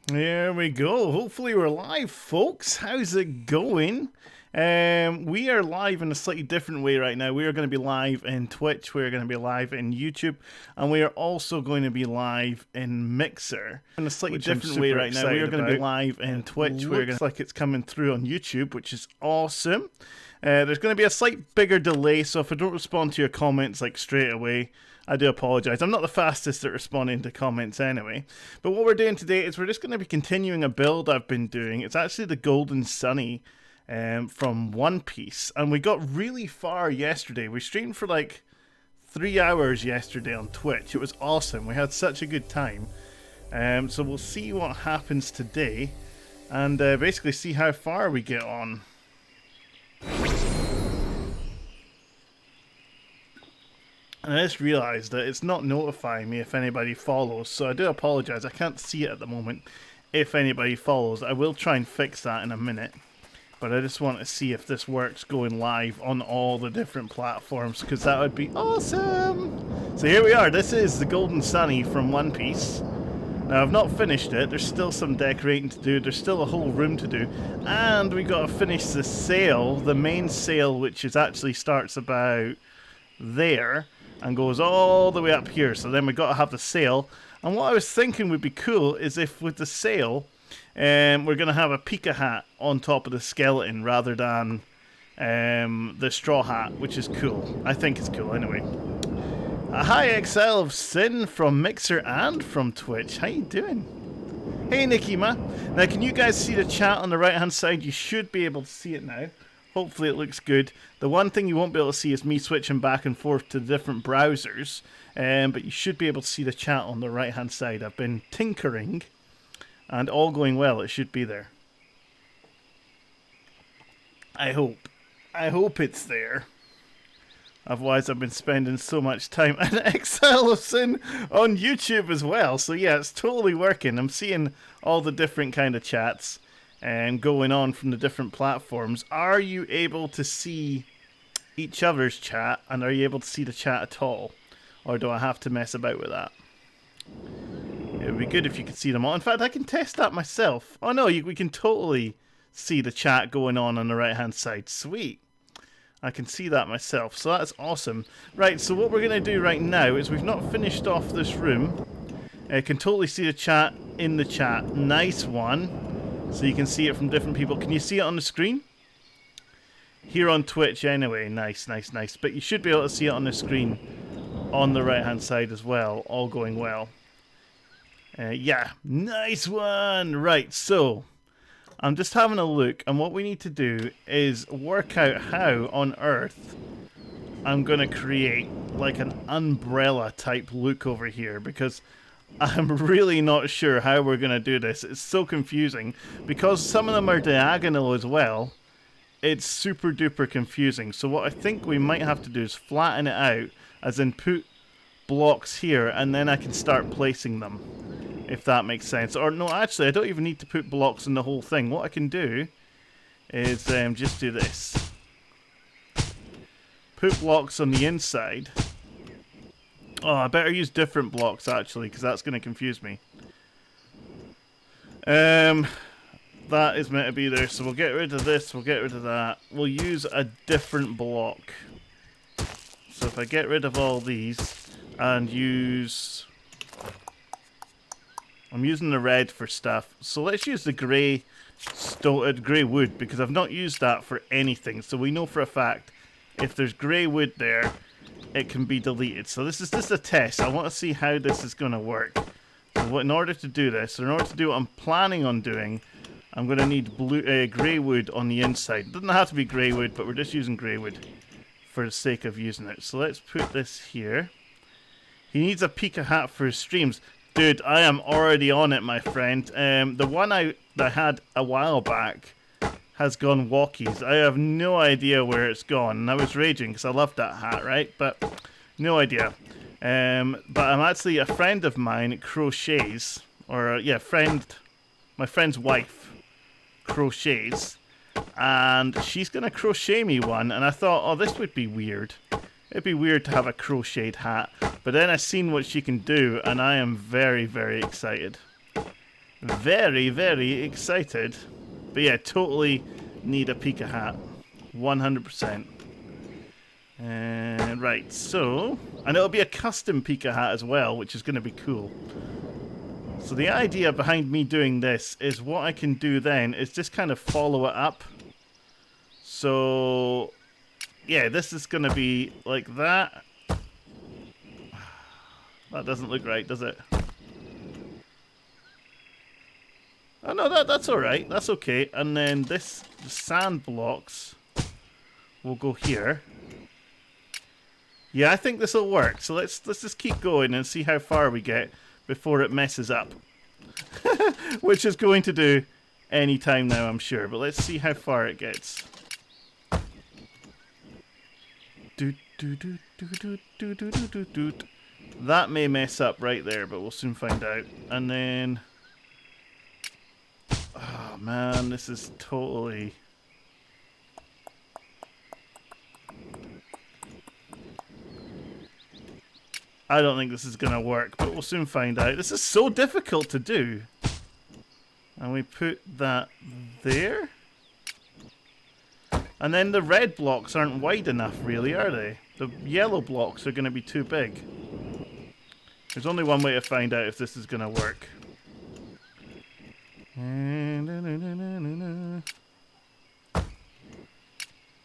There we go. Hopefully we're live, folks. How's it going? We are live in a slightly different way right now. We are going to be live in Twitch, we're going to be live in YouTube, and we are also going to be live in Mixer. In a slightly different way right now. We are going to be live in Twitch. We're going to like it's coming through on YouTube, which is awesome. There's going to be a slight bigger delay, so if I don't respond to your comments like straight away, I do apologise. I'm not the fastest at responding to comments anyway. But what we're doing today is we're just going to be continuing a build I've been doing. It's actually the Golden Sunny from One Piece. And we got really far yesterday. We streamed for like 3 hours yesterday on Twitch. It was awesome. We had such a good time. So we'll see what happens today. And basically see how far we get on. And I just realised that it's not notifying me if anybody follows, so I do apologise. I can't see it at the moment if anybody follows. I will try and fix that in a minute, but I just want to see if this works going live on all the different platforms, because that would be awesome! So here we are. This is the Golden Sunny from One Piece. Now, I've not finished it. There's still some decorating to do. There's still a whole room to do. And we got to finish the sail, the main sail, which is actually starts about there and goes all the way up here. So then we got to have the sail. And what I was thinking would be cool is if with the sail, we're going to have a Pika hat on top of the skeleton rather than the straw hat, which is cool. I think it's cool anyway. Hi Exile of Sin from Mixer and from Twitch. How you doing? Hey Nikima. Now can you guys see the chat on the right hand side? You should be able to see it now. Hopefully it looks good. The one thing you won't be able to see is me switching back and forth to different browsers. But you should be able to see the chat on the right hand side. I've been tinkering and all going well. It should be there. I hope. I hope it's there. Otherwise I've been spending so much time in Exile of Sin on YouTube as well. So yeah, it's totally working. I'm seeing all the different kind of chats and going on from the different platforms. Are you able to see each other's chat, and are you able to see the chat at all? Or do I have to mess about with that? It would be good if you could see them all. In fact, I can test that myself. Oh no, we can totally see the chat going on the right hand side. Sweet. I can see that myself, so that's awesome. Right, so what we're going to do right now is we've not finished off this room. I can totally see the chat in the chat. Nice one. So you can see it from different people. Can you see it on the screen? Here on Twitch anyway. Nice, nice, nice. But you should be able to see it on the screen on the right hand side as well. All going well. Yeah, nice one. Right, so I'm just having a look, and what we need to do is work out how on earth I'm going to create like an umbrella type look over here, because I'm really not sure how we're going to do this. It's so confusing because some of them are diagonal as well. It's super duper confusing. So what I think we might have to do is flatten it out, as in put blocks here, and then I can start placing them, if that makes sense. Or no, actually I don't even need to put blocks in the whole thing. What I can do is just do this. Put blocks on the inside. Oh, I better use different blocks actually, because that's going to confuse me. That is meant to be there, so we'll get rid of this, we'll get rid of that. We'll use a different block. So if I get rid of all these and use... I'm using the red for stuff. So let's use the grey grey wood, because I've not used that for anything. So we know for a fact if there's grey wood there, it can be deleted. So this is just a test. I want to see how this is going to work. So in order to do this, in order to do what I'm planning on doing, I'm going to need grey wood on the inside. It doesn't have to be grey wood, but we're just using grey wood for the sake of using it. So let's put this here. He needs a Pika hat for his streams. Dude, I am already on it, my friend. The one I had a while back has gone walkies. I have no idea where it's gone. And I was raging because I loved that hat, right? But no idea. But I'm actually, a friend of mine crochets, or yeah, my friend's wife crochets, and she's gonna crochet me one, and I thought, oh, this would be weird. It'd be weird to have a crocheted hat, but then I seen what she can do, and I am very, very excited. Very, very excited. But yeah, totally need a Pika hat. 100%. And right, so... And it'll be a custom Pika hat as well, which is going to be cool. So the idea behind me doing this is what I can do then is just kind of follow it up. So... Yeah, this is going to be like that. That doesn't look right, does it? Oh no, that's alright. That's okay. And then this sand blocks will go here. Yeah, I think this will work. So let's just keep going and see how far we get before it messes up. Which is going to do any time now, I'm sure. But let's see how far it gets. That may mess up right there, but we'll soon find out. And then... Oh man, this is totally... I don't think this is going to work, but we'll soon find out. This is so difficult to do. And we put that there. And then the red blocks aren't wide enough, really, are they? The yellow blocks are going to be too big. There's only one way to find out if this is going to work.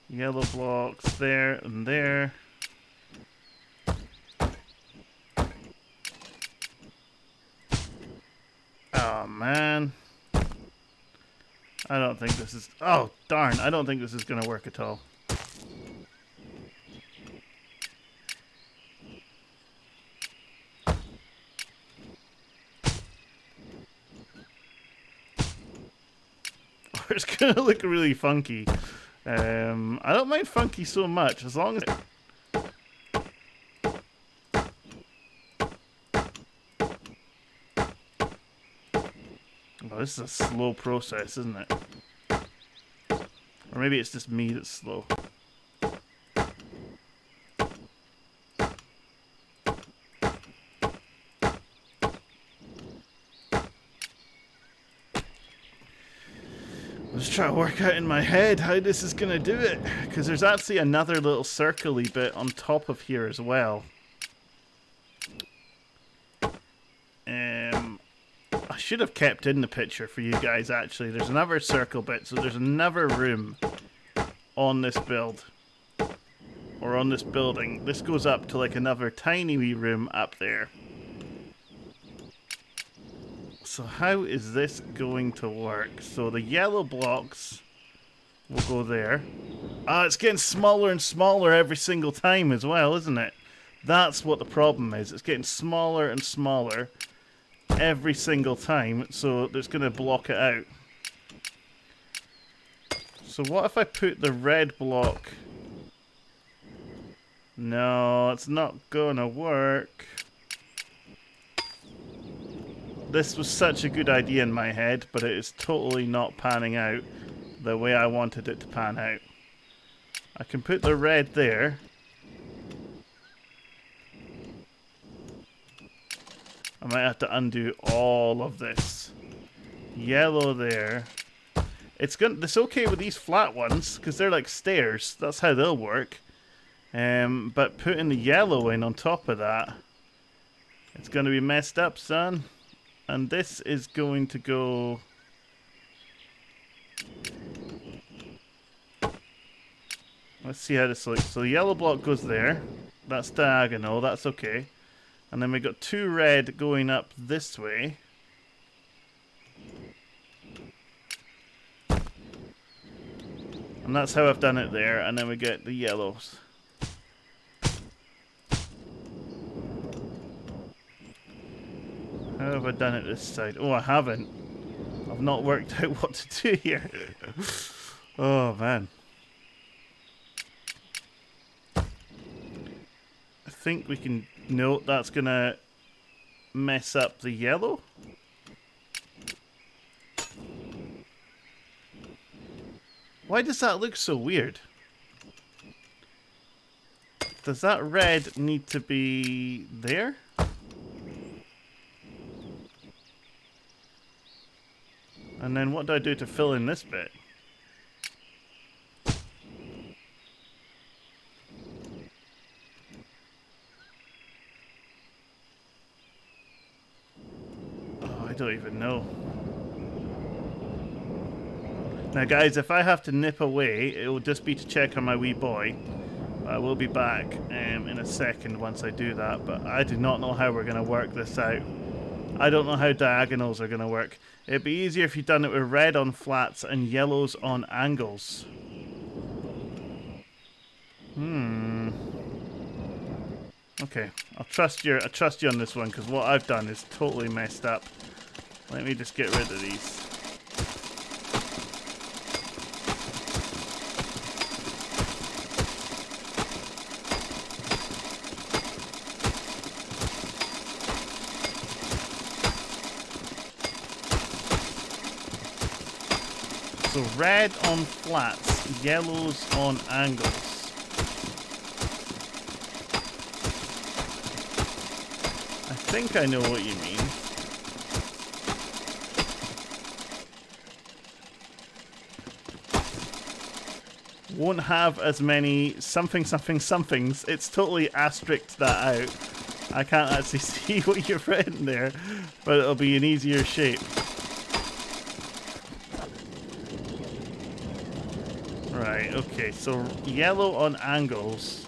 Yellow blocks there and there. Oh man. I don't think this is... Oh darn, I don't think this is going to work at all. It's going to look really funky. I don't mind funky so much, as long as... Oh, this is a slow process, isn't it? Or maybe it's just me that's slow. Let's try to work out in my head how this is going to do it. Because there's actually another little circle-y bit on top of here as well. I should have kept in the picture for you guys, actually. There's another circle bit, so there's another room on this build. Or on this building. This goes up to like another tiny wee room up there. So how is this going to work? So the yellow blocks will go there. Ah, it's getting smaller and smaller every single time as well, isn't it? That's what the problem is. It's getting smaller and smaller every single time, so it's going to block it out. So what if I put the red block... No, it's not going to work. This was such a good idea in my head, but it is totally not panning out the way I wanted it to pan out. I can put the red there. I might have to undo all of this. Yellow there. It's okay with these flat ones, because they're like stairs. That's how they'll work. But putting the yellow in on top of that, it's going to be messed up, son. And this is going to go... Let's see how this looks. So the yellow block goes there. That's diagonal, that's okay. And then we got two red going up this way. And that's how I've done it there. And then we get the yellows. How have I done it this side? Oh, I haven't. I've not worked out what to do here. Oh, man. I think we can... No, that's going to mess up the yellow. Why does that look so weird? Does that red need to be there? And then what do I do to fill in this bit? Oh, I don't even know. Now guys, if I have to nip away, it will just be to check on my wee boy. I will be back in a second once I do that, but I do not know how we're going to work this out. I don't know how diagonals are going to work. It'd be easier if you'd done it with red on flats and yellows on angles. Okay, I trust you on this one, because what I've done is totally messed up. Let me just get rid of these. So red on flats, yellows on angles. I think I know what you mean. Won't have as many somethings. It's totally asterisked that out. I can't actually see what you've written there, but it'll be an easier shape. Right, okay, so yellow on angles,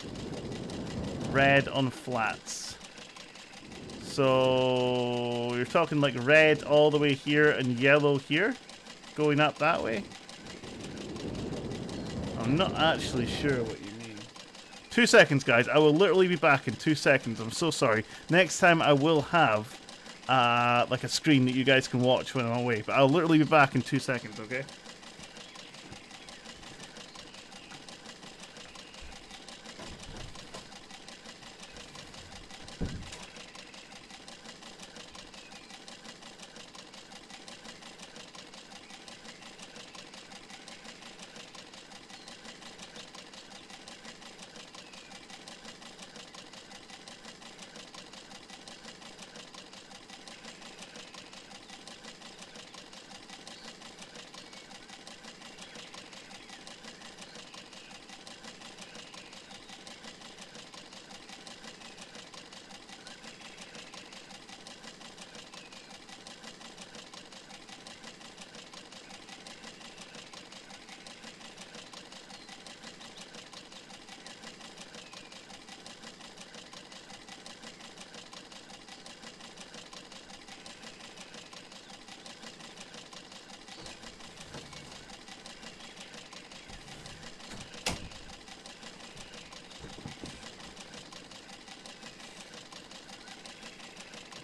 red on flats. So you're talking like red all the way here and yellow here, going up that way? I'm not actually sure what you mean. 2 seconds, guys. I will literally be back in 2 seconds. I'm so sorry. Next time I will have like a screen that you guys can watch when I'm away, but I'll literally be back in 2 seconds, okay?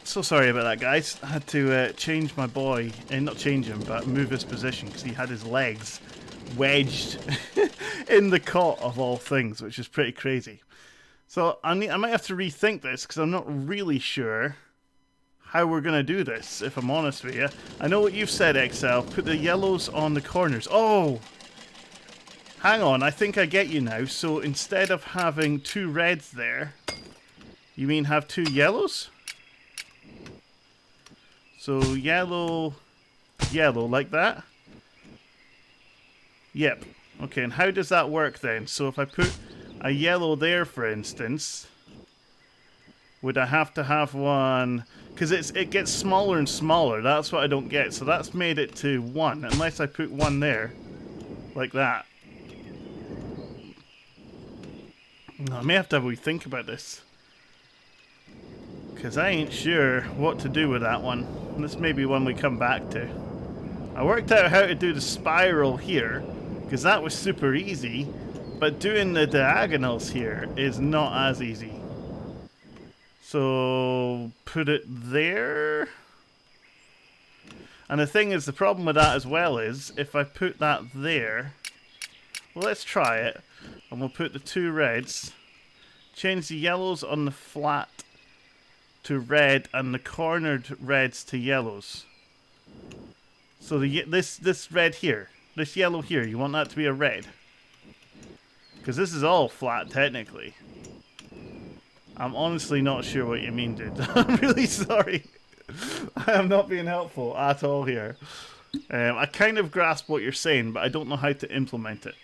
So sorry about that, guys. I had to change my boy, not change him, but move his position because he had his legs wedged in the cot of all things, which is pretty crazy. So I might have to rethink this because I'm not really sure how we're going to do this, if I'm honest with you. I know what you've said, XL. Put the yellows on the corners. Oh! Hang on, I think I get you now. So instead of having 2 reds there, you mean have 2 yellows? So yellow, yellow, like that? Yep. Okay, and how does that work then? So if I put a yellow there, for instance, would I have to have one? Because it gets smaller and smaller. That's what I don't get. So that's made it to 1, unless I put 1 there, like that. I may have to have a wee think about this, because I ain't sure what to do with that one. This may be one we come back to. I worked out how to do the spiral here, because that was super easy, but doing the diagonals here is not as easy. So put it there. And the thing is, the problem with that as well is, if I put that there, well, let's try it. And we'll put the 2 reds, change the yellows on the flat to red and the cornered reds to yellows. So this red here, this yellow here, you want that to be a red, because this is all flat technically. I'm honestly not sure what you mean, dude. I'm really sorry. I am not being helpful at all here. I kind of grasp what you're saying, but I don't know how to implement it.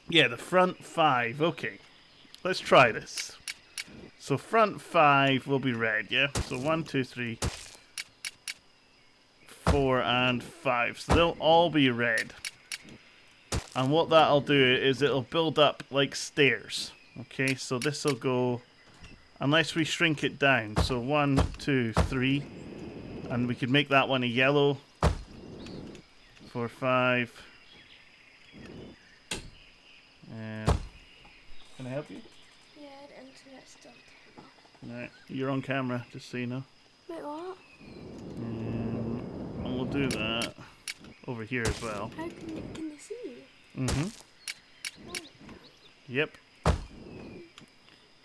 Yeah, the front 5. Okay. Let's try this. So front 5 will be red, yeah? So 1, 2, 3, 4, and 5. So they'll all be red. And what that'll do is it'll build up like stairs. Okay, so this will go, unless we shrink it down. So 1, 2, 3. And we could make that one a yellow. 4, 5. Can I help you? Yeah, the internet's still terrible. Alright, you're on camera, just so you know. Wait, what? And we'll do that over here as well. How can they see you? Mm-hmm. Oh. Yep.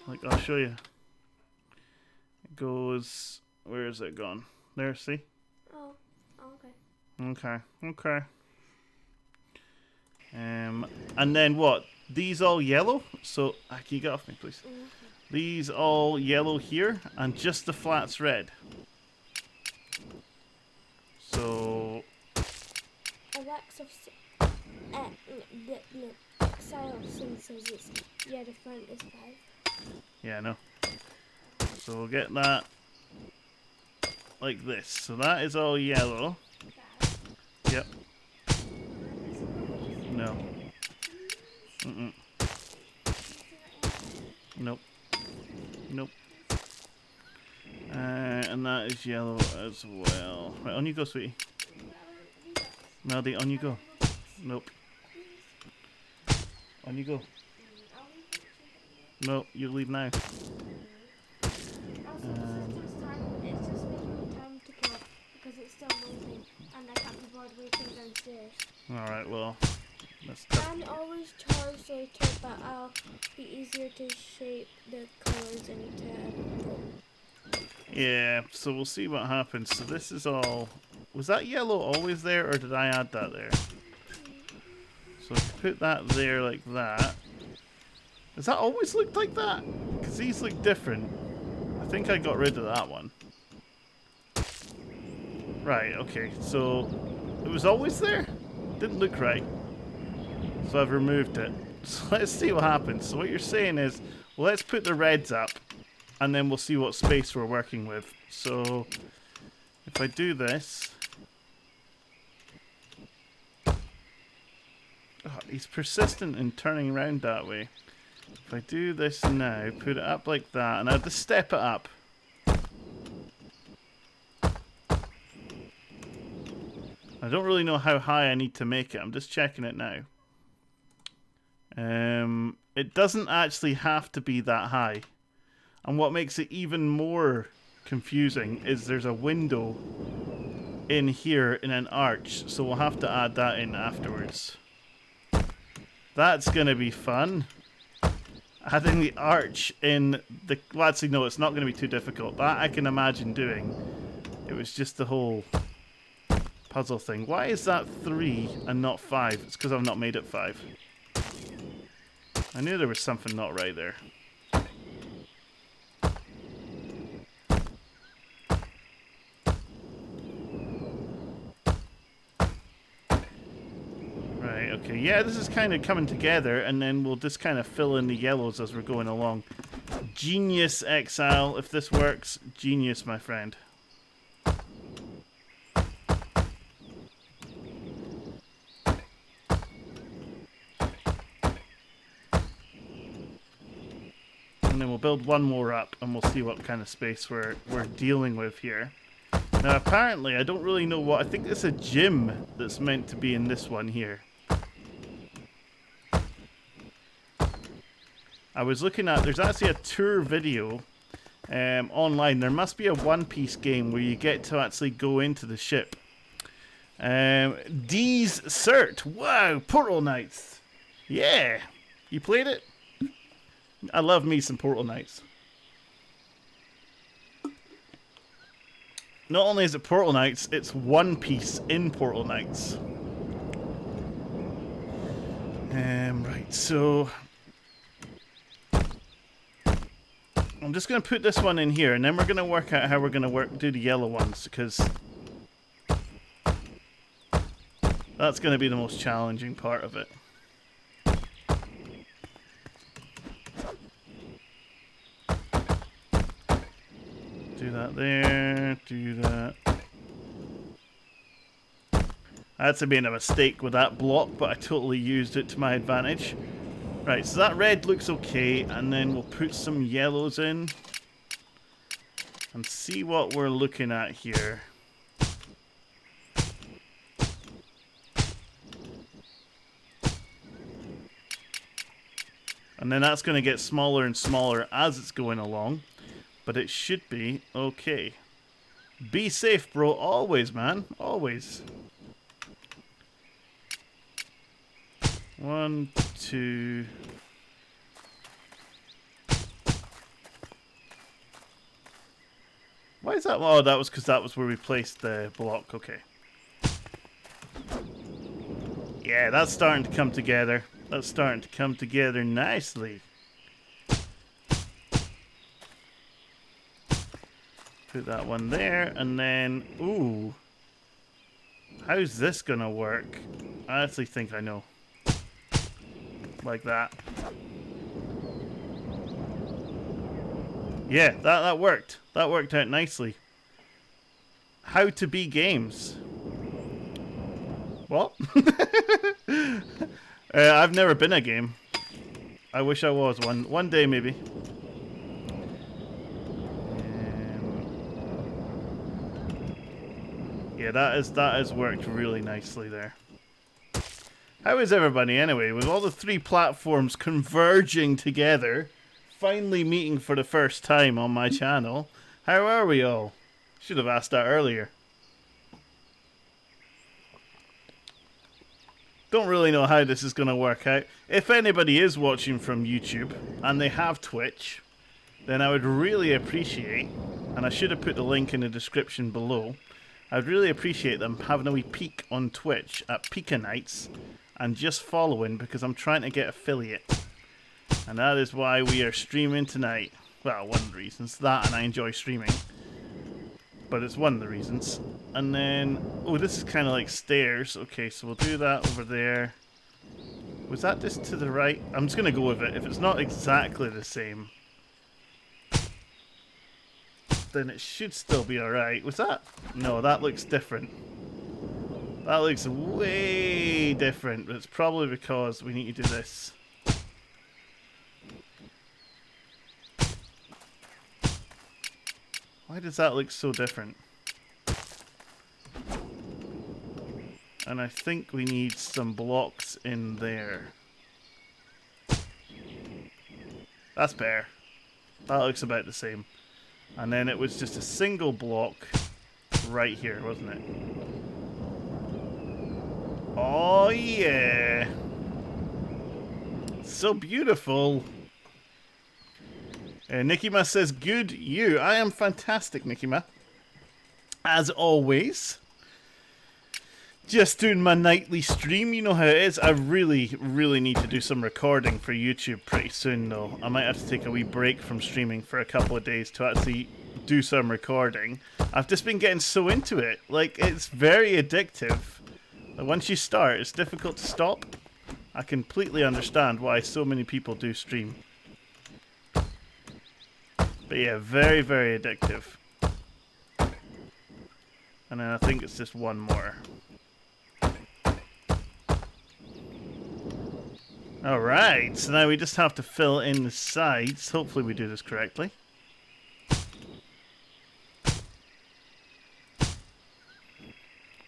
Like, I'll show you. It goes... Where is it gone? There, see? Oh, okay. Okay, okay. And then what? These all yellow? So, can you get off me, please? Mm-hmm. These all yellow here, and just the flats red. So... Alexa, the Exile of Sin says it's, yeah, the front is 5. Yeah, I know. So we'll get that like this. So that is all yellow. Yep. No. Mm-mm. Nope. Nope. And that is yellow as well. Right, on you go, sweetie. Melody, on you go. Nope. On you go. No, you leave now. It's just making time to kill because it's still moving and I can't be bored waiting downstairs. Alright, well, that's And always charge later, but I'll be easier to shape the colors into. yeah, so we'll see what happens. So this is all... Was that yellow always there, or did I add that there? So put that there like that. Does that always look like that? Because these look different. I think I got rid of that one. Right, okay, so it was always there? Didn't look right. So I've removed it. So let's see what happens. So what you're saying is, well, let's put the reds up, and then we'll see what space we're working with. So if I do this... Oh, he's persistent in turning around that way. If I do this now, put it up like that, and I have to step it up. I don't really know how high I need to make it. I'm just checking it now. It doesn't actually have to be that high. And what makes it even more confusing is there's a window in here in an arch, so we'll have to add that in afterwards. That's going to be fun. Adding the arch in the... Well, actually, no, it's not going to be too difficult. That I can imagine doing. It was just the whole puzzle thing. Why is that 3 and not 5? It's because I've not made it 5. I knew there was something not right there. Okay, yeah, this is kind of coming together, and then we'll just kind of fill in the yellows as we're going along. Genius, Exile. If this works, genius, my friend. And then we'll build one more up, and we'll see what kind of space we're dealing with here. Now, apparently, I don't really know what... I think it's a gym that's meant to be in this one here. I was looking at, there's actually a tour video online. There must be a One Piece game where you get to actually go into the ship. D's Cert. Wow, Portal Knights. Yeah. You played it? I love me some Portal Knights. Not only is it Portal Knights, it's One Piece in Portal Knights. Right, so... I'm just going to put this one in here, and then we're going to work out how we're going to do the yellow ones, because That's going to be the most challenging part of it. Do that there, do that. I had to make a mistake with that block, but I totally used it to my advantage. Right, so that red looks okay, and then we'll put some yellows in and see what we're looking at here. And then that's going to get smaller and smaller as it's going along, but it should be okay. Be safe, bro. Always, man. Always. 1, 2. Why is that? Oh, that was because that was where we placed the block. Okay. Yeah, that's starting to come together. That's starting to come together nicely. Put that one there, and then... Ooh. How's this gonna work? I actually think I know. Like that. Yeah, that worked. That worked out nicely. How to be games. What? I've never been a game. I wish I was one. One day, maybe. Yeah, that has worked really nicely there. How is everybody anyway? With all the 3 platforms converging together, finally meeting for the first time on my channel, how are we all? Should have asked that earlier. Don't really know how this is going to work out. If anybody is watching from YouTube and they have Twitch, then I would really appreciate, and I should have put the link in the description below, I'd really appreciate them having a wee peek on Twitch at Pika Nights and just following, because I'm trying to get affiliate. And that is why we are streaming tonight. Well, one of the reasons. That, and I enjoy streaming. But it's one of the reasons. And then... Oh, this is kind of like stairs. Okay, so we'll do that over there. Was that just to the right? I'm just going to go with it. If it's not exactly the same, then it should still be alright. Was that? No, that looks different. That looks way different. But it's probably because we need to do this. Why does that look so different? And I think we need some blocks in there. That's better. That looks about the same. And then it was just a single block right here, wasn't it? Oh yeah! So beautiful! Nikima says, good you. I am fantastic, Nikima. As always. Just doing my nightly stream. You know how it is. I really, really need to do some recording for YouTube pretty soon, though. I might have to take a wee break from streaming for a couple of days to actually do some recording. I've just been getting so into it. Like, it's very addictive. Once you start, it's difficult to stop. I completely understand why so many people do stream. But yeah, very, very addictive. And then I think it's just one more. Alright, so now we just have to fill in the sides. Hopefully we do this correctly.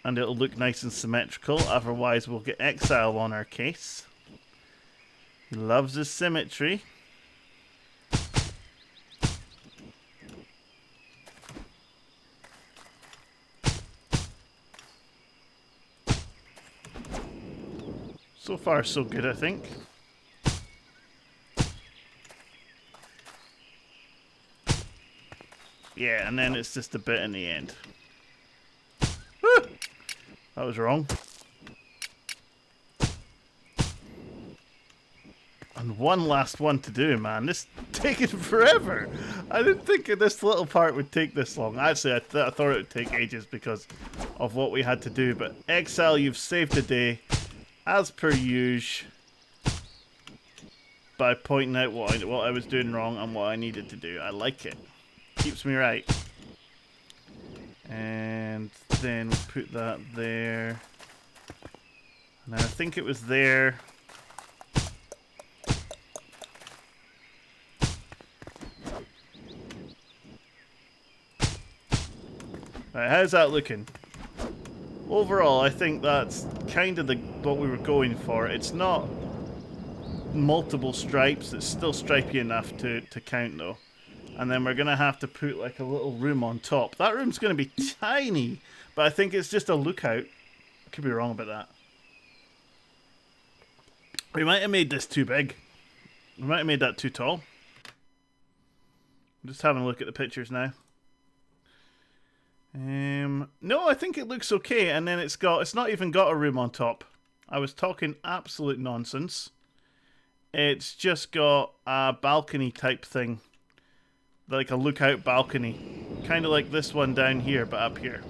And it'll look nice and symmetrical, otherwise we'll get exile on our case. He loves his symmetry. So far, so good, I think. Yeah, and then it's just a bit in the end. Woo! That was wrong. And one last one to do, man. This is taking forever. I didn't think this little part would take this long. Actually, I thought it would take ages because of what we had to do. But Excel, you've saved the day, as per usual, by pointing out what I was doing wrong and what I needed to do. I like it. Keeps me right. And then we'll put that there. And I think it was there. Right, how's that looking? Overall, I think that's kind of what we were going for. It's not multiple stripes. It's still stripy enough to count, though. And then we're going to have to put like a little room on top. That room's going to be tiny, but I think it's just a lookout. I could be wrong about that. We might have made this too big. We might have made that too tall. I'm just having a look at the pictures now. No, I think it looks okay. And then it's not even got a room on top. I was talking absolute nonsense. It's just got a balcony type thing. Like a lookout balcony. Kind of like this one down here, but up here.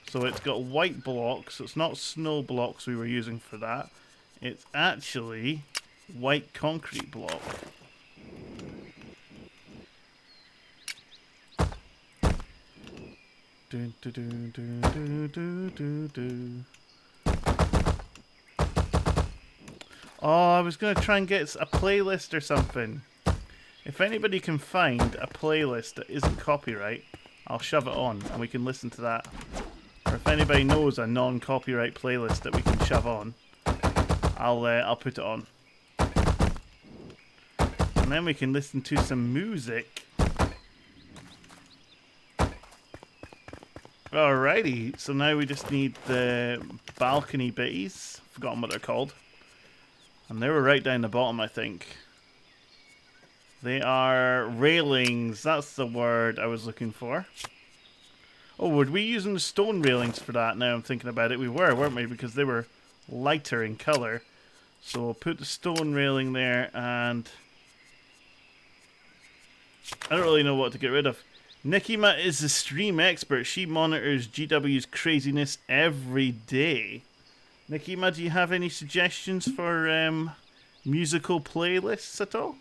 So it's got white blocks. It's not snow blocks we were using for that. It's actually white concrete block. Do, do, do, do, do, do, do, do. Oh, I was going to try and get a playlist or something. If anybody can find a playlist that isn't copyright, I'll shove it on and we can listen to that. Or if anybody knows a non-copyright playlist that we can shove on, I'll put it on. And then we can listen to some music. Alrighty, so now we just need the balcony bitties. Forgotten what they're called. And they were right down the bottom, I think. They are railings. That's the word I was looking for. Oh, were we using the stone railings for that? Now I'm thinking about it. We were, weren't we? Because they were lighter in colour. So we'll put the stone railing there, and I don't really know what to get rid of. Nikima is the stream expert. She monitors GW's craziness every day. Nikima, do you have any suggestions for musical playlists at all?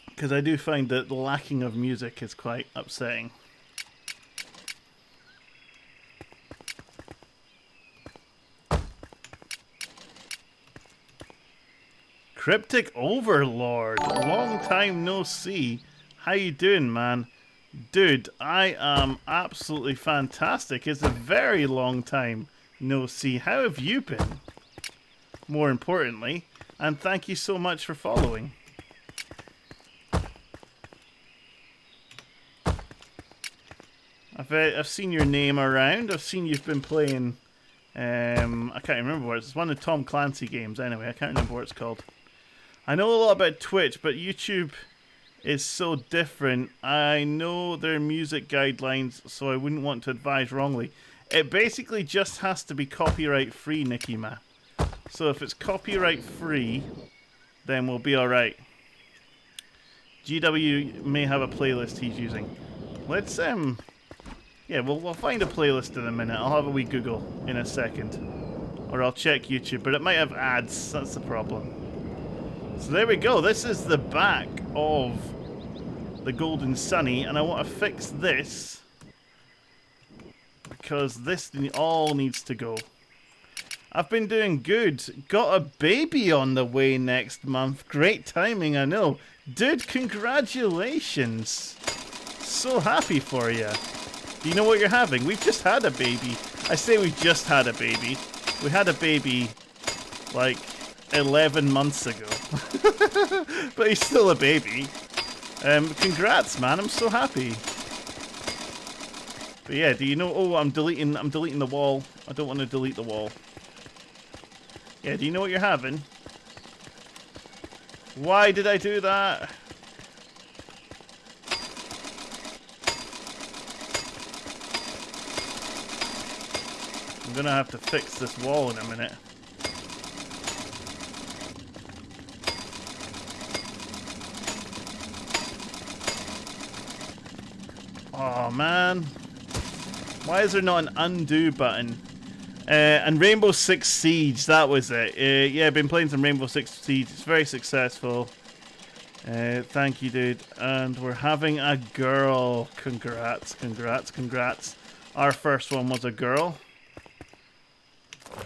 Because I do find that the lacking of music is quite upsetting. Cryptic Overlord, long time no see. How you doing, man? Dude, I am absolutely fantastic. It's a very long time no see. How have you been? More importantly, and thank you so much for following. I've seen your name around. I've seen you've been playing. I can't remember what it's one of the Tom Clancy games. Anyway, I can't remember what it's called. I know a lot about Twitch, but YouTube is so different. I know their music guidelines, so I wouldn't want to advise wrongly. It basically just has to be copyright free, Nikima. So if it's copyright free, then we'll be alright. GW may have a playlist he's using. Let's yeah, we'll find a playlist in a minute. I'll have a wee Google in a second. Or I'll check YouTube, but it might have ads. That's the problem. So there we go. This is the back of the Golden Sunny, and I want to fix this because this all needs to go. I've been doing good. Got a baby on the way next month. Great timing, I know. Dude, congratulations. So happy for you. Do you know what you're having? We've just had a baby. I say we just had a baby. We had a baby like 11 months ago. But he's still a baby. Congrats, man. I'm so happy. But yeah, do you know... Oh, I'm deleting the wall. I don't want to delete the wall. Yeah, do you know what you're having? Why did I do that? I'm gonna have to fix this wall in a minute. Oh, Oh man. Why is there not an undo button? And Rainbow Six Siege, that was it. Yeah, I've been playing some Rainbow Six Siege. It's very successful. Thank you, dude. And we're having a girl. Congrats, congrats, congrats. Our first one was a girl.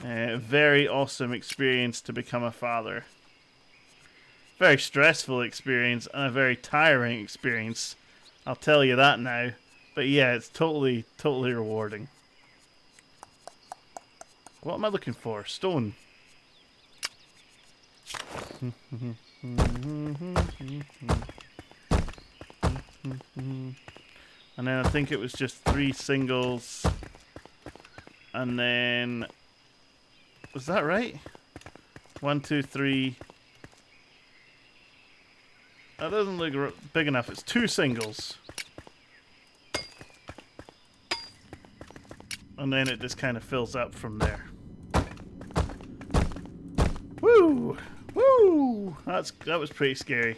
Very awesome experience to become a father. Very stressful experience and a very tiring experience. I'll tell you that now. But yeah, it's totally rewarding. What am I looking for? Stone. And then I think it was just 3 singles. And then... Was that right? 1, 2, 3. That doesn't look big enough. It's 2 singles. And then it just kind of fills up from there. Woo! Woo! That was pretty scary.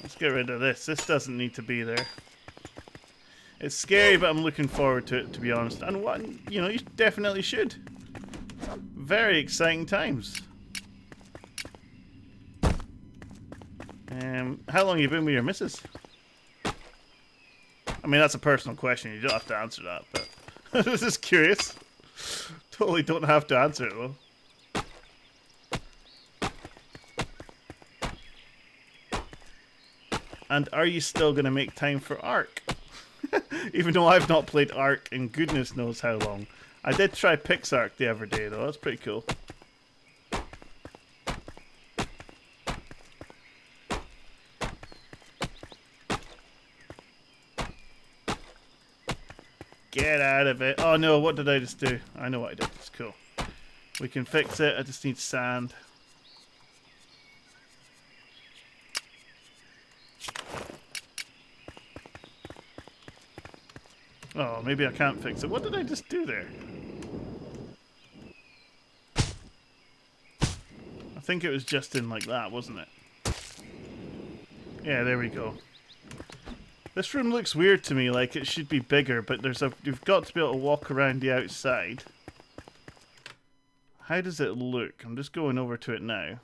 Let's get rid of this. This doesn't need to be there. It's scary, but I'm looking forward to it, to be honest. And what, you know, you definitely should. Very exciting times. How long have you been with your missus? I mean, that's a personal question. You don't have to answer that, but this is curious. Totally don't have to answer it, though. And are you still going to make time for Ark? Even though I've not played Ark in goodness knows how long. I did try PixArk the other day, though. That's pretty cool. Get out of it. Oh no, what did I just do? I know what I did. It's cool. We can fix it. I just need sand. Oh, maybe I can't fix it. What did I just do there? I think it was just in like that, wasn't it? Yeah, there we go. This room looks weird to me, like it should be bigger, but you've got to be able to walk around the outside. How does it look? I'm just going over to it now.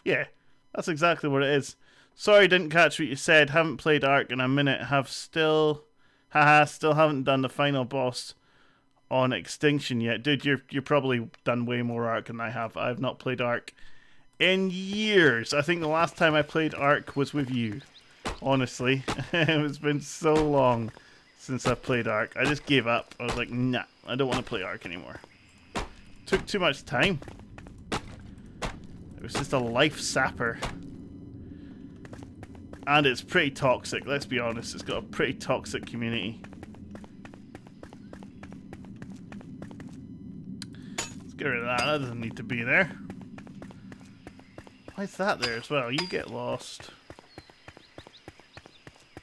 Yeah, that's exactly what it is. Sorry, didn't catch what you said. Haven't played Ark in a minute. Still haven't done the final boss on Extinction yet. Dude, you're probably done way more Ark than I have. I've not played Ark in years. I think the last time I played Ark was with you. Honestly, it's been so long since I've played Ark. I just gave up. I was like, nah, I don't want to play Ark anymore. Took too much time. It was just a life sapper. And it's pretty toxic, let's be honest. It's got a pretty toxic community. Let's get rid of that. That doesn't need to be there. Why is that there as well? You get lost.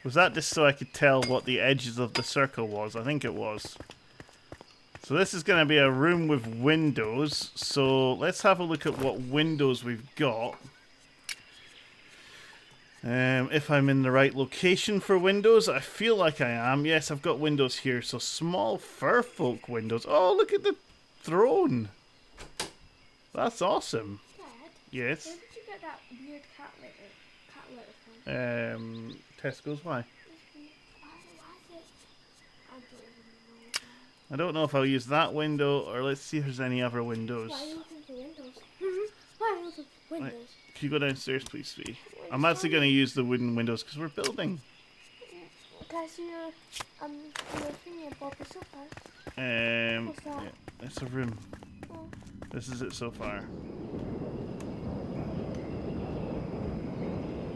Was that just so I could tell what the edges of the circle was? I think it was. So this is going to be a room with windows. So let's have a look at what windows we've got. If I'm in the right location for windows, I feel like I am. Yes, I've got windows here. So small furfolk windows. Oh, look at the throne. That's awesome. Dad, yes. where did you get that weird cat litter from? Tesco's. Why? Why is it? I don't even know. I don't know if I'll use that window or let's see if there's any other windows. Why are you looking for windows? Why are you looking for windows? Right. Can you go downstairs, please, sweetie? I'm actually going to use the wooden windows because we're building. Can I see your thingy above the sofa? What's that? Yeah, it's a room. Oh. This is it so far. I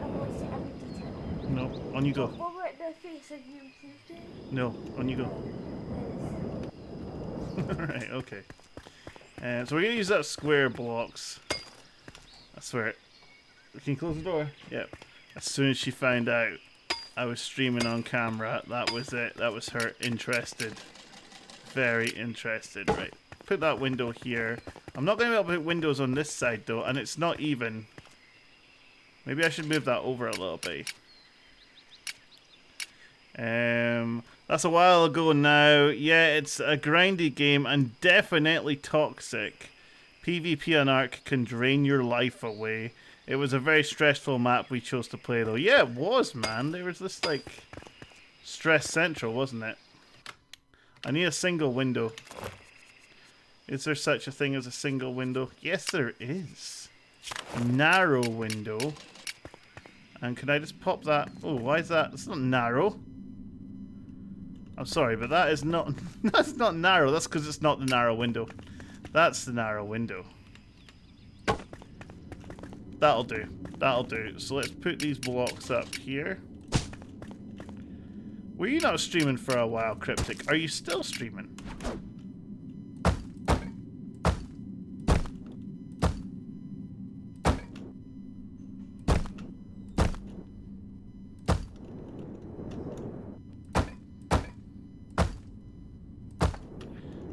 want to see every detail. No, on you go. What about the face? Have you improved it? No, on you go. Right, okay. So we're going to use that square blocks. I swear. Can you close the door? Yep. As soon as she found out I was streaming on camera, that was it. That was her interested. Very interested. Right. Put that window here. I'm not going to be able to put windows on this side though, and it's not even. Maybe I should move that over a little bit. That's a while ago now. Yeah, it's a grindy game and definitely toxic. PvP on Ark can drain your life away. It was a very stressful map we chose to play though. Yeah, it was, man. There was this like stress central, wasn't it? I need a single window. Is there such a thing as a single window? Yes, there is. Narrow window. And can I just pop that? Oh, why is that? It's not narrow. I'm sorry, but that is not... That's not narrow. That's because it's not the narrow window. That's the narrow window. That'll do. That'll do. So let's put these blocks up here. Were you not streaming for a while, Cryptic? Are you still streaming?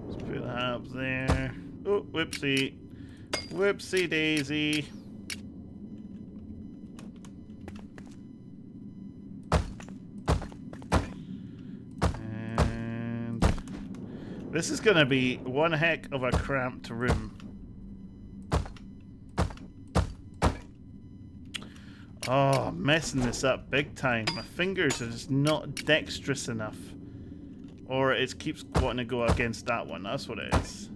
Let's put that up there. Oh, whoopsie. Whoopsie daisy. This is going to be one heck of a cramped room. Oh, I'm messing this up big time. My fingers are just not dexterous enough. Or it keeps wanting to go against that one. That's what it is.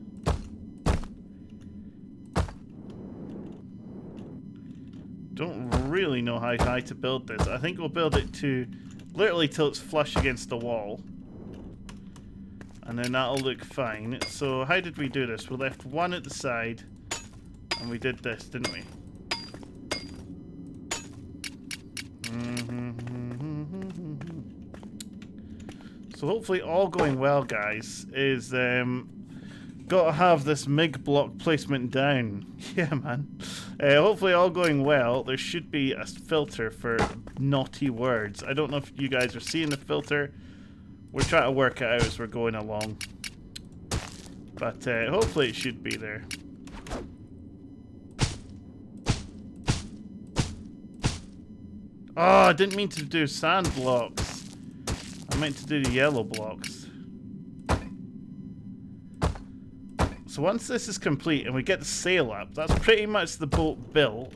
Don't really know how high to build this. I think we'll build it to literally till it's flush against the wall. And then that'll look fine. So how did we do this? We left one at the side. And we did this, didn't we? So hopefully all going well, guys, is got to have this MIG block placement down. Yeah, man. Hopefully all going well. There should be a filter for naughty words. I don't know if you guys are seeing the filter. We're trying to work it out as we're going along. But hopefully it should be there. Oh, I didn't mean to do sand blocks. I meant to do the yellow blocks. So once this is complete and we get the sail up, that's pretty much the boat built.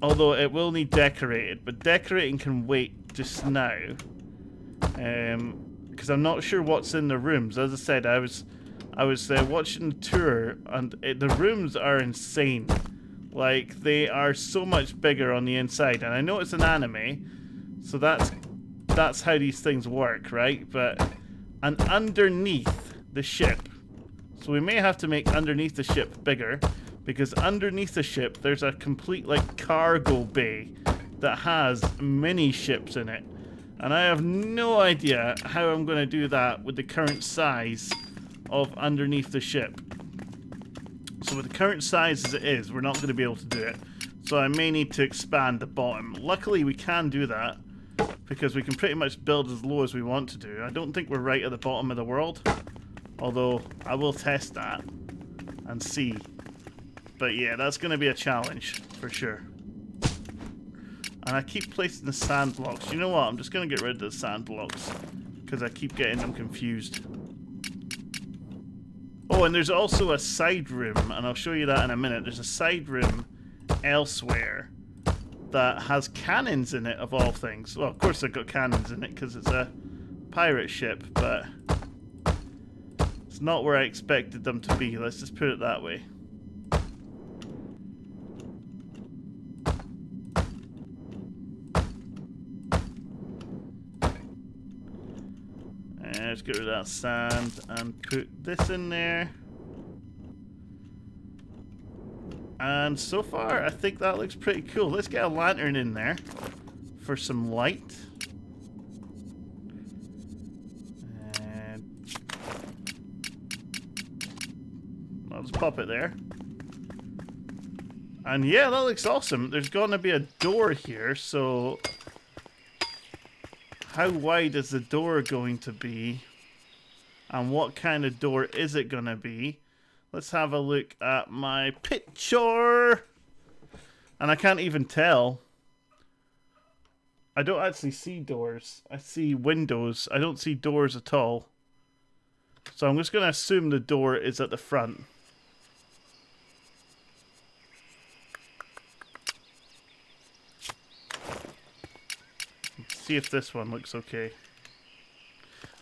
Although it will need decorated, but decorating can wait just now. Because I'm not sure what's in the rooms. As I said, I was watching the tour, and the rooms are insane. Like, they are so much bigger on the inside. And I know it's an anime, so that's how these things work, right? And underneath the ship, so we may have to make underneath the ship bigger, because underneath the ship there's a complete like cargo bay that has mini ships in it. And I have no idea how I'm going to do that with the current size of underneath the ship. So with the current size as it is, we're not going to be able to do it. So I may need to expand the bottom. Luckily we can do that, because we can pretty much build as low as we want to do. I don't think we're right at the bottom of the world. Although, I will test that and see. But yeah, that's going to be a challenge, for sure. And I keep placing the sand blocks. You know what? I'm just going to get rid of the sand blocks, because I keep getting them confused. Oh, and there's also a side room, and I'll show you that in a minute. There's a side room elsewhere that has cannons in it, of all things. Well, of course they've got cannons in it, because it's a pirate ship, but it's not where I expected them to be. Let's just put it that way. Let's get rid of that sand and put this in there. And so far, I think that looks pretty cool. Let's get a lantern in there for some light. And I'll just pop it there. And yeah, that looks awesome. There's going to be a door here, so how wide is the door going to be? And what kind of door is it going to be? Let's have a look at my picture. And I can't even tell. I don't actually see doors. I see windows. I don't see doors at all. So I'm just going to assume the door is at the front. Let's see if this one looks okay.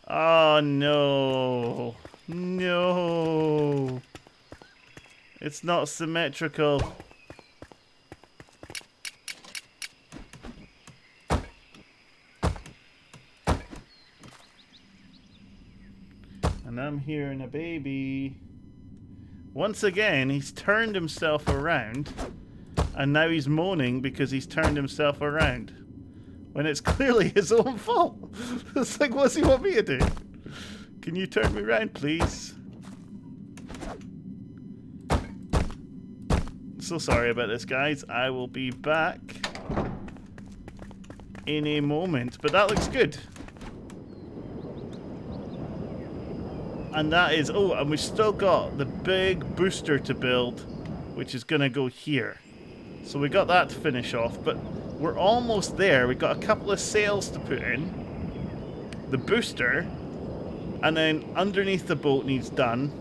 Oh, no. No. It's not symmetrical. And I'm hearing a baby. Once again, he's turned himself around. And now he's moaning because he's turned himself around. When it's clearly his own fault. It's like, what's he want me to do? Can you turn me around, please? So sorry about this, guys. I will be back in a moment. But that looks good. And that is... Oh, and we've still got the big booster to build, which is going to go here. So we got that to finish off. But we're almost there. We've got a couple of sails to put in. The booster. And then underneath the boat needs done.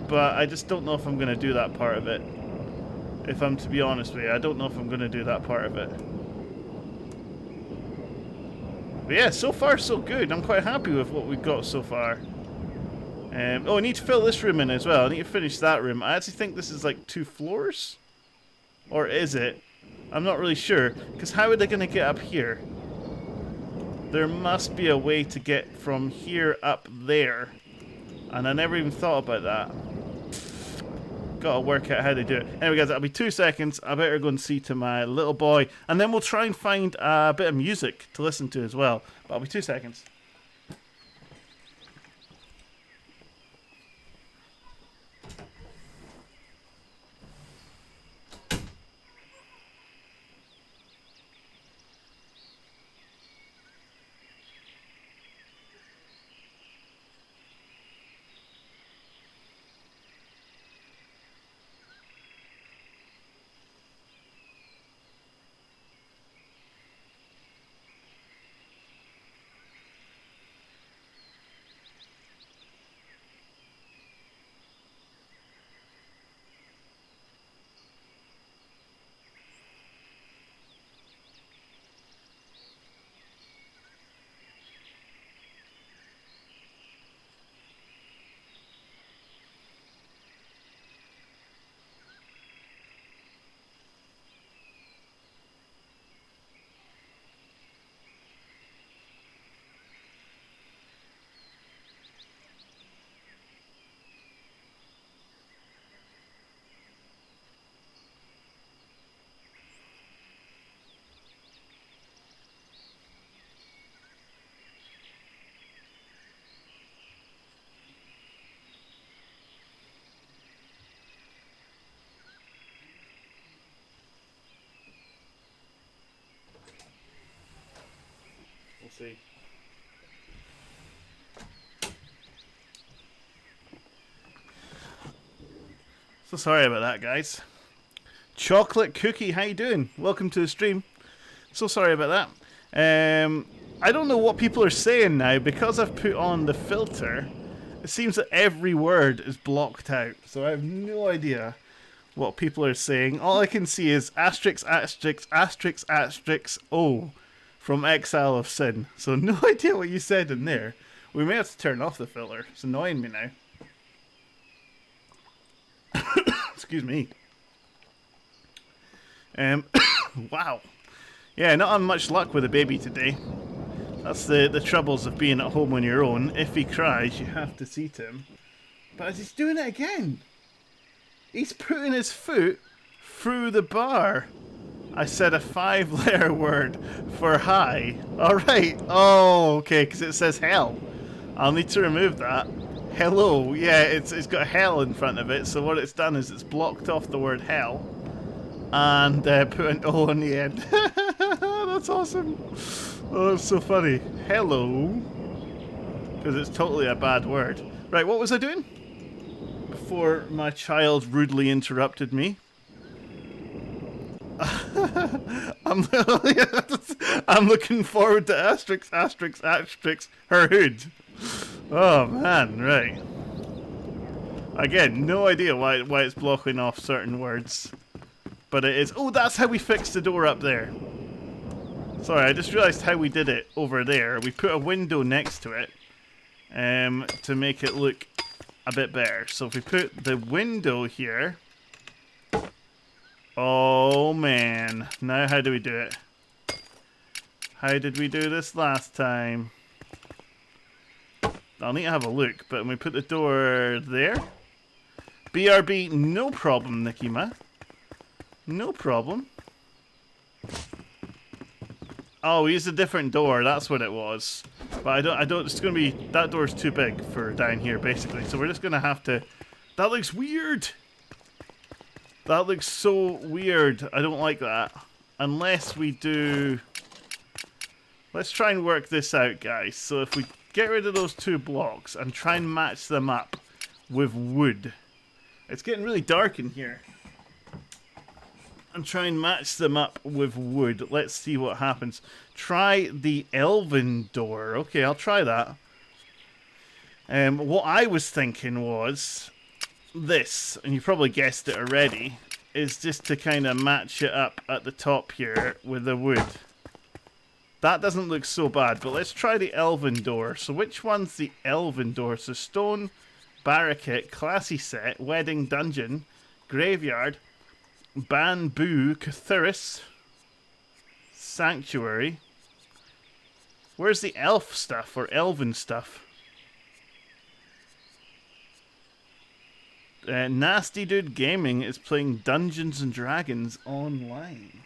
But I just don't know if I'm going to do that part of it. If I'm to be honest with you, I don't know if I'm going to do that part of it. But yeah, so far so good. I'm quite happy with what we've got so far. Oh, I need to fill this room in as well. I need to finish that room. I actually think this is like 2 floors. Or is it? I'm not really sure. Because how are they going to get up here? There must be a way to get from here up there. And I never even thought about that. Gotta work out how to do it. Anyway, guys, that'll be 2 seconds. I better go and see to my little boy. And then we'll try and find a bit of music to listen to as well. But it'll be 2 seconds. See. So sorry about that, guys. Chocolate Cookie, how you doing? Welcome to the stream. So sorry about that. I don't know what people are saying now. Because I've put on the filter, it seems that every word is blocked out. So I have no idea what people are saying. All I can see is asterisk, asterisk, asterisk, asterisk, oh. From Exile of Sin. So no idea what you said in there. We may have to turn off the filter. It's annoying me now. Excuse me. Wow. Yeah, not having much luck with the baby today. That's the troubles of being at home on your own. If he cries, you have to see to him. But he's doing it again. He's putting his foot through the bar. I said a 5-letter word for hi. Alright. Oh, okay, because it says hell. I'll need to remove that. Hello. Yeah, it's got hell in front of it, so what it's done is it's blocked off the word hell and put an O on the end. That's awesome. Oh, that's so funny. Hello. Because it's totally a bad word. Right, what was I doing? Before my child rudely interrupted me. I'm I'm looking forward to asterisk her hood. Oh man, right. Again, no idea why it's blocking off certain words, but it is. Oh, that's how we fixed the door up there. Sorry, I just realised how we did it over there. We put a window next to it, to make it look a bit better. So if we put the window here. Oh man, now how do we do it? How did we do this last time? I'll need to have a look, but when we put the door there. BRB, no problem, Nikima. No problem. Oh, we used a different door, that's what it was. But I don't, it's gonna be, that door's too big for down here, basically. So we're just gonna have to, that looks weird. That looks so weird. I don't like that. Unless we do... Let's try and work this out, guys. So if we get rid of those two blocks and try and match them up with wood. It's getting really dark in here. And try and match them up with wood. Let's see what happens. Try the elven door. Okay, I'll try that. What I was thinking was... this, and you probably guessed it already, is just to kind of match it up at the top here with the wood. That doesn't look so bad, but let's try the elven door. So which one's the elven door? So stone, barricade, classy set, wedding dungeon, graveyard, bamboo, Cathuris, sanctuary. Where's the elf stuff or elven stuff? Nasty Dude Gaming is playing Dungeons and Dragons online.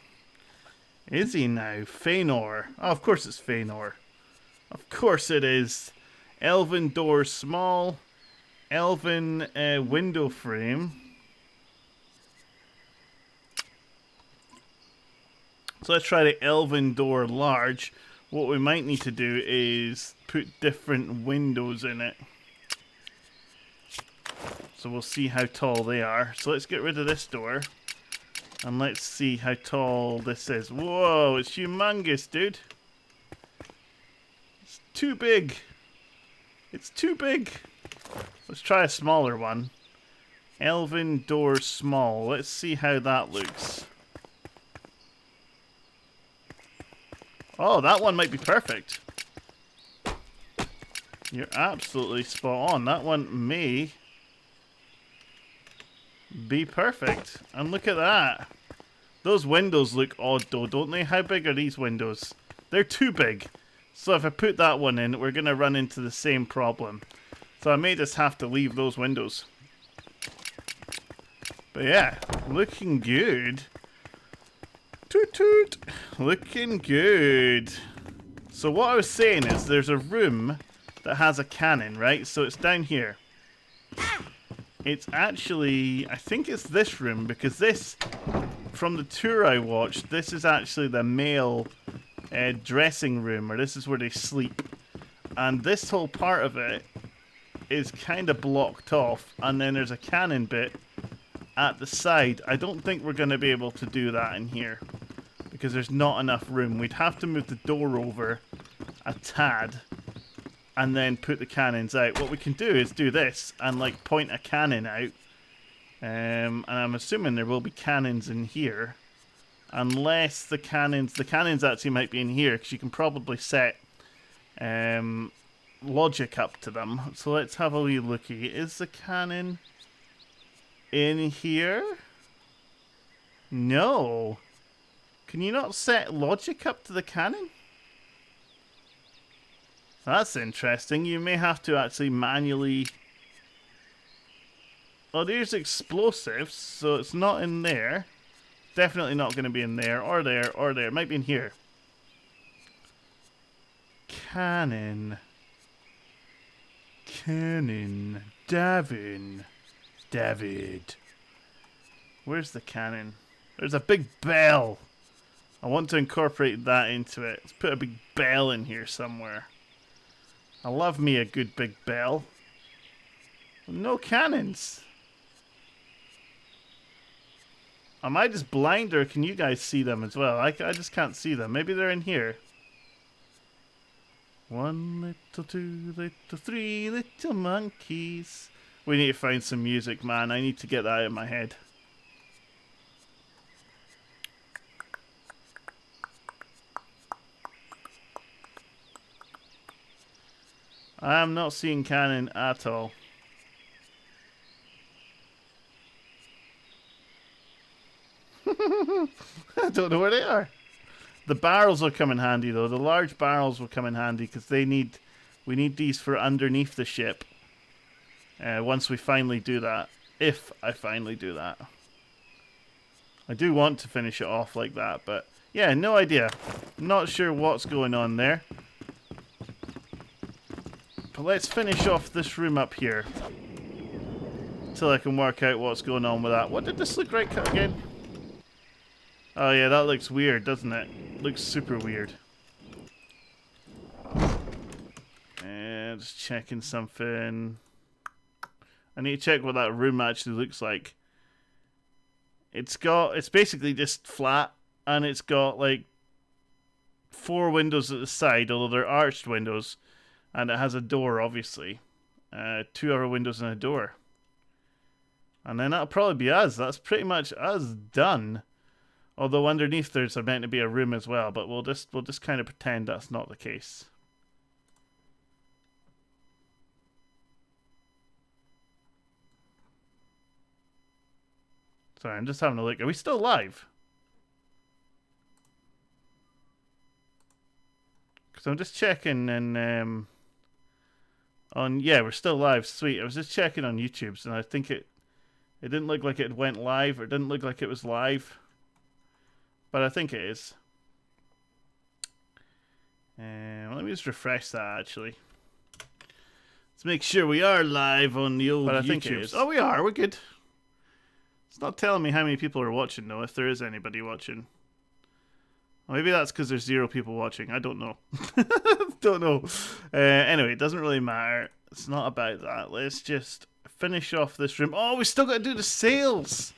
Is he now? Feanor. Oh, of course it's Feanor. Of course it is. Elven door small. Elven window frame. So let's try the elven door large. What we might need to do is put different windows in it. So we'll see how tall they are. So let's get rid of this door. And let's see how tall this is. Whoa, it's humongous, dude. It's too big. It's too big. Let's try a smaller one. Elven door small. Let's see how that looks. Oh, that one might be perfect. You're absolutely spot on. That one may... be perfect. And look at that. Those windows look odd though, don't they? How big are these windows? They're too big. So if I put that one in, we're going to run into the same problem. So I may just have to leave those windows. But yeah, looking good. Toot toot. Looking good. So what I was saying is there's a room that has a cannon, right? So it's down here. It's actually, I think it's this room, because this, from the tour I watched, this is actually the male dressing room, or this is where they sleep. And this whole part of it is kind of blocked off, and then there's a cannon bit at the side. I don't think we're going to be able to do that in here, because there's not enough room. We'd have to move the door over a tad, and then put the cannons out. What we can do is do this and like point a cannon out. And I'm assuming there will be cannons in here. Unless the cannons actually might be in here, because you can probably set logic up to them. So let's have a wee looky. Is the cannon in here? No. Can you not set logic up to the cannon? That's interesting. You may have to actually manually... Oh, there's explosives, so it's not in there. Definitely not going to be in there, or there, or there. It might be in here. Cannon. Cannon. David. Where's the cannon? There's a big bell. I want to incorporate that into it. Let's put a big bell in here somewhere. I love me a good big bell. No cannons. Am I just blind, or can you guys see them as well? I just can't see them. Maybe they're in here. 1 little, 2 little, 3 little monkeys. We need to find some music, man. I need to get that out of my head. I am not seeing Cannon at all. I don't know where they are. The barrels will come in handy, though. The large barrels will come in handy because we need these for underneath the ship. Once we finally do that, if I finally do that, I do want to finish it off like that. But yeah, no idea. Not sure what's going on there. But let's finish off this room up here until I can work out what's going on with that. What did this look like again? Oh yeah, that looks weird, doesn't it? Looks super weird. And just checking something. I need to check what that room actually looks like. It's basically just flat, and it's got like 4 windows at the side, although they're arched windows, and it has a door, obviously. 2 other windows and a door. And then that'll probably be us. That's pretty much us done. Although underneath there's meant to be a room as well, but we'll just kind of pretend that's not the case. Sorry, I'm just having a look. Are we still live? Because I'm just checking and yeah, we're still live. Sweet. I was just checking on YouTube's, and I think it didn't look like it went live, or it didn't look like it was live. But I think it is. Let me just refresh that, actually. Let's make sure we are live on the old YouTube. I think it is. Oh, we are. We're good. It's not telling me how many people are watching, though, if there is anybody watching. Well, maybe that's because there's 0 people watching. I don't know. Don't know. Anyway, it doesn't really matter. It's not about that. Let's just finish off this room. Oh, we still got to do the sails!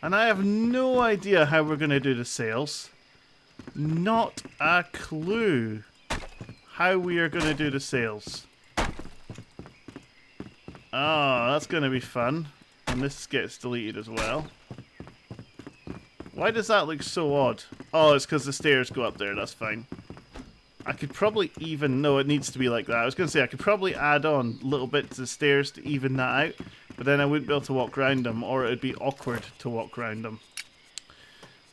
And I have no idea how we're going to do the sails. Not a clue how we are going to do the sails. Oh, that's going to be fun. And this gets deleted as well. Why does that look so odd? Oh, it's because the stairs go up there. That's fine. I could probably even... No, it needs to be like that. I was going to say, I could probably add on little bits of stairs to even that out. But then I wouldn't be able to walk around them, or it would be awkward to walk around them.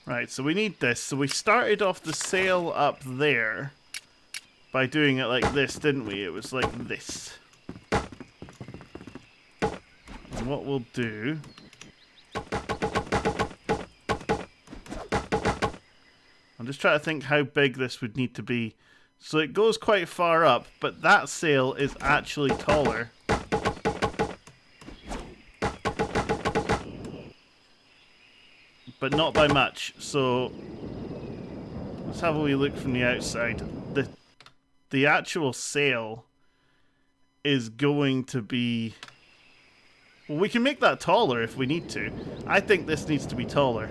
Right, so we need this. So we started off the sail up there by doing it like this, didn't we? It was like this. And what we'll do... I'm just trying to think how big this would need to be. So it goes quite far up, but that sail is actually taller. But not by much, so let's have a wee look from the outside. The actual sail is going to be... Well, we can make that taller if we need to. I think this needs to be taller.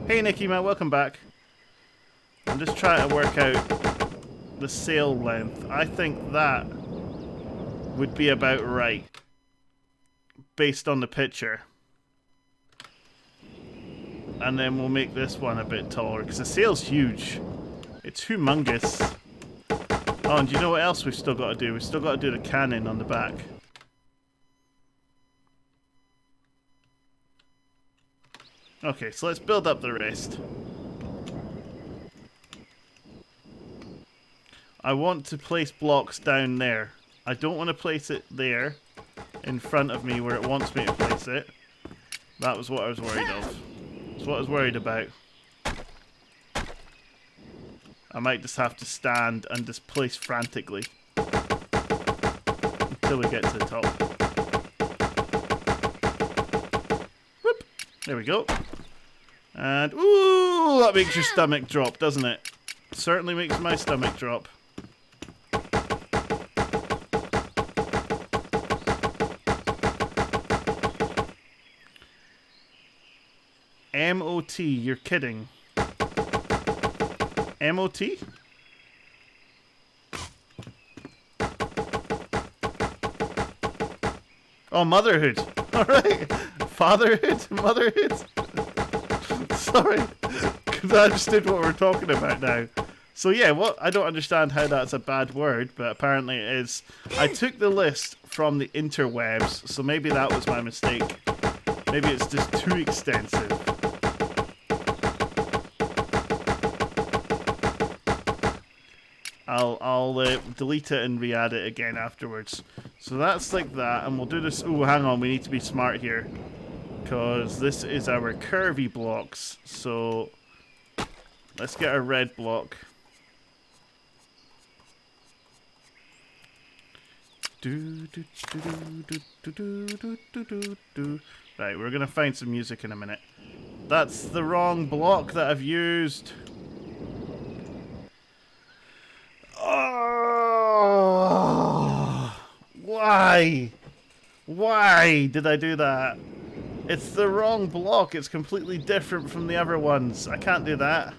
Hey Nicky, man, welcome back. I'm just trying to work out the sail length. I think that would be about right, based on the picture. And then we'll make this one a bit taller, because the sail's huge. It's humongous. Oh, and do you know what else we've still got to do? We've still got to do the cannon on the back. Okay, so let's build up the rest. I want to place blocks down there. I don't want to place it there, in front of me where it wants me to place it. That was what I was worried of. That's what I was worried about. I might just have to stand and just place frantically until we get to the top. Whoop! There we go. And ooh, that makes your stomach drop, doesn't it? Certainly makes my stomach drop. M-O-T, you're kidding. M-O-T? Oh, motherhood. Alright. Fatherhood? Motherhood? Sorry. Because I understood what we're talking about now. So yeah, what I don't understand how that's a bad word, but apparently it is. I took the list from the interwebs, so maybe that was my mistake. Maybe it's just too extensive. I'll delete it and re-add it again afterwards. So that's like that, and we'll do this. Oh, hang on, we need to be smart here, because this is our curvy blocks. So let's get our red block. Right, we're gonna find some music in a minute. That's the wrong block that I've used. Oh, why? Why did I do that? It's the wrong block. It's completely different from the other ones. I can't do that.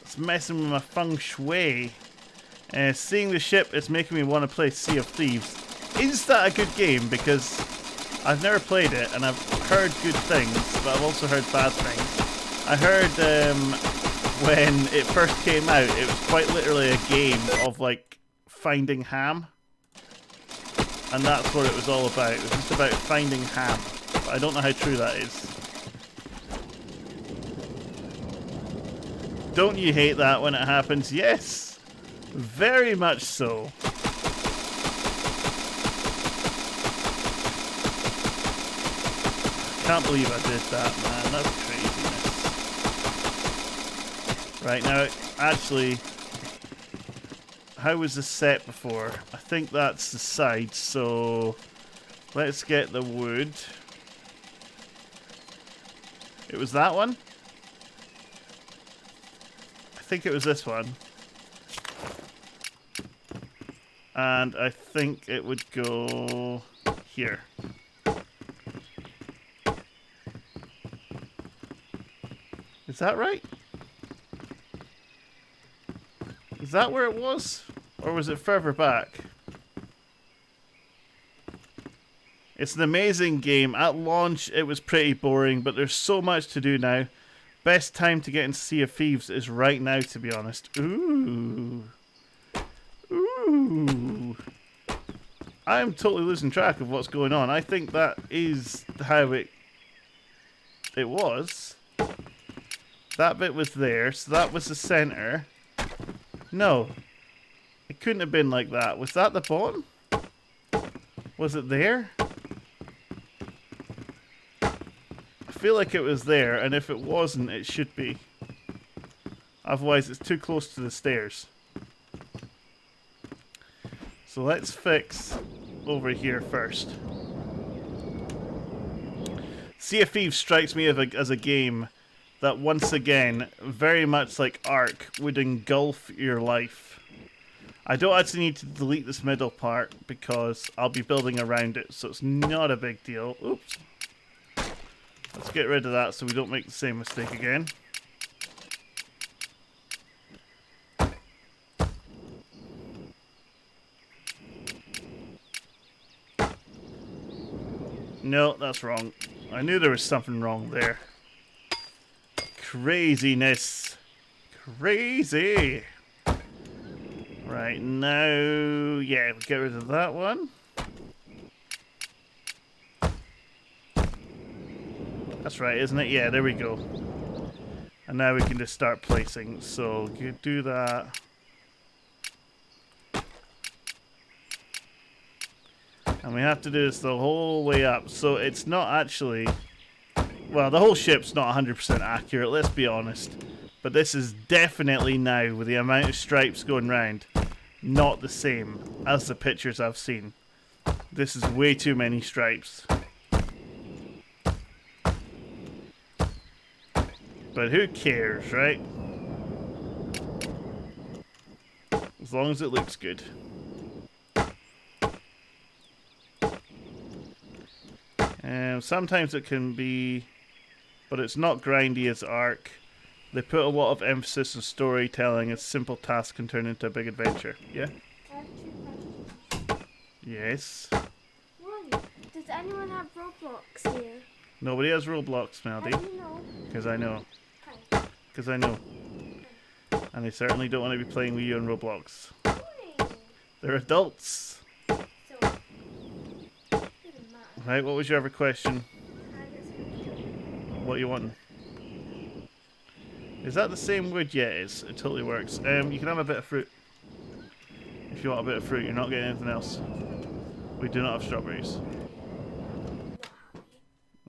It's messing with my feng shui. Seeing the ship is making me want to play Sea of Thieves. Is that a good game? Because I've never played it, and I've heard good things, but I've also heard bad things. I heard when it first came out, it was quite literally a game of like finding ham, and that's what it was all about. It was just about finding ham. But I don't know how true that is. Don't you hate that when it happens? Yes! Very much so. Can't believe I did that, man. That's craziness. Right, now, actually, how was the set before? I think that's the side, so let's get the wood. It was that one? I think it was this one. And I think it would go here. Is that right? Is that where it was? Or was it further back? It's an amazing game. At launch, it was pretty boring, but there's so much to do now. Best time to get into Sea of Thieves is right now, to be honest. Ooh. Ooh. I am totally losing track of what's going on. I think that is how it was. That bit was there, so that was the center. No. It couldn't have been like that. Was that the bottom? Was it there? I feel like it was there, and if it wasn't, it should be. Otherwise, it's too close to the stairs. So let's fix over here first. Sea of Thieves strikes me as a game that, once again, very much like Ark, would engulf your life. I don't actually need to delete this middle part because I'll be building around it, so it's not a big deal. Oops. Let's get rid of that so we don't make the same mistake again. No, that's wrong. I knew there was something wrong there. Craziness. Crazy. Right, now... yeah, we'll get rid of that one. That's right, isn't it? Yeah, there we go. And now we can just start placing. So, you do that. And we have to do this the whole way up. So it's not actually... well, the whole ship's not 100% accurate, let's be honest. But this is definitely now, with the amount of stripes going round, not the same as the pictures I've seen. This is way too many stripes. But who cares, right? As long as it looks good. Sometimes it can be but it's not grindy as Ark. They put a lot of emphasis on storytelling as simple tasks can turn into a big adventure. Yeah? I have two questions. Yes. One, does anyone have Roblox here? Nobody has Roblox, How Melody. do you know? Because I know. Hi. Because I know. And they certainly don't want to be playing with you on Roblox. Hi. They're adults. So, doesn't matter. Right, what was your other question? Can I get some? What you want? Is that the same wood? Yeah, it is. It totally works. You can have a bit of fruit. If you want a bit of fruit, you're not getting anything else. We do not have strawberries.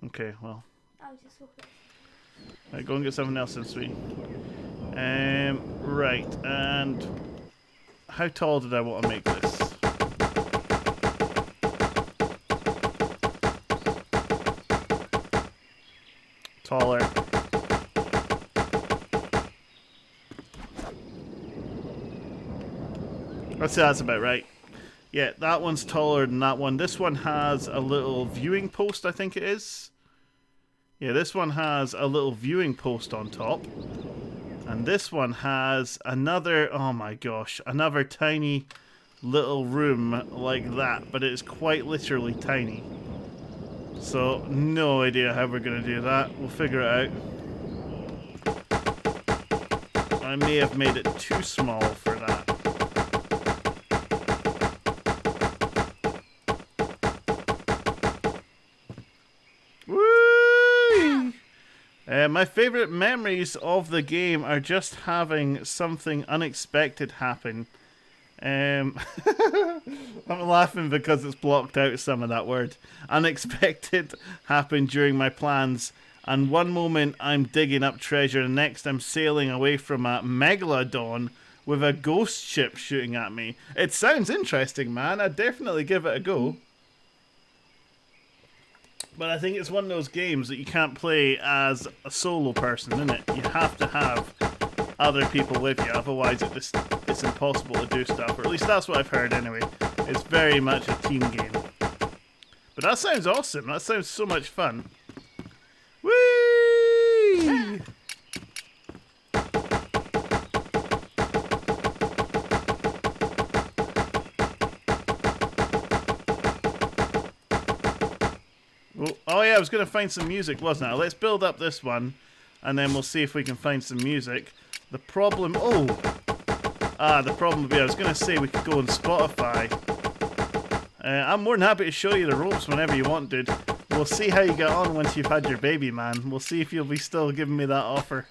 Okay, well. I was just hoping. Right, go and get something else then, sweetie. Right, and how tall did I want to make this? Taller. I'd say that's about right. Yeah, that one's taller than that one. This one has a little viewing post, I think it is. Yeah, this one has a little viewing post on top. And this one has another, oh my gosh, another tiny little room like that. But it's quite literally tiny. So, no idea how we're going to do that. We'll figure it out. I may have made it too small for that. Woo! My favourite memories of the game are just having something unexpected happen. I'm laughing because it's blocked out some of that word. Unexpected happened during my plans, and one moment I'm digging up treasure, and next I'm sailing away from a megalodon with a ghost ship shooting at me. It sounds interesting, man. I'd definitely give it a go. But I think it's one of those games that you can't play as a solo person, isn't it? You have to have other people with you, otherwise it's impossible to do stuff. Or at least that's what I've heard anyway. It's very much a team game. But that sounds awesome. That sounds so much fun. Whee! Oh yeah, I was going to find some music, wasn't I? Let's build up this one, and then we'll see if we can find some music. The problem... the problem would be, I was going to say we could go on Spotify. I'm more than happy to show you the ropes whenever you want, dude. We'll see how you get on once you've had your baby, man. We'll see if you'll be still giving me that offer.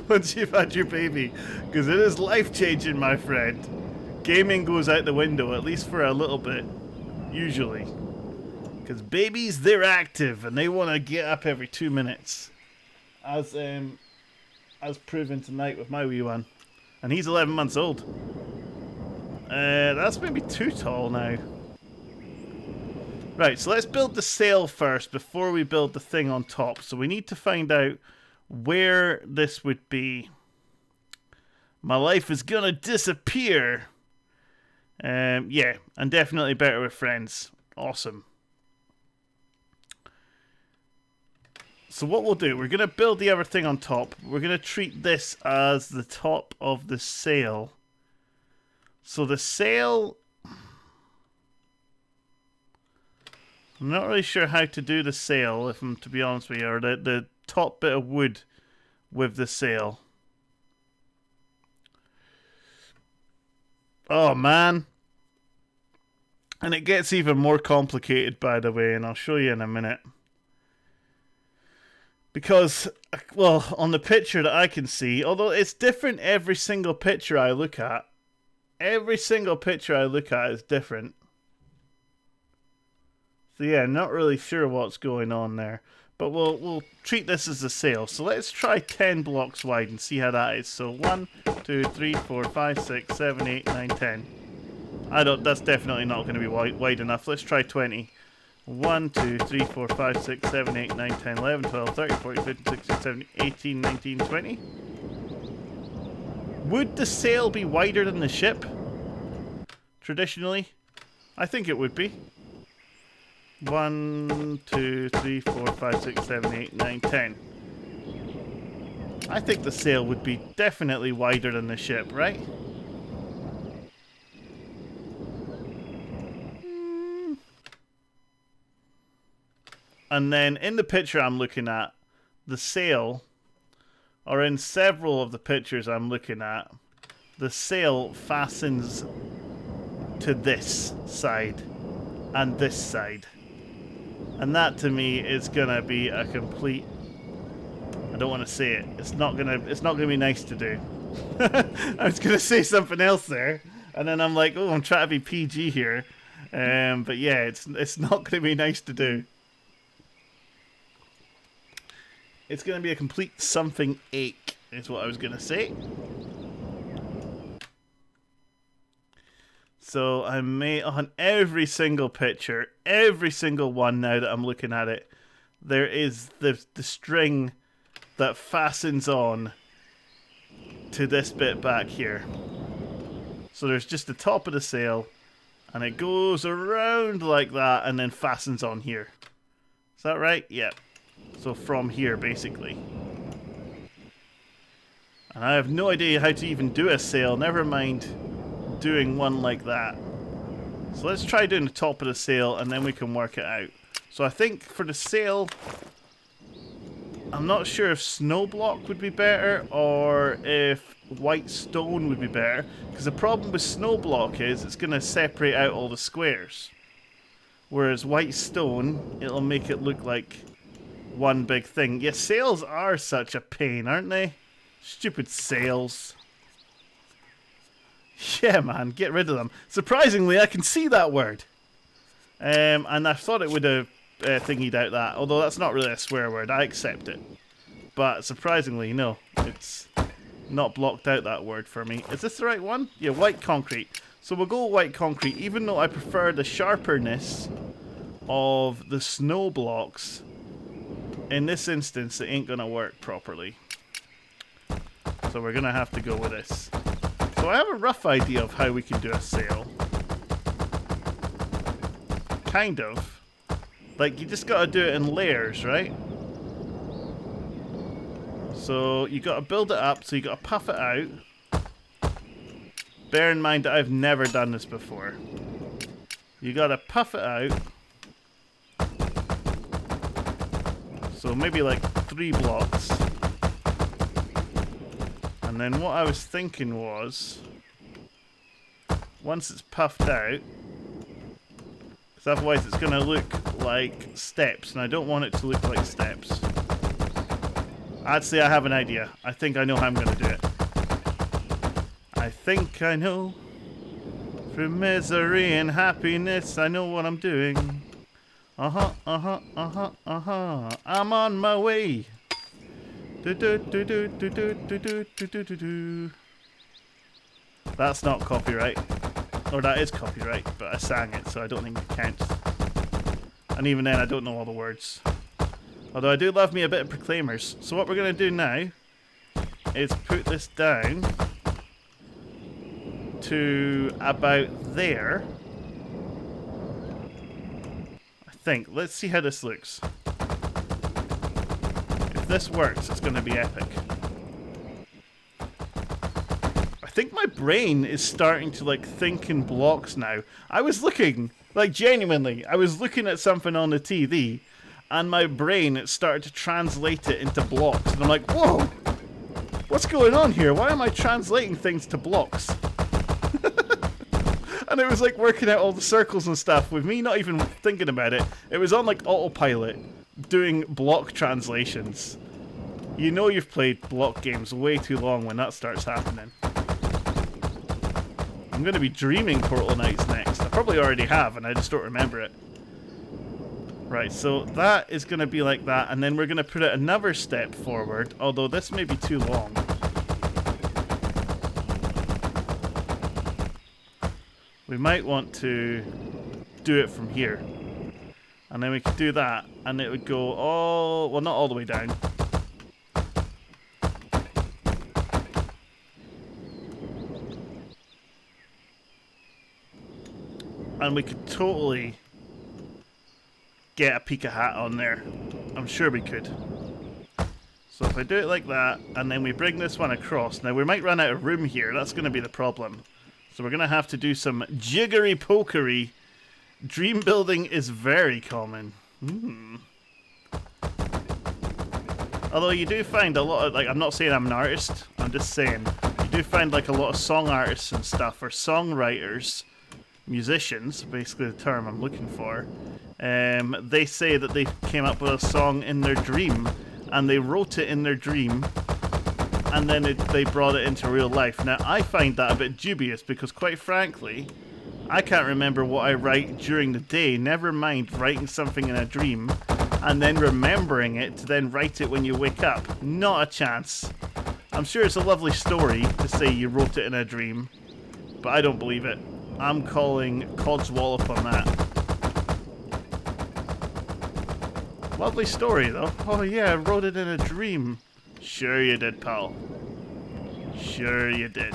Once you've had your baby. Because it is life-changing, my friend. Gaming goes out the window, at least for a little bit. Usually. Because babies, they're active, and they want to get up every 2 minutes. As proven tonight with my wee one. And he's 11 months old. That's maybe too tall now. Right, so let's build the sail first before we build the thing on top. So we need to find out where this would be. My life is gonna disappear. Yeah, and definitely better with friends. Awesome. So what we'll do, we're going to build the other thing on top. We're going to treat this as the top of the sail. So the sail... I'm not really sure how to do the sail, if I'm to be honest with you, or the top bit of wood with the sail. Oh, man. And it gets even more complicated, by the way, and I'll show you in a minute. Because, well, on the picture that I can see, although it's different every single picture I look at. Every single picture I look at is different. So yeah, not really sure what's going on there. But we'll treat this as a sail. So let's try 10 blocks wide and see how that is. So 1, 2, 3, 4, 5, 6, 7, 8, 9, 10. That's definitely not going to be wide enough. Let's try 20. 1, 2, 3, 4, 5, 6, 7, 8, 9, 10, 11, 12, 13, 14, 15, 16, 17, 18, 19, 20. Would the sail be wider than the ship? Traditionally? I think it would be. 1, 2, 3, 4, 5, 6, 7, 8, 9, 10. I think the sail would be definitely wider than the ship, right? And then in the picture I'm looking at, the sail, or in several of the pictures I'm looking at, the sail fastens to this side and this side. And that to me is gonna be a complete, I don't want to say it. It's not gonna be nice to do. I was gonna say something else there, and then I'm like, oh, I'm trying to be PG here. But yeah, it's not gonna be nice to do. It's gonna be a complete something ache, is what I was gonna say. So I may on every single picture, every single one now that I'm looking at it, there is the string that fastens on to this bit back here. So there's just the top of the sail, and it goes around like that and then fastens on here. Is that right? Yep. So from here, basically. And I have no idea how to even do a sail, never mind doing one like that. So let's try doing the top of the sail and then we can work it out. So I think for the sail, I'm not sure if snow block would be better or if white stone would be better, because the problem with snow block is it's going to separate out all the squares, whereas white stone, it'll make it look like one big thing. Yeah, sails are such a pain, aren't they? Stupid sails. Yeah, man, get rid of them. Surprisingly, I can see that word. And I thought it would have thingied out that, although that's not really a swear word. I accept it. But surprisingly, no, it's not blocked out that word for me. Is this the right one? Yeah, white concrete. So we'll go white concrete, even though I prefer the sharperness of the snow blocks. In this instance, it ain't going to work properly. So we're going to have to go with this. So I have a rough idea of how we can do a sail. Kind of. Like, you just gotta do it in layers, right? So you gotta build it up, so you gotta puff it out. Bear in mind that I've never done this before. You gotta puff it out. So maybe like 3 blocks. And then what I was thinking was, once it's puffed out, because otherwise it's going to look like steps, and I don't want it to look like steps. I'd say I have an idea. I think I know how I'm going to do it. I think I know. Through misery and happiness, I know what I'm doing. Uh-huh, uh-huh, uh-huh, uh-huh. I'm on my way. That's not copyright. Or that is copyright, but I sang it, so I don't think it counts. And even then, I don't know all the words. Although I do love me a bit of Proclaimers. So what we're going to do now is put this down to about there. I think. Let's see how this looks. If this works, it's going to be epic. I think my brain is starting to like think in blocks now. I was looking, like genuinely, I was looking at something on the TV and my brain started to translate it into blocks. And I'm like, whoa, what's going on here? Why am I translating things to blocks? And it was like working out all the circles and stuff with me not even thinking about it. It was on like autopilot doing block translations. You know you've played block games way too long when that starts happening. I'm going to be dreaming Portal Knights next. I probably already have and I just don't remember it. Right, so that is going to be like that, and then we're going to put it another step forward, although this may be too long. We might want to do it from here. And then we could do that, and it would go all... well, not all the way down. And we could totally get a Pika hat on there. I'm sure we could. So if I do it like that, and then we bring this one across. Now, we might run out of room here. That's going to be the problem. So we're going to have to do some jiggery-pokery. Dream building is very common. Although you do find a lot of, like, I'm not saying I'm an artist, I'm just saying, you do find like a lot of song artists and stuff, or songwriters, musicians, basically the term I'm looking for. They say that they came up with a song in their dream, and they wrote it in their dream, and then they brought it into real life. Now, I find that a bit dubious, because quite frankly, I can't remember what I write during the day, never mind writing something in a dream, and then remembering it to then write it when you wake up. Not a chance. I'm sure it's a lovely story to say you wrote it in a dream, but I don't believe it. I'm calling Codswallop on that. Lovely story, though. Oh yeah, I wrote it in a dream. Sure you did, pal. Sure you did.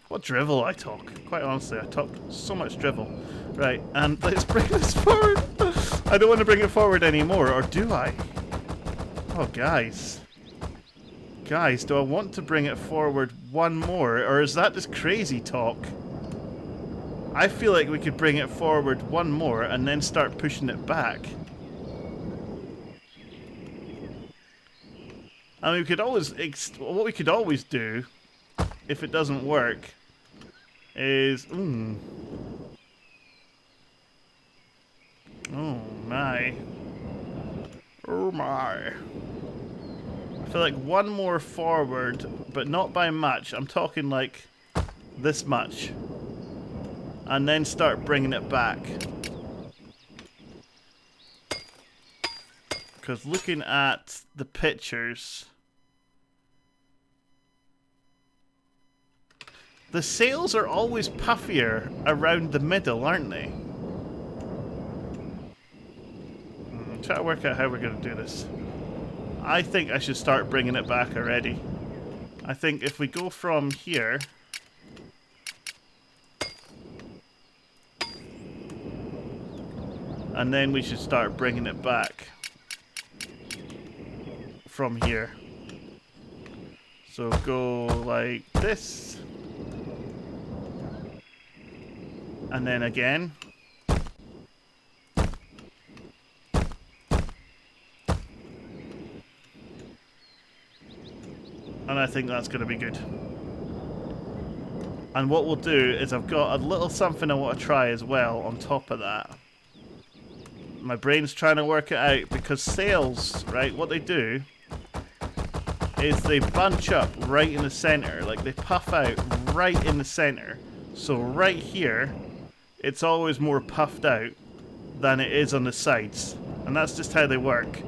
What drivel I talk. Quite honestly, I talk so much drivel. Right, and let's bring this forward. I don't want to bring it forward anymore, or do I? Oh, guys. Guys, do I want to bring it forward one more, or is that just crazy talk? I feel like we could bring it forward one more and then start pushing it back. I mean, we could always... what we could always do, if it doesn't work, is... Oh, my. Oh, my. I feel like one more forward, but not by much. I'm talking like this much. And then start bringing it back. Because looking at the pictures, the sails are always puffier around the middle, aren't they? Try to work out how we're going to do this. I think I should start bringing it back already. I think if we go from here... and then we should start bringing it back from here. So go like this. And then again. And I think that's going to be good. And what we'll do is I've got a little something I want to try as well on top of that. My brain's trying to work it out because sails, right, what they do is they bunch up right in the center. Like they puff out right in the center. So right here, it's always more puffed out than it is on the sides. And that's just how they work.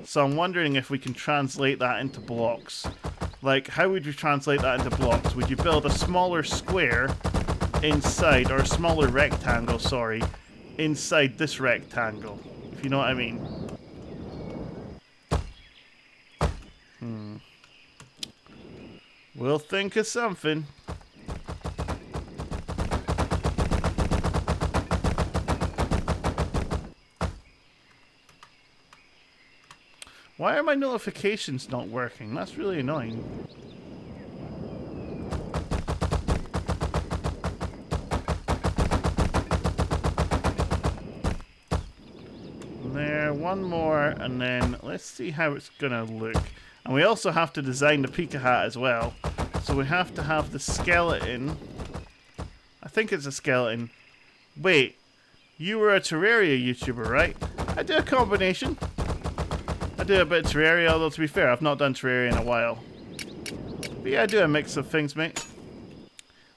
So I'm wondering if we can translate that into blocks. Like, how would you translate that into blocks? Would you build a smaller square inside, or a smaller rectangle, sorry, inside this rectangle, if you know what I mean? We'll think of something. Why are my notifications not working? That's really annoying. There, one more, and then let's see how it's gonna look. And we also have to design the Pika hat as well. So we have to have the skeleton. I think it's a skeleton. Wait, you were a Terraria YouTuber, right? I do a combination. I do a bit of Terraria, although to be fair, I've not done Terraria in a while. But yeah, I do a mix of things, mate.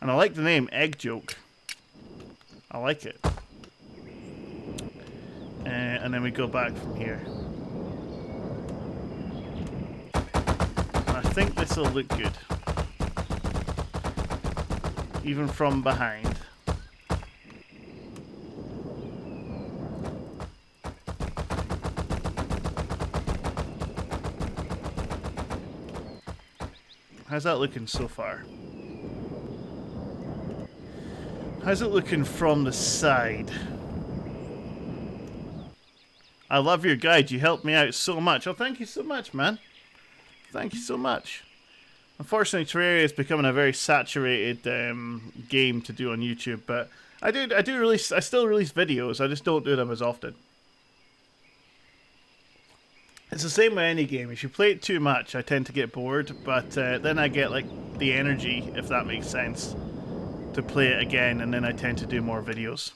And I like the name, Egg Joke. I like it. And then we go back from here. I think this will look good. Even from behind. How's that looking so far? How's it looking from the side? I love your guide. You helped me out so much. Oh, thank you so much, man. Thank you so much. Unfortunately, Terraria is becoming a very saturated game to do on YouTube, but I still release videos. I just don't do them as often. It's the same with any game. If you play it too much, I tend to get bored, but then I get like the energy, if that makes sense, to play it again, and then I tend to do more videos.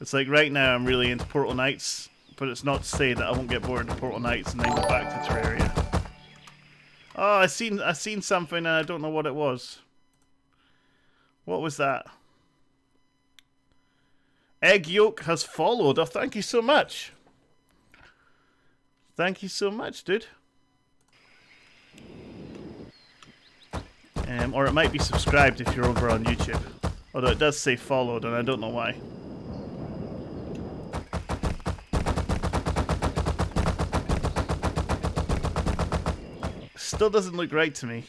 It's like right now I'm really into Portal Knights, but it's not to say that I won't get bored of Portal Knights and then go back to Terraria. Oh, I seen something and I don't know what it was. What was that? Egg yolk has followed. Oh, thank you so much. Thank you so much, dude. Or it might be subscribed if you're over on YouTube. Although it does say followed and I don't know why. Still doesn't look right to me.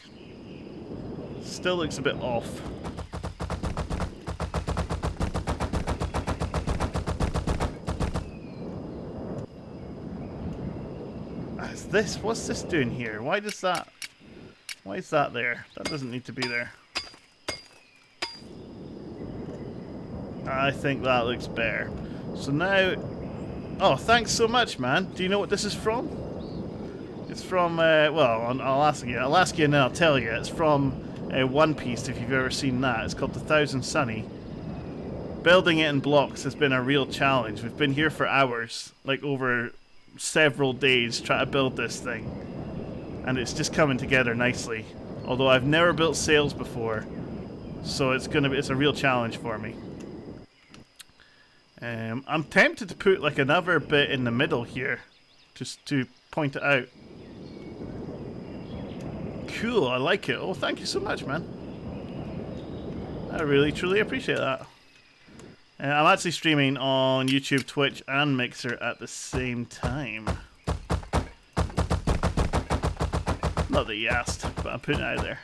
Still looks a bit off. What's this doing here? Why is that there? That doesn't need to be there. I think that looks better. So now, oh, thanks so much, man. Do you know what this is from? It's from, well, I'll ask you and then I'll tell you. It's from One Piece, if you've ever seen that. It's called the Thousand Sunny. Building it in blocks has been a real challenge. We've been here for hours, like over several days, trying to build this thing. And it's just coming together nicely. Although I've never built sails before, so it's a real challenge for me. I'm tempted to put like another bit in the middle here, just to point it out. Cool, I like it. Oh, thank you so much, man. I really, truly appreciate that. I'm actually streaming on YouTube, Twitch, and Mixer at the same time. Not that you asked, but I'm putting it out there.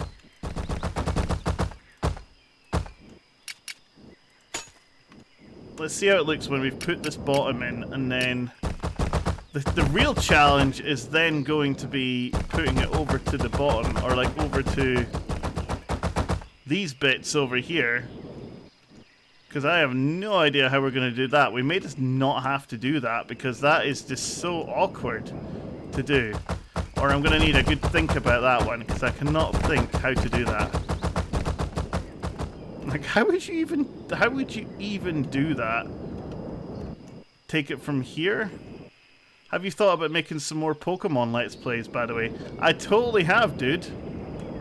Let's see how it looks when we've put this bottom in, and then the real challenge is then going to be putting it over to the bottom, or like over to these bits over here. Because I have no idea how we're going to do that. We may just not have to do that, because that is just so awkward to do. Or I'm going to need a good think about that one, because I cannot think how to do that. Like, how would you even do that? Take it from here? Have you thought about making some more Pokemon Let's Plays, by the way? I totally have, dude.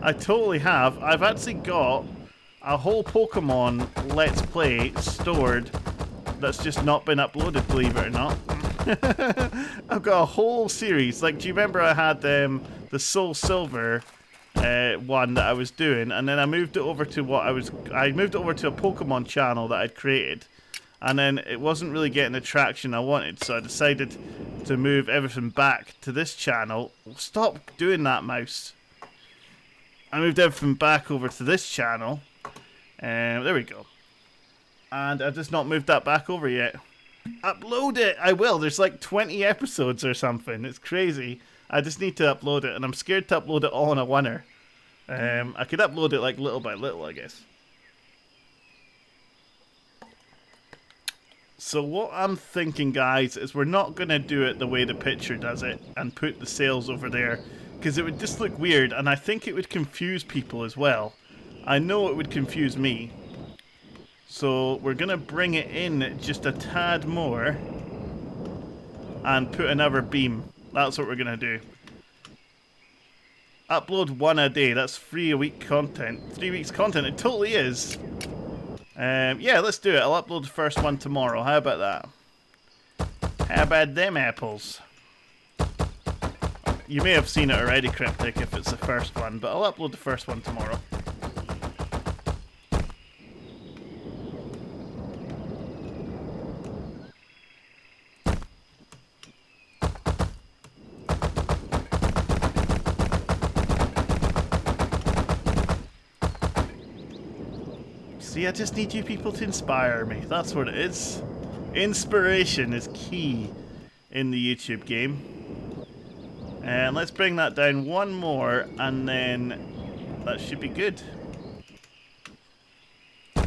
I totally have. I've actually got a whole Pokemon Let's Play stored that's just not been uploaded, believe it or not. I've got a whole series. Like, do you remember I had the Soul Silver one that I was doing, and then I moved it over to I moved it over to a Pokemon channel that I'd created, and then it wasn't really getting the traction I wanted, so I decided to move everything back to this channel. Stop doing that, mouse. I moved everything back over to this channel. There we go. And I've just not moved that back over yet. Upload it! I will. There's like 20 episodes or something. It's crazy. I just need to upload it, and I'm scared to upload it all in a winner. I could upload it like little by little, I guess. So what I'm thinking, guys, is we're not going to do it the way the picture does it and put the sails over there, because it would just look weird, and I think it would confuse people as well. I know it would confuse me. So we're going to bring it in just a tad more and put another beam. That's what we're going to do. Upload one a day. That's 3 a week content. 3 weeks content. It totally is. Yeah, let's do it. I'll upload the first one tomorrow. How about that? How about them apples? You may have seen it already, Cryptic, if it's the first one, but I'll upload the first one tomorrow. See, I just need you people to inspire me. That's what it is. Inspiration is key in the YouTube game. And let's bring that down one more, and then that should be good. Woo!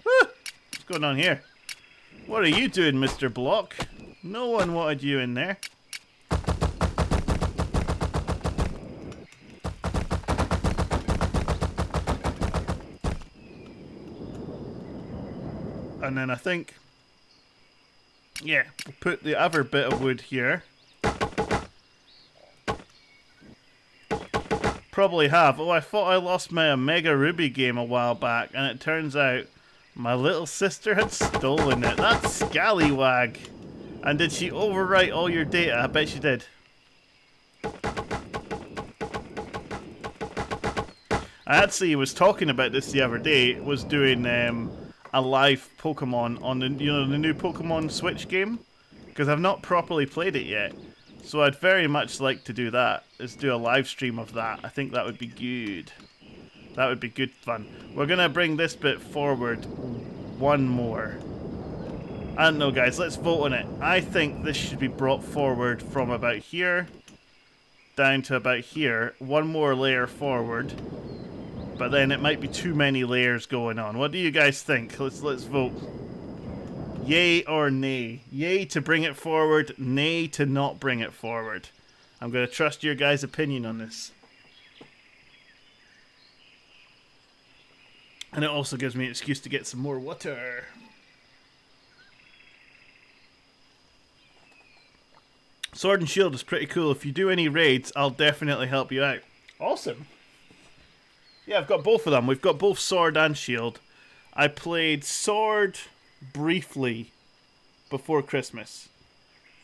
What's going on here? What are you doing, Mr. Block? No one wanted you in there. And then I think, yeah, we'll put the other bit of wood here. Probably have. Oh, I thought I lost my Omega Ruby game a while back, and it turns out my little sister had stolen it. That scallywag. And did she overwrite all your data? I bet she did. I actually was talking about this the other day. Was doing a live Pokemon on the the new Pokemon Switch game, because I've not properly played it yet. So I'd very much like to do that. Is do a live stream of that. I think that would be good. That would be good fun. We're gonna bring this bit forward one more. I don't know, guys. Let's vote on it. I think this should be brought forward from about here down to about here. One more layer forward. But then it might be too many layers going on. What do you guys think? Let's vote. Yay or nay? Yay to bring it forward, nay to not bring it forward. I'm going to trust your guys' opinion on this. And it also gives me an excuse to get some more water. Sword and Shield is pretty cool. If you do any raids, I'll definitely help you out. Awesome. Yeah, I've got both of them. We've got both Sword and Shield. I played Sword briefly before Christmas.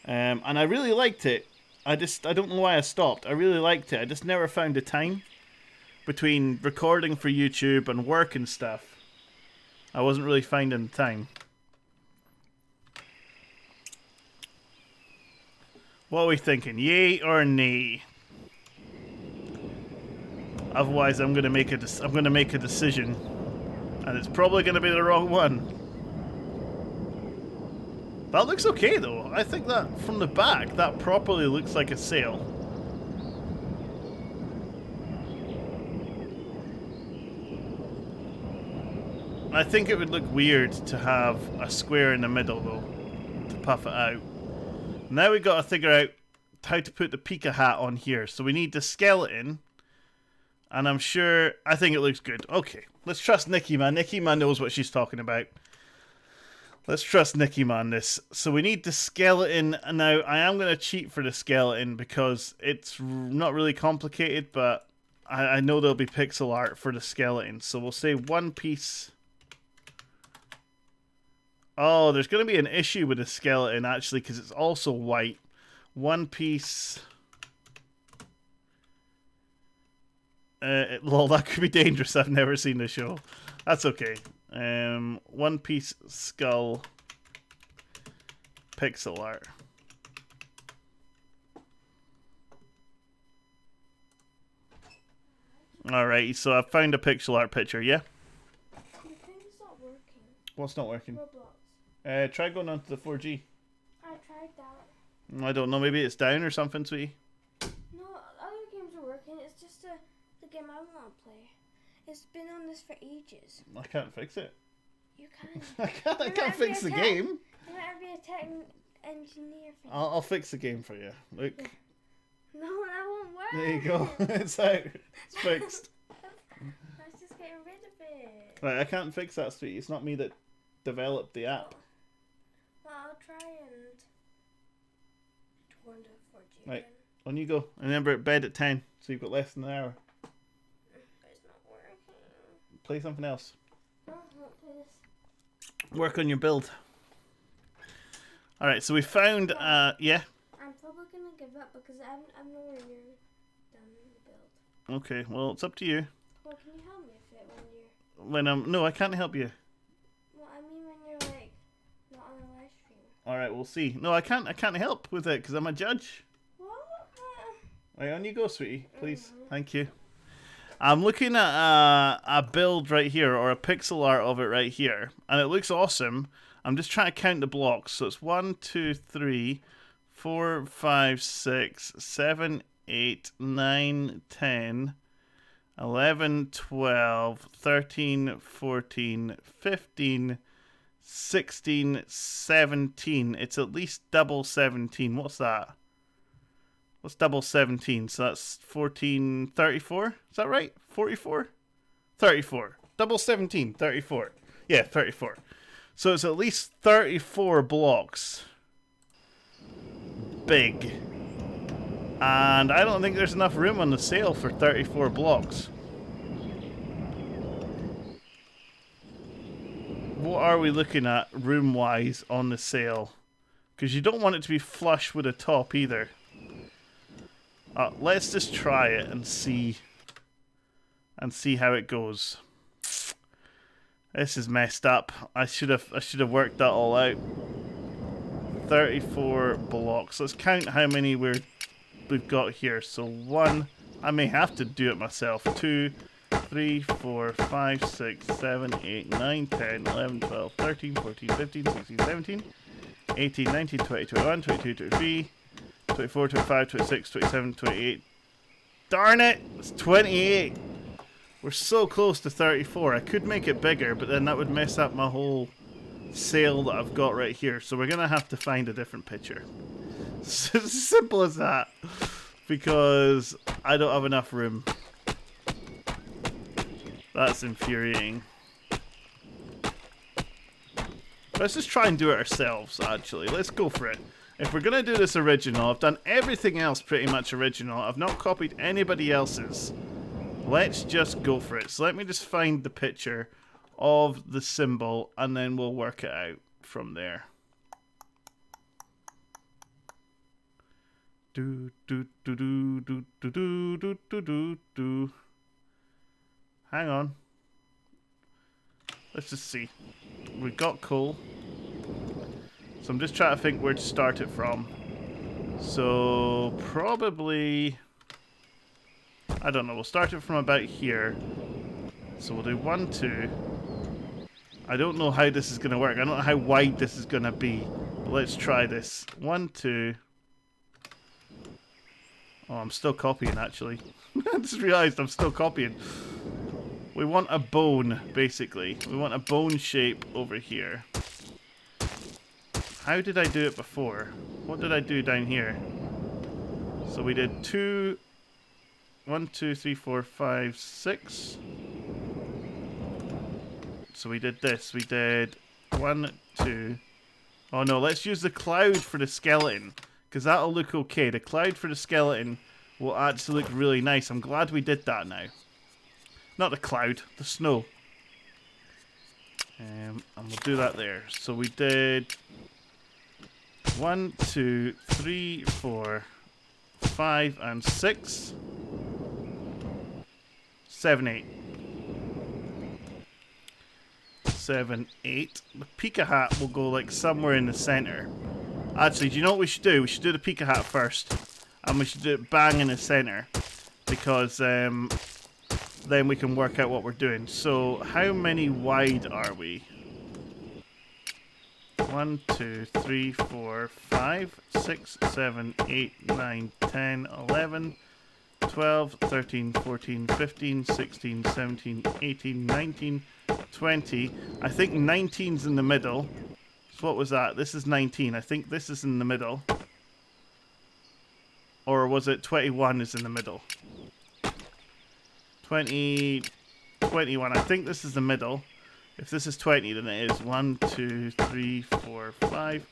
And I really liked it. I don't know why I stopped. I really liked it. I just never found the time between recording for YouTube and work and stuff. I wasn't really finding the time. What are we thinking? Yay or nay? Otherwise, I'm gonna make a decision, and it's probably gonna be the wrong one. That looks okay though. I think that from the back, that properly looks like a sail. I think it would look weird to have a square in the middle though, to puff it out. Now we got to figure out how to put the Pika hat on here. So we need the skeleton. And I think it looks good. Okay, let's trust Nikki Man. Nikki Man knows what she's talking about. Let's trust Nikki Man this. So we need the skeleton. Now, I am going to cheat for the skeleton because it's not really complicated, but I know there'll be pixel art for the skeleton. So we'll say one piece. Oh, there's going to be an issue with the skeleton, actually, because it's also white. One piece. Lol, that could be dangerous. I've never seen the show. That's okay. One piece skull. Pixel art. Alright, so I found a pixel art picture, yeah? The thing's not working. What's not working? Roblox. Try going onto the 4G. I tried that. I don't know, maybe it's down or something, sweetie. No, other games are working. It's just the game I want to play. It's been on this for ages. I can't fix it. You can. I can't fix the game. You might be a tech engineer. I'll fix the game for you. Look. Yeah. No, that won't work. There you go. It's out. It's fixed. Let's just get rid of it. Right, I can't fix that, sweetie. It's not me that developed the app. Well, I'll try and go into 4G Right, again. on you go. And remember, bed at 10, so you've got less than an hour. It's not working. Play something else. Oh, not this. Work on your build. Alright, so we found, yeah. I'm probably going to give up because I'm nowhere near done the build. Okay, well, it's up to you. Well, can you help me with it when you're... No, I can't help you. Well, I mean when you're, like, not on a live stream. Alright, we'll see. No, I can't help with it because I'm a judge. What? Right, on you go, sweetie. Please. Thank you. I'm looking at a build right here, or a pixel art of it right here, and it looks awesome. I'm just trying to count the blocks. So it's 1, 2, 3, 4, 5, 6, 7, 8, 9, 10, 11, 12, 13, 14, 15, 16, 17. It's at least double 17. What's that? What's double 17? So that's 14, 34? Is that right? 44? 34. Double 17, 34. Yeah, 34. So it's at least 34 blocks. Big. And I don't think there's enough room on the sail for 34 blocks. What are we looking at room-wise on the sail? Because you don't want it to be flush with the top either. Let's just try it and see how it goes. This is messed up. I should have worked that all out. 34 blocks. Let's count how many we've got here. So 1, I may have to do it myself. 2, 3, 4, 5, 6, 7, 8, 9, 10, 11, 12, 13, 14, 15, 16, 17, 18, 19, 20, 21, 22, 23, 24, 25, 26, 27, 28. Darn it! It's 28! We're so close to 34. I could make it bigger, but then that would mess up my whole sail that I've got right here. So we're going to have to find a different picture. It's as simple as that. Because I don't have enough room. That's infuriating. Let's just try and do it ourselves, actually. Let's go for it. If we're going to do this original, I've done everything else pretty much original. I've not copied anybody else's. Let's just go for it. So let me just find the picture of the symbol, and then we'll work it out from there. Do do do do do do do do do do do. Hang on. Let's just see. We got coal. So I'm just trying to think where to start it from. So probably, I don't know, we'll start it from about here. So we'll do 1, 2. I don't know how this is going to work. I don't know how wide this is going to be. But let's try this. 1, 2. Oh, I'm still copying, actually. I just realised I'm still copying. We want a bone, basically. We want a bone shape over here. How did I do it before? What did I do down here? So we did 2, 1, 2, 3, 4, 5, 6. So we did this. We did 1, 2. Oh no, let's use the cloud for the skeleton. Because that'll look okay. The cloud for the skeleton will actually look really nice. I'm glad we did that now. Not the cloud, the snow. And we'll do that there. So we did 1, 2, 3, 4, 5, and 6. 7, 8. 7, 8. The Pika hat will go like somewhere in the center. Actually, do you know what we should do? We should do the Pika hat first. And we should do it bang in the center. Because then we can work out what we're doing. So, how many wide are we? 1, 2, 3, 4, 5, 6, 7, 8, 9, 10, 11, 12, 13, 14, 15, 16, 17, 18, 19, 20. I think 19's in the middle. So what was that? This is 19. I think this is in the middle. Or was it 21 is in the middle? 20, 21. I think this is the middle. If this is 20, then it is 1, 2, 3, 4, 5,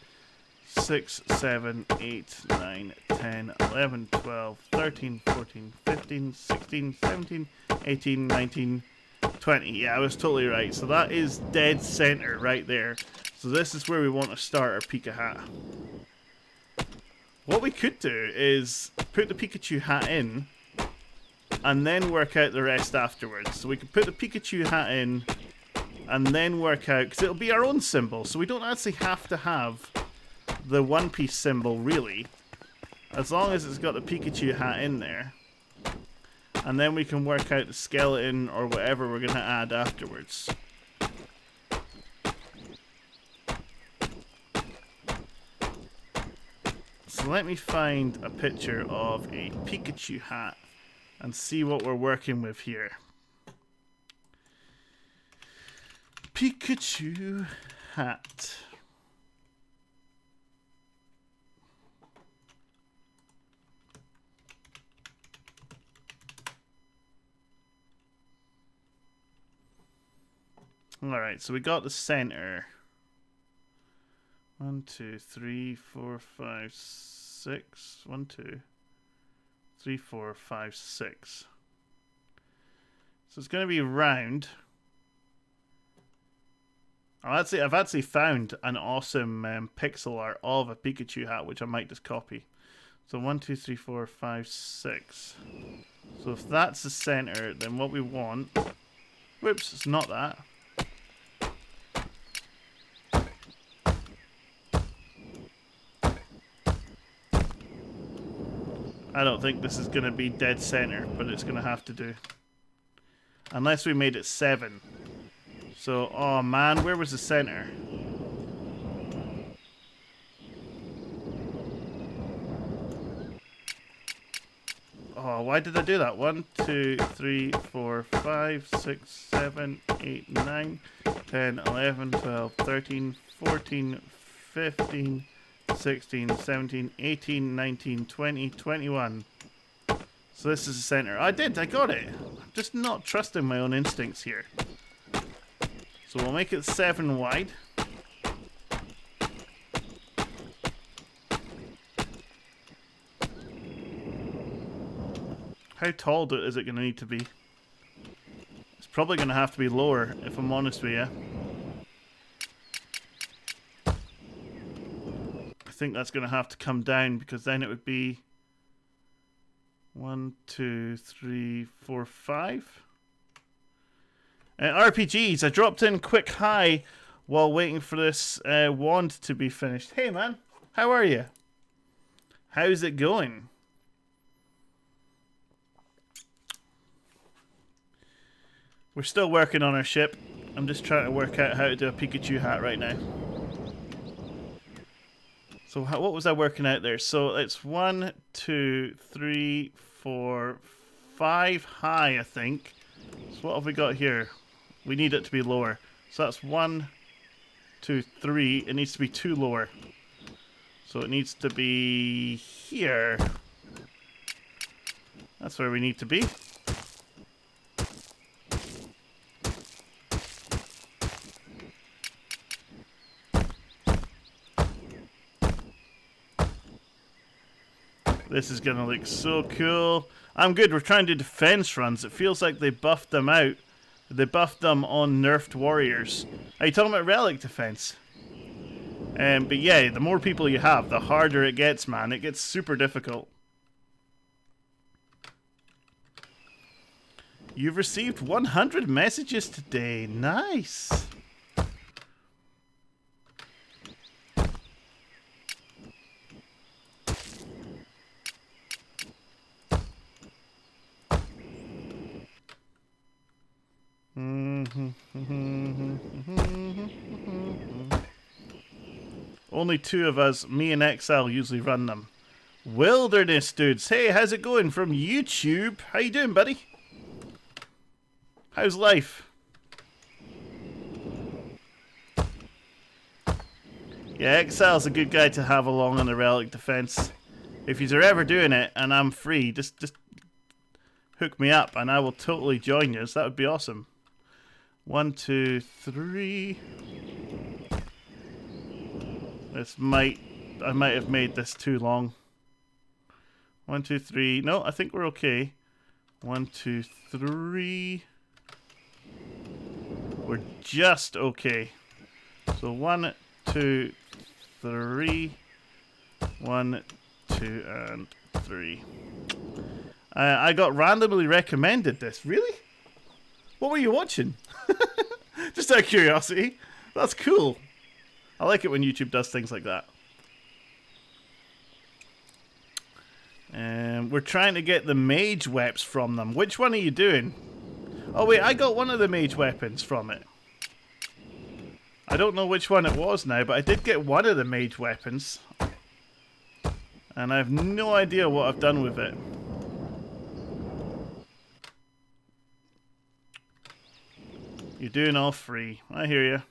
6, 7, 8, 9, 10, 11, 12, 13, 14, 15, 16, 17, 18, 19, 20. Yeah, I was totally right. So that is dead center right there. So this is where we want to start our Pika hat. What we could do is put the Pikachu hat in and then work out the rest afterwards. So we could put the Pikachu hat in and then work out, because it'll be our own symbol, so we don't actually have to have the One Piece symbol, really. As long as it's got the Pikachu hat in there. And then we can work out the skeleton or whatever we're going to add afterwards. So let me find a picture of a Pikachu hat and see what we're working with here. Pikachu hat. Alright, so we got the center. 1, 2, 3, 4, 5, 6. 1, 2, 3, 4, 5, 6. So it's going to be round. I've actually found an awesome pixel art of a Pikachu hat, which I might just copy. So 1, 2, 3, 4, 5, 6. So if that's the center, then what we want... Whoops, it's not that. I don't think this is going to be dead center, but it's going to have to do. Unless we made it 7. So, oh man, where was the center? Oh, why did I do that? 1, 2, 3, 4, 5, 6, 7, 8, 9, 10, 11, 12, 13, 14, 15, 16, 17, 18, 19, 20, 21. So this is the center. I got it. I'm just not trusting my own instincts here. So we'll make it 7 wide. How tall is it going to need to be? It's probably going to have to be lower, if I'm honest with you. I think that's going to have to come down, because then it would be 1, 2, 3, 4, 5. RPGs, I dropped in quick hi while waiting for this wand to be finished. Hey man, how are you? How's it going? We're still working on our ship. I'm just trying to work out how to do a Pikachu hat right now. So what was I working out there? So it's 1, 2, 3, 4, 5 high, I think. So what have we got here? We need it to be lower. So that's 1, 2, 3. It needs to be 2 lower. So it needs to be here. That's where we need to be. This is gonna look so cool. I'm good. We're trying to do defense runs. It feels like they buffed them out. They buffed them on nerfed warriors. Are you talking about relic defense? But yeah, the more people you have, the harder it gets, man. It gets super difficult. You've received 100 messages today. Nice. Only 2 of us, me and XL, usually run them. Wilderness Dudes, hey, how's it going from YouTube? How you doing, buddy? How's life? Yeah, XL's a good guy to have along on the relic defense. If you're ever doing it and I'm free, just hook me up and I will totally join you. That would be awesome. 1, 2, 3. I might have made this too long. 1, 2, 3. No, I think we're okay. 1, 2, 3. We're just okay. So 1, 2, 3. 1, 2, and 3. I got randomly recommended this. Really? What were you watching? Just out of curiosity. That's cool. I like it when YouTube does things like that. We're trying to get the mage weps from them. Which one are you doing? Oh wait, I got one of the mage weapons from it. I don't know which one it was now, but I did get one of the mage weapons. And I have no idea what I've done with it. You're doing all free. I hear you.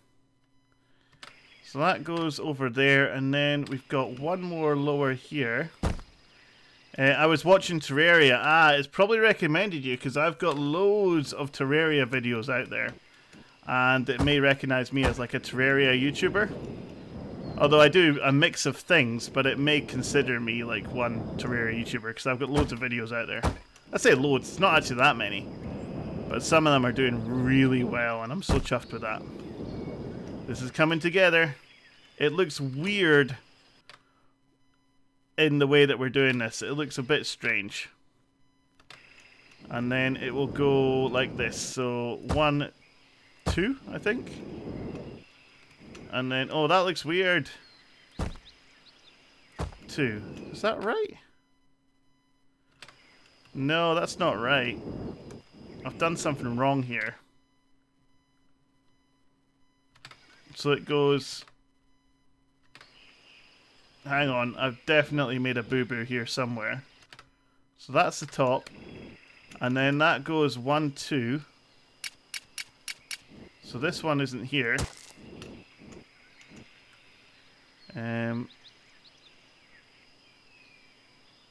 So that goes over there, and then we've got one more lower here. I was watching Terraria. It's probably recommended you because I've got loads of Terraria videos out there. And it may recognize me as like a Terraria YouTuber. Although I do a mix of things, but it may consider me like one Terraria YouTuber because I've got loads of videos out there. I say loads, it's not actually that many. But some of them are doing really well, and I'm so chuffed with that. This is coming together. It looks weird in the way that we're doing this. It looks a bit strange. And then it will go like this. So 1, 2, I think. And then, oh, that looks weird. 2. Is that right? No, that's not right. I've done something wrong here. So it goes... Hang on, I've definitely made a boo-boo here somewhere. So that's the top. And then that goes 1, 2. So this one isn't here.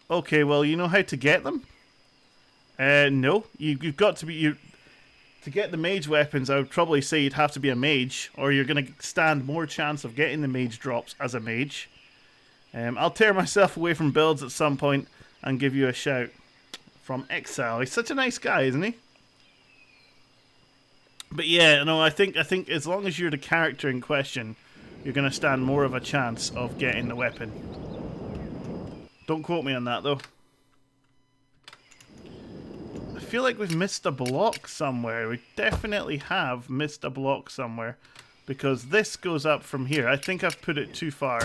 Okay, well, you know how to get them? No. You've got to be... To get the mage weapons, I would probably say you'd have to be a mage, or you're going to stand more chance of getting the mage drops as a mage. I'll tear myself away from builds at some point and give you a shout. From Exile. He's such a nice guy, isn't he? But yeah, no, I think as long as you're the character in question, you're going to stand more of a chance of getting the weapon. Don't quote me on that, though. I feel like we've missed a block somewhere. We definitely have missed a block somewhere. Because this goes up from here. I think I've put it too far.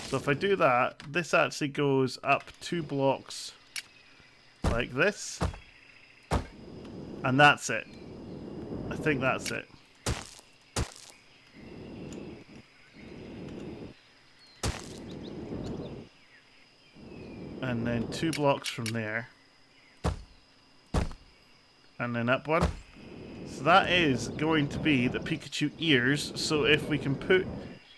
So if I do that, this actually goes up 2 blocks like this. And that's it. I think that's it. And then 2 blocks from there. And then up 1. So that is going to be the Pikachu ears. So if we can put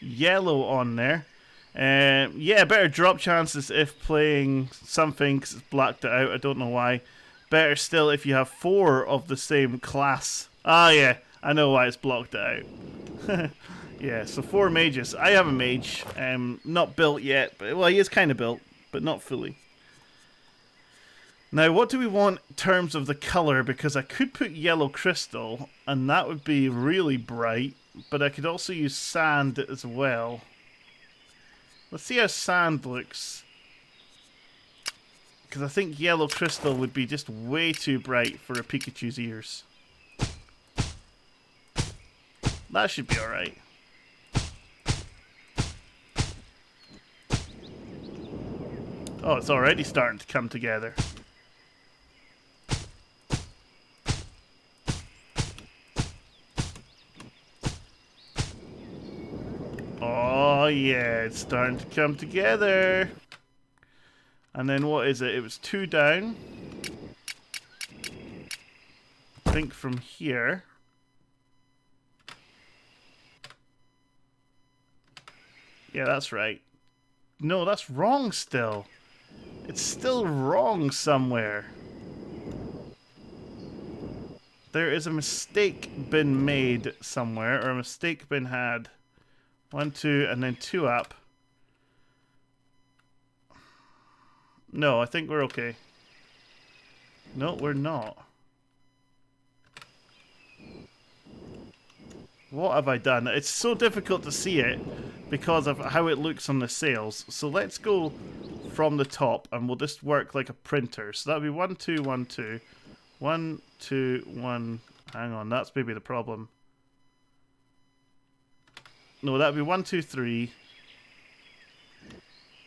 yellow on there. Yeah, better drop chances if playing something because it's blacked it out. I don't know why. Better still if you have 4 of the same class. Ah, yeah, I know why it's blocked it out. Yeah, so 4 mages. I have a mage, not built yet, but well, he is kind of built, but not fully. Now, what do we want in terms of the color? Because I could put yellow crystal, and that would be really bright, but I could also use sand as well. Let's see how sand looks. Because I think yellow crystal would be just way too bright for a Pikachu's ears. That should be alright. Oh, it's already starting to come together. Oh yeah, it's starting to come together. And then what is it? It was 2 down. I think from here. Yeah, that's right. No, that's wrong still. It's still wrong somewhere. There is a mistake been made somewhere, or a mistake been had. 1, 2, and then 2 up. No, I think we're okay. No, we're not. What have I done? It's so difficult to see it because of how it looks on the sails. So let's go from the top and we'll just work like a printer. So that'll be 1, 2, 1, 2. 1, 2, 1. Hang on, that's maybe the problem. No, that'd be 1, 2, 3.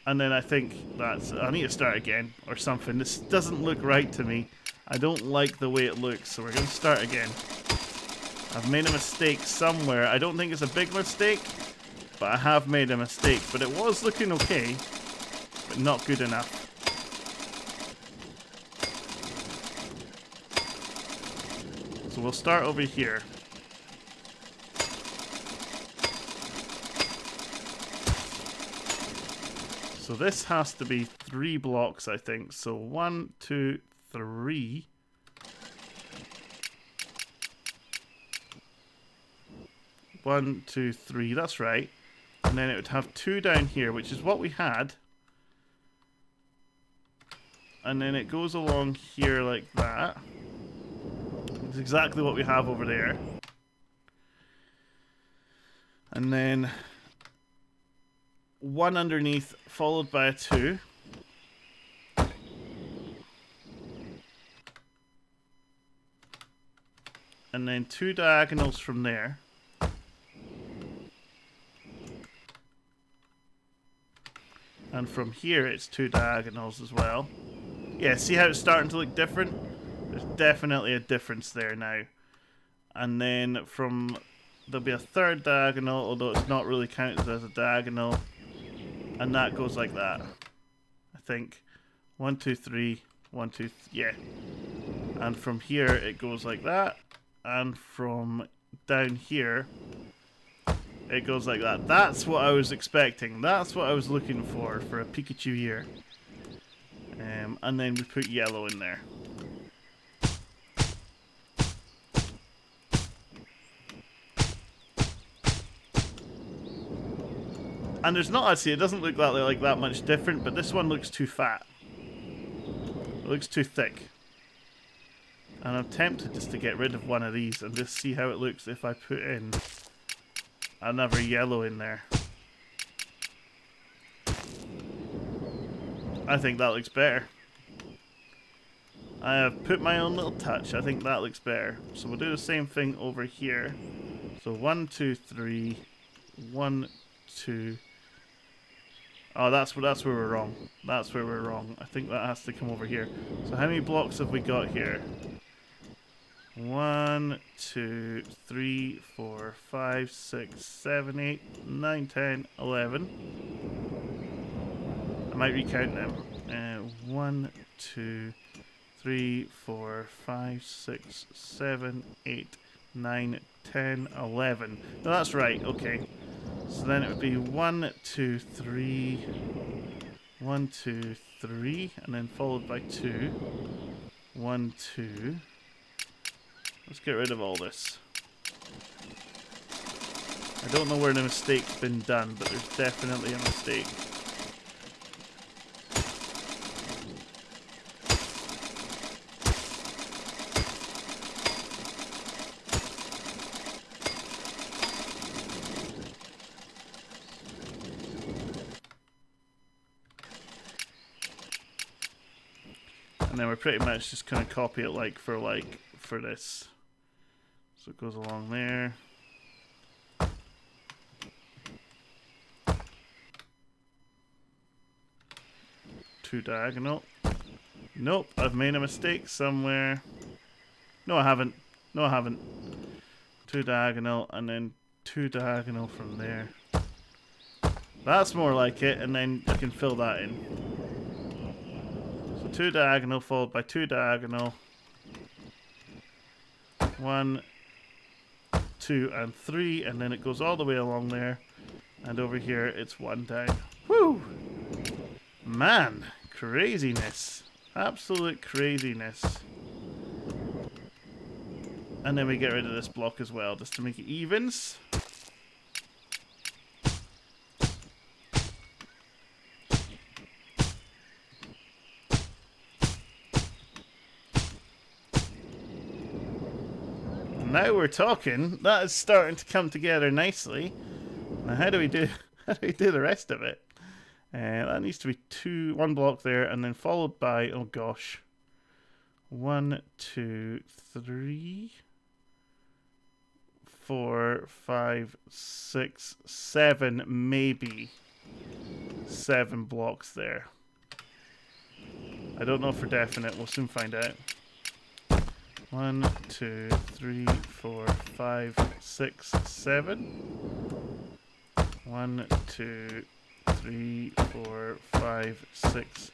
And then I think that's... I need to start again or something. This doesn't look right to me. I don't like the way it looks, so we're going to start again. I've made a mistake somewhere. I don't think it's a big mistake, but I have made a mistake. But it was looking okay, but not good enough. So we'll start over here. So this has to be 3 blocks, I think. So 1, 2, 3. One, two, three. That's right. And then it would have 2 down here, which is what we had. And then it goes along here like that. It's exactly what we have over there. And then 1 underneath, followed by a 2. And then 2 diagonals from there. And from here it's 2 diagonals as well. Yeah, see how it's starting to look different? There's definitely a difference there now. And then from... there'll be a 3rd diagonal, although it's not really counted as a diagonal. And that goes like that. I think. 1, 2, 3. 1, 2, yeah. And from here it goes like that. And from down here it goes like that. That's what I was expecting. That's what I was looking for a Pikachu ear. And then we put yellow in there. And there's not actually, it doesn't look like that much different, but this one looks too fat. It looks too thick. And I'm tempted just to get rid of one of these and just see how it looks if I put in another yellow in there. I think that looks better. I have put my own little touch. I think that looks better. So we'll do the same thing over here. So 1, 2, 3. 1, 2. Oh, that's where we're wrong. That's where we're wrong. I think that has to come over here. So how many blocks have we got here? 1, 2, 3, 4, 5, 6, 7, 8, 9, 10, 11. I might recount them. 1, 2, 3, 4, 5, 6, 7, 8, 9, 10, 11. No, that's right. Okay. So then it would be 1, 2, 3, 1, 2, 3, and then followed by 2. 1, 2. Let's get rid of all this. I don't know where the mistake's been done, but there's definitely a mistake. And then we're pretty much just going to copy it like for this. So it goes along there. Two diagonal. Nope, I've made a mistake somewhere. No, I haven't. No, I haven't. Two diagonal and then 2 diagonal from there. That's more like it, and then you can fill that in. 2 diagonal followed by 2 diagonal. 1, 2, and 3, and then it goes all the way along there. And over here it's 1 down. Woo! Man, craziness. Absolute craziness. And then we get rid of this block as well, just to make it evens. Now we're talking. That is starting to come together nicely. Now how do we do the rest of it? That needs to be 1 block there, and then followed by, oh gosh, 1, 2, 3, 4, 5, 6, 7, maybe 7 blocks there. I don't know for definite. We'll soon find out. 1, 2, 3, 4, 5, 6, 7. 1, 2, 3, 4, 5, 6,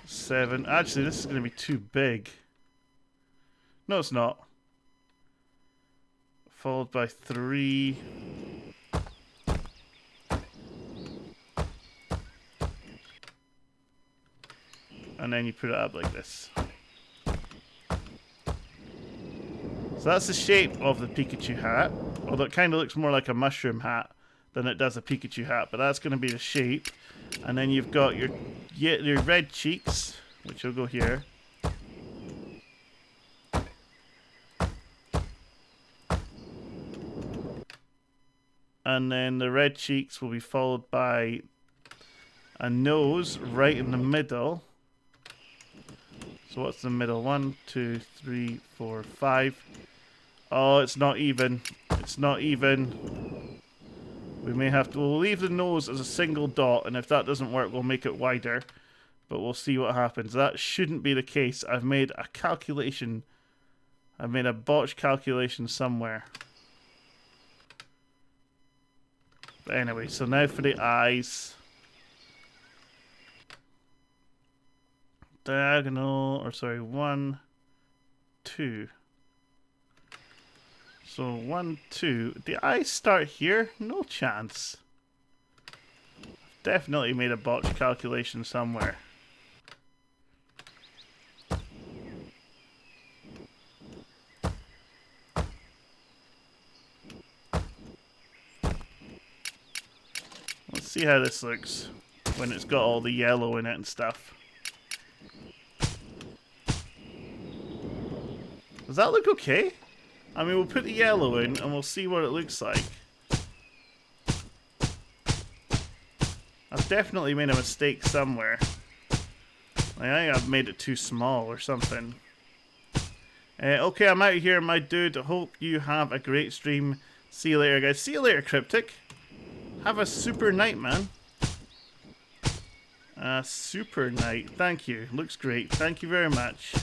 7. Actually, this is going to be too big. No, it's not. Followed by 3. And then you put it up like this. So that's the shape of the Pikachu hat. Although it kind of looks more like a mushroom hat than it does a Pikachu hat. But that's going to be the shape. And then you've got your red cheeks, which will go here. And then the red cheeks will be followed by a nose right in the middle. So what's the middle? 1, 2, 3, 4, 5. Oh, it's not even. It's not even. We may have to. We'll leave the nose as a single dot, and if that doesn't work, we'll make it wider. But we'll see what happens. That shouldn't be the case. I've made a calculation. I've made a botched calculation somewhere. But anyway, so now for the eyes. Diagonal, or sorry, 1, 2. So 1, 2. The eyes start here? No chance. I've definitely made a botched calculation somewhere. Let's see how this looks when it's got all the yellow in it and stuff. Does that look okay? I mean, we'll put the yellow in and we'll see what it looks like. I've definitely made a mistake somewhere. I think I've made it too small or something. Okay, I'm out of here, my dude. Hope you have a great stream. See you later, guys. See you later, Cryptic. Have a super night, man. Super night. Thank you. Looks great. Thank you very much.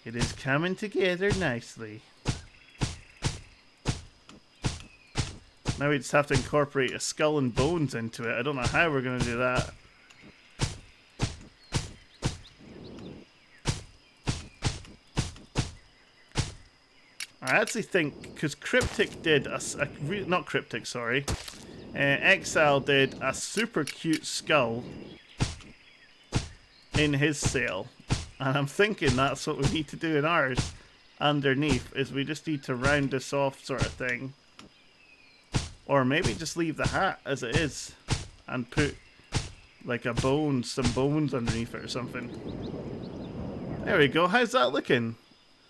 It is coming together nicely. Now we just have to incorporate a skull and bones into it. I don't know how we're going to do that. I actually think, because Cryptic did not Cryptic, sorry. Exile did a super cute skull in his sale. And I'm thinking that's what we need to do in ours underneath, is we just need to round this off sort of thing. Or maybe just leave the hat as it is and put like some bones underneath it or something. There we go. How's that looking?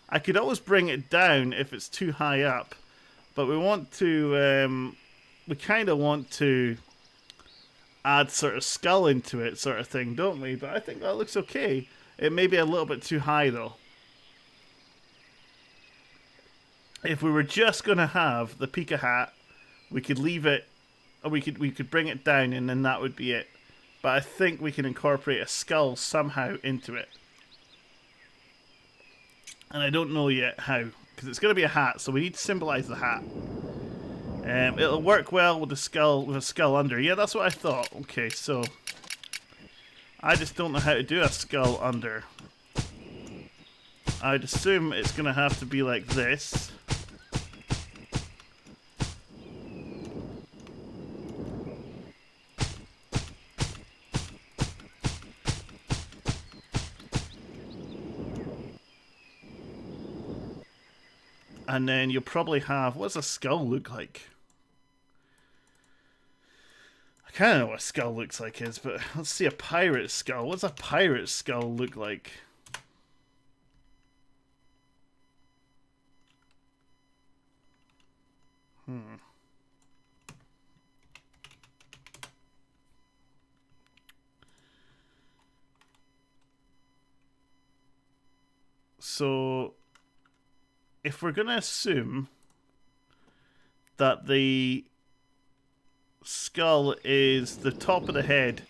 I could always bring it down if it's too high up, but we want to, we kind of want to add sort of skull into it sort of thing, don't we? But I think that looks okay. It may be a little bit too high though. If we were just gonna have the Pika hat, we could leave it, or we could bring it down, and then that would be it. But I think we can incorporate a skull somehow into it, and I don't know yet how, because it's gonna be a hat, so we need to symbolize the hat. It'll work well with a skull under. Yeah, that's what I thought. Okay, so I just don't know how to do a skull under. I'd assume it's going to have to be like this. And then you'll probably have... What does a skull look like? I kind of know what a skull looks like but let's see a pirate skull. What's a pirate skull look like? So, if we're going to assume that the skull is the top of the head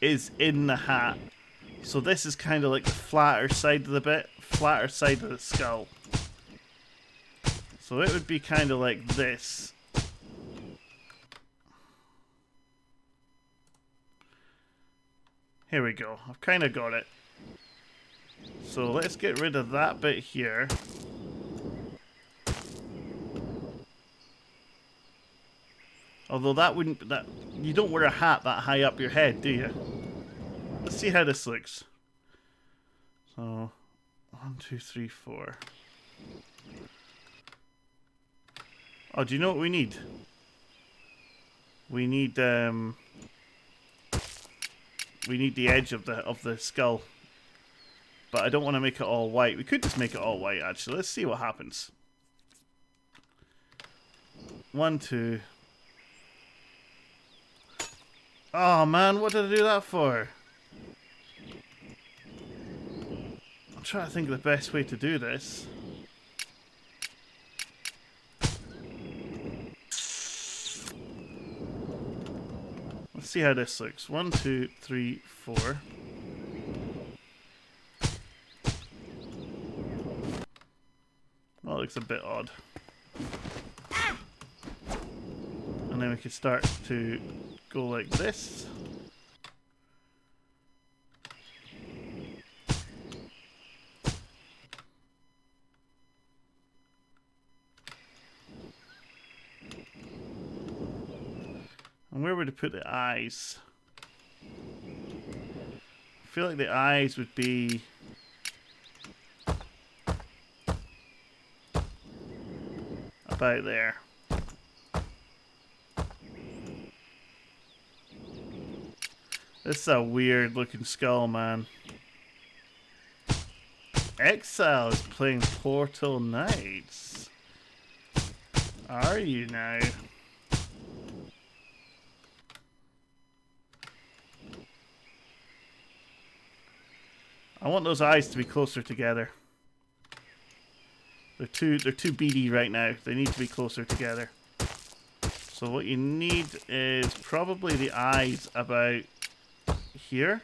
is in the hat. So this is kind of like the flatter side of flatter side of the skull. So it would be kind of like this. Here we go. I've kind of got it. So let's get rid of that bit here. Although that wouldn't... you don't wear a hat that high up your head, do you? Let's see how this looks. So, 1, 2, 3, 4. Oh, do you know what we need? We need the edge of the skull. But I don't want to make it all white. We could just make it all white, actually. Let's see what happens. 1, 2. Oh man, what did I do that for? I'm trying to think of the best way to do this. Let's see how this looks. 1, 2, 3, 4. Well, it looks a bit odd. And then we could start to go like this. And where would I put the eyes? I feel like the eyes would be... about there. This is a weird looking skull, man. Exile is playing Portal Knights. Are you now? I want those eyes to be closer together. They're too beady right now. They need to be closer together. So what you need is probably the eyes about here.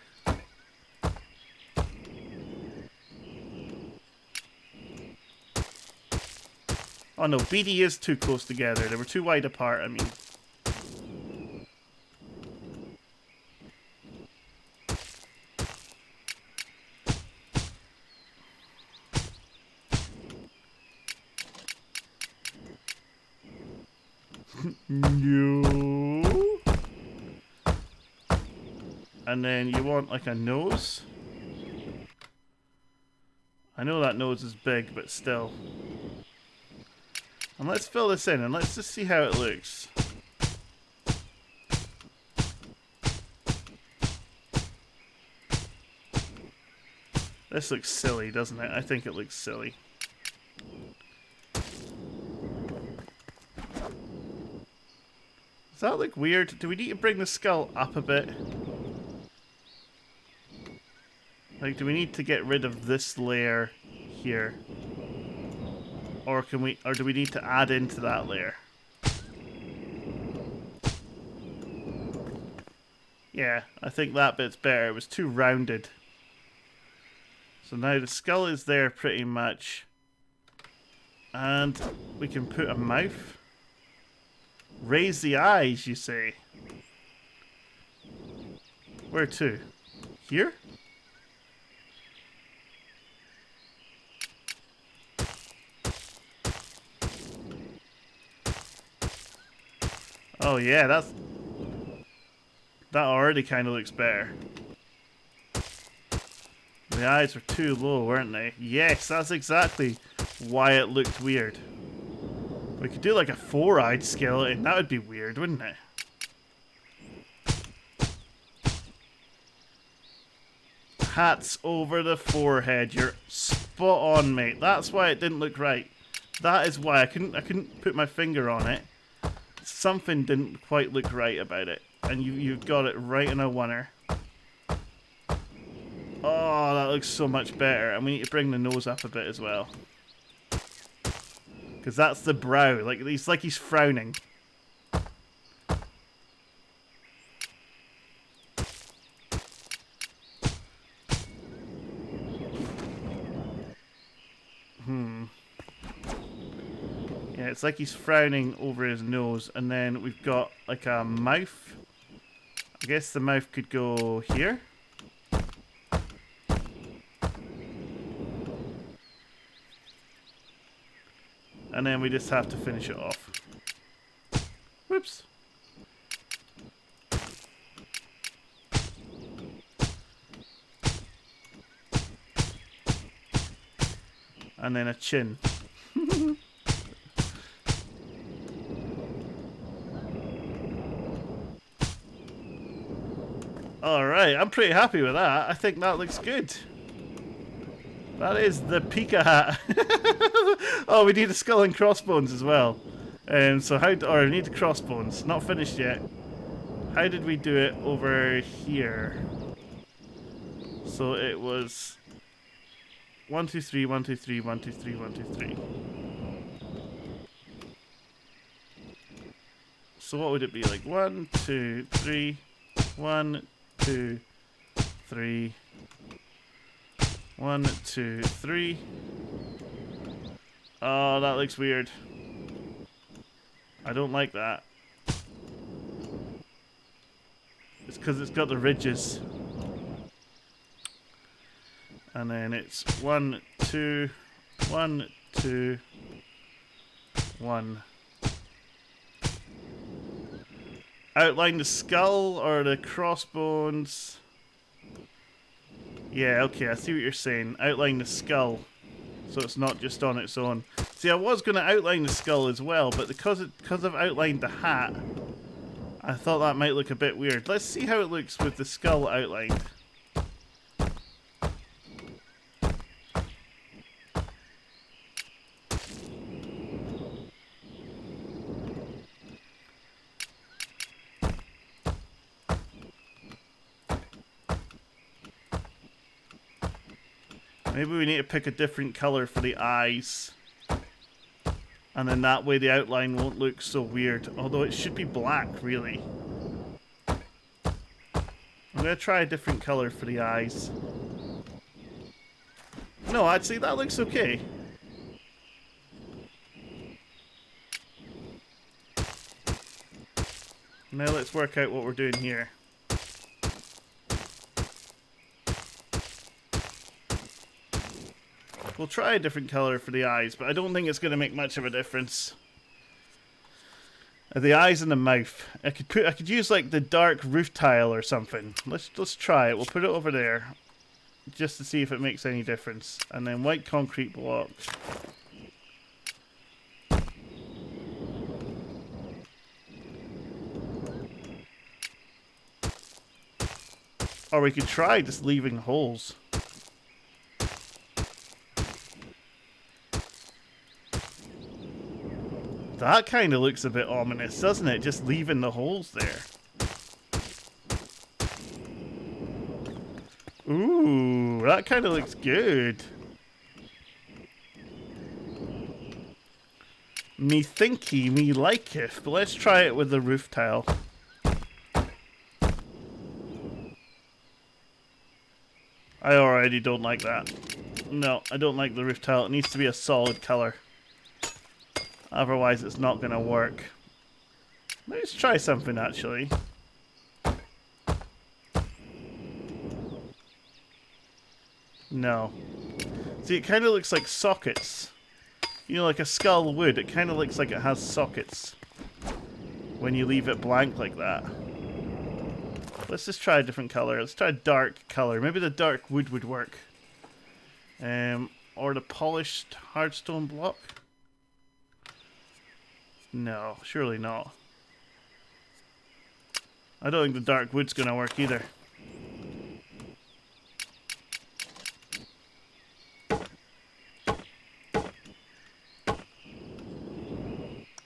Oh no, beady is too close together. They were too wide apart, I mean. No. And then you want like a nose. I know that nose is big, but still. And let's fill this in and let's just see how it looks. This looks silly, doesn't it? I think it looks silly. Does that look weird? Do we need to bring the skull up a bit? Like, do we need to get rid of this layer here? Or can we, or do we need to add into that layer? Yeah, I think that bit's better. It was too rounded. So now the skull is there pretty much. And we can put a mouth. Raise the eyes, you say? Where to? Here? Oh yeah, that already kind of looks better. The eyes were too low, weren't they? Yes, that's exactly why it looked weird. We could do like a 4-eyed skeleton. That would be weird, wouldn't it? Hats over the forehead. You're spot on, mate. That's why it didn't look right. That is why I couldn't put my finger on it. Something didn't quite look right about it. And you've got it right in a winner. Oh, that looks so much better. And we need to bring the nose up a bit as well. Because that's the brow. Like he's frowning. Yeah, it's like he's frowning over his nose, and then we've got like a mouth. I guess the mouth could go here. And then we just have to finish it off. Whoops. And then a chin. Alright, I'm pretty happy with that. I think that looks good. That is the Pika hat. Oh, we need a skull and crossbones as well. So or we need the crossbones. Not finished yet. How did we do it over here? So it was 1, 2, 3, 1, 2, 3, 1, 2, 3, 1, 2, 3. So what would it be like? 1, 2, 3, 1, 2, 3, 1, 2, 3. Oh, that looks weird. I don't like that. It's because it's got the ridges. And then it's 1, 2, 1, 2, 1. Outline the skull or the crossbones. Yeah, okay, I see what you're saying. Outline the skull, so it's not just on its own. See, I was going to outline the skull as well, but because I've outlined the hat, I thought that might look a bit weird. Let's see how it looks with the skull outlined. Maybe we need to pick a different color for the eyes. And then that way the outline won't look so weird. Although it should be black, really. I'm going to try a different color for the eyes. No, actually, that looks okay. Now let's work out what we're doing here. We'll try a different color for the eyes, but I don't think it's going to make much of a difference. The eyes and the mouth. I could use like the dark roof tile or something. Let's try it. We'll put it over there just to see if it makes any difference. And then white concrete block. Or we could try just leaving holes. That kind of looks a bit ominous, doesn't it? Just leaving the holes there. Ooh, that kind of looks good. Me thinky, me liketh. But let's try it with the roof tile. I already don't like that. No, I don't like the roof tile. It needs to be a solid color. Otherwise, it's not going to work. Let's try something, actually. No. See, it kind of looks like sockets. You know, like a skull would. It kind of looks like it has sockets when you leave it blank like that. Let's just try a different color. Let's try a dark color. Maybe the dark wood would work. Or the polished hardstone block. No, surely not. I don't think the dark wood's going to work either.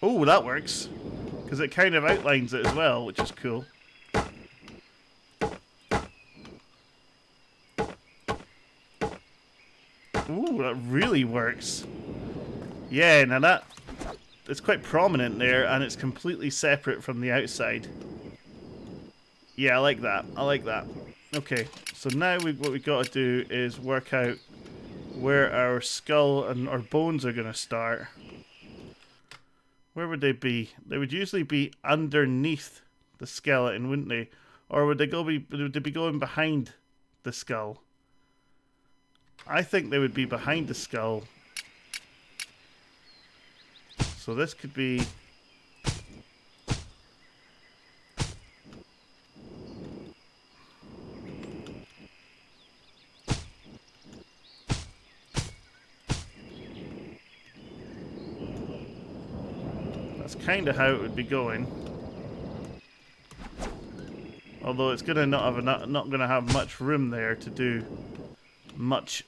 Oh, that works. Because it kind of outlines it as well, which is cool. Ooh, that really works. Yeah, now that... It's quite prominent there, and it's completely separate from the outside. Yeah, I like that. I like that. Okay, so now what we've got to do is work out where our skull and our bones are going to start. Where would they be? They would usually be underneath the skeleton, wouldn't they? Or would they be going behind the skull? I think they would be behind the skull. So this could be... That's kind of how it would be going. Although it's gonna not gonna have much room there to do much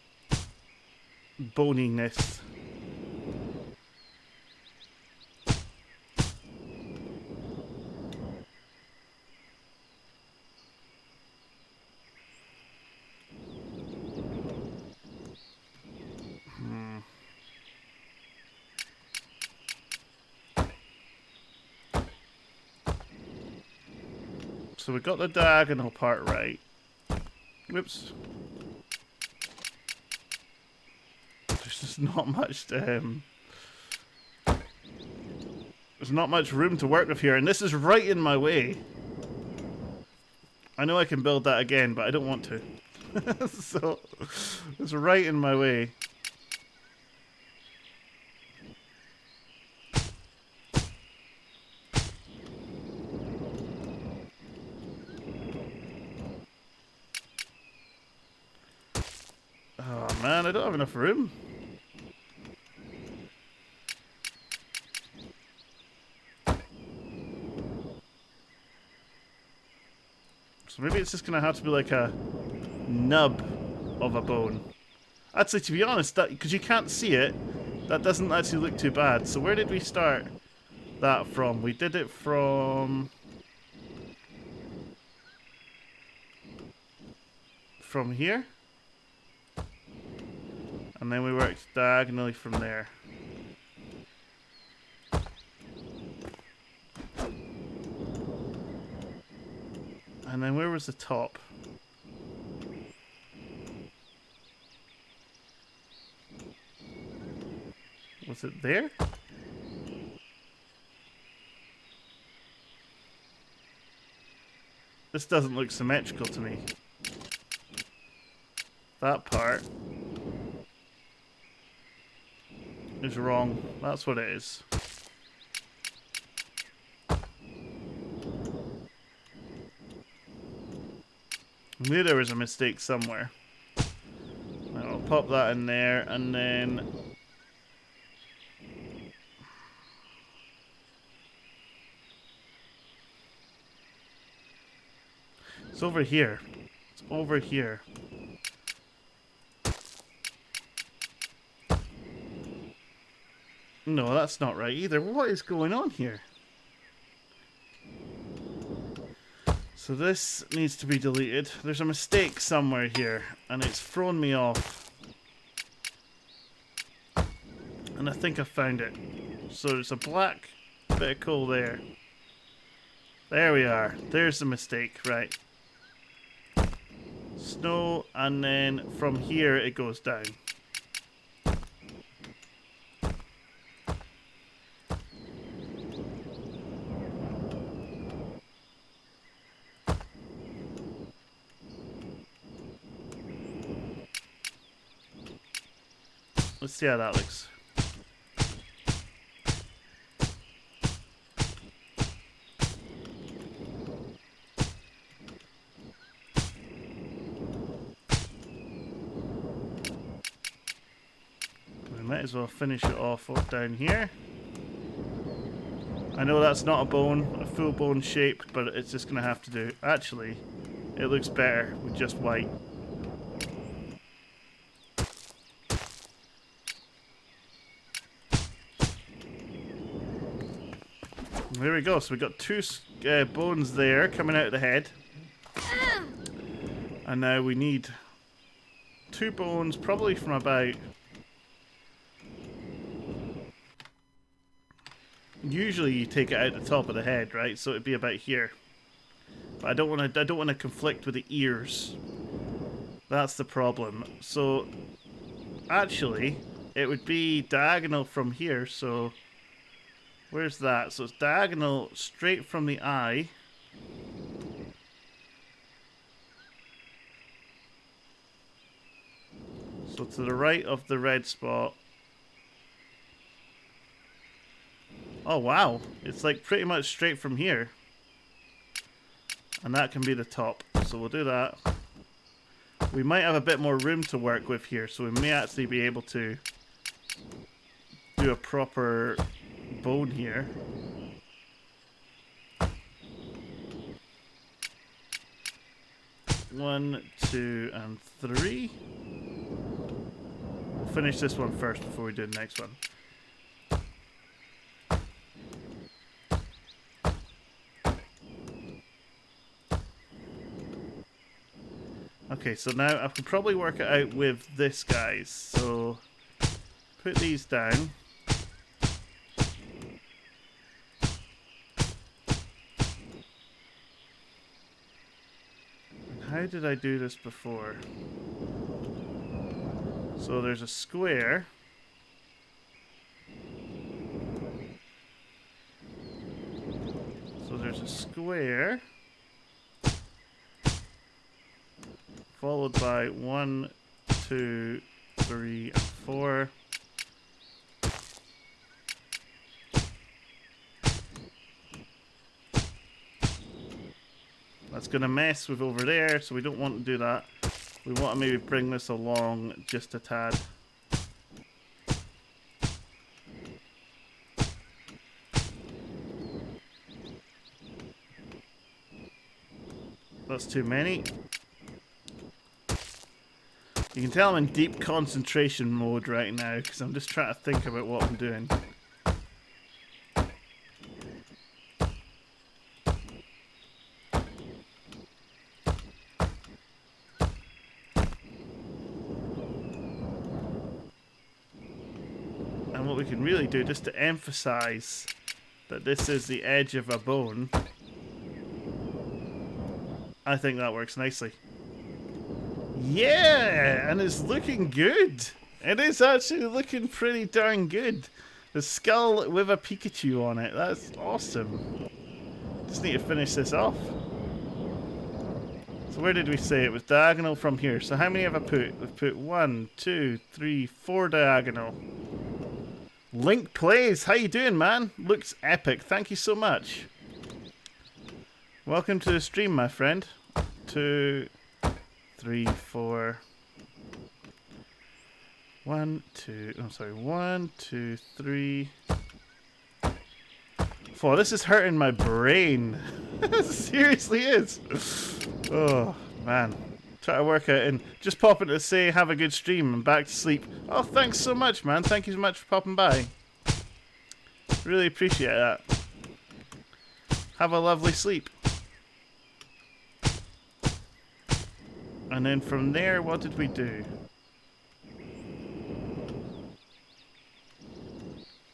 boniness. So we got the diagonal part right. Whoops. There's just not much. There's not much room to work with here, and this is right in my way. I know I can build that again, but I don't want to. So it's right in my way. Oh man, I don't have enough room. So maybe it's just gonna have to be like a nub of a bone. Actually, to be honest, that because you can't see it, that doesn't actually look too bad. So where did we start that from? We did it from here, and then we worked diagonally from there. And then where was the top? Was it there? This doesn't look symmetrical to me. That part is wrong. That's what it is. I knew there was a mistake somewhere. I'll pop that in there, and then it's over here. It's over here. No, that's not right either. What is going on here? So this needs to be deleted. There's a mistake somewhere here, and it's thrown me off. And I think I found it. So there's a black bit of coal there. There we are. There's the mistake, right. Snow, and then from here it goes down. Let's see how that looks. We might as well finish it off down here. I know that's not a bone, a full bone shape, but it's just going to have to do. Actually, it looks better with just white. There we go. So we got two bones there coming out of the head. And now we need two bones, probably from about... Usually you take it out the top of the head, right? So it'd be about here. But I don't want to conflict with the ears. That's the problem. So actually, it would be diagonal from here, so Where's that? So it's diagonal straight from the eye. So to the right of the red spot. Oh wow, it's like pretty much straight from here. And that can be the top. So we'll do that. We might have a bit more room to work with here, so we may actually be able to do a proper bone here. One, two, and three. We'll finish this one first before we do the next one. Okay, so now I can probably work it out with this, guys. So put these down. And how did I do this before? So there's a square. So there's a square. Followed by 1, 2, 3, and 4. That's going to mess with over there, so we don't want to do that. We want to maybe bring this along just a tad. That's too many. You can tell I'm in deep concentration mode right now because I'm just trying to think about what I'm doing. And what we can really do, just to emphasize that this is the edge of a bone, I think that works nicely. Yeah, and it's looking good. It is actually looking pretty darn good. The skull with a Pikachu on it. That's awesome. Just need to finish this off. So where did we say it was diagonal from here? So how many have I put? We've put 1, 2, 3, 4 diagonal. Link Plays, how you doing, man? Looks epic. Thank you so much. Welcome to the stream, my friend. 2, 3, 4. 1, 2. I'm sorry. 1, 2, 3. 4. This is hurting my brain. It seriously is. Oh man. Try to work out and just popping to say have a good stream and back to sleep. Oh, thanks so much, man. Thank you so much for popping by. Really appreciate that. Have a lovely sleep. And then from there, what did we do?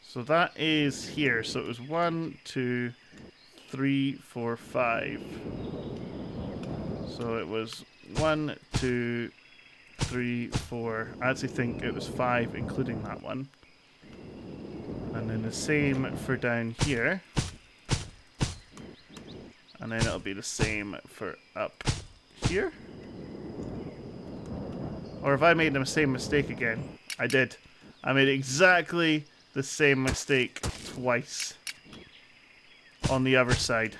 So that is here. So it was 1, 2, 3, 4, 5. So it was 1, 2, 3, 4. I actually think it was 5, including that one. And then the same for down here. And then it'll be the same for up here. Or have I made the same mistake again? I did. I made exactly the same mistake twice. On the other side.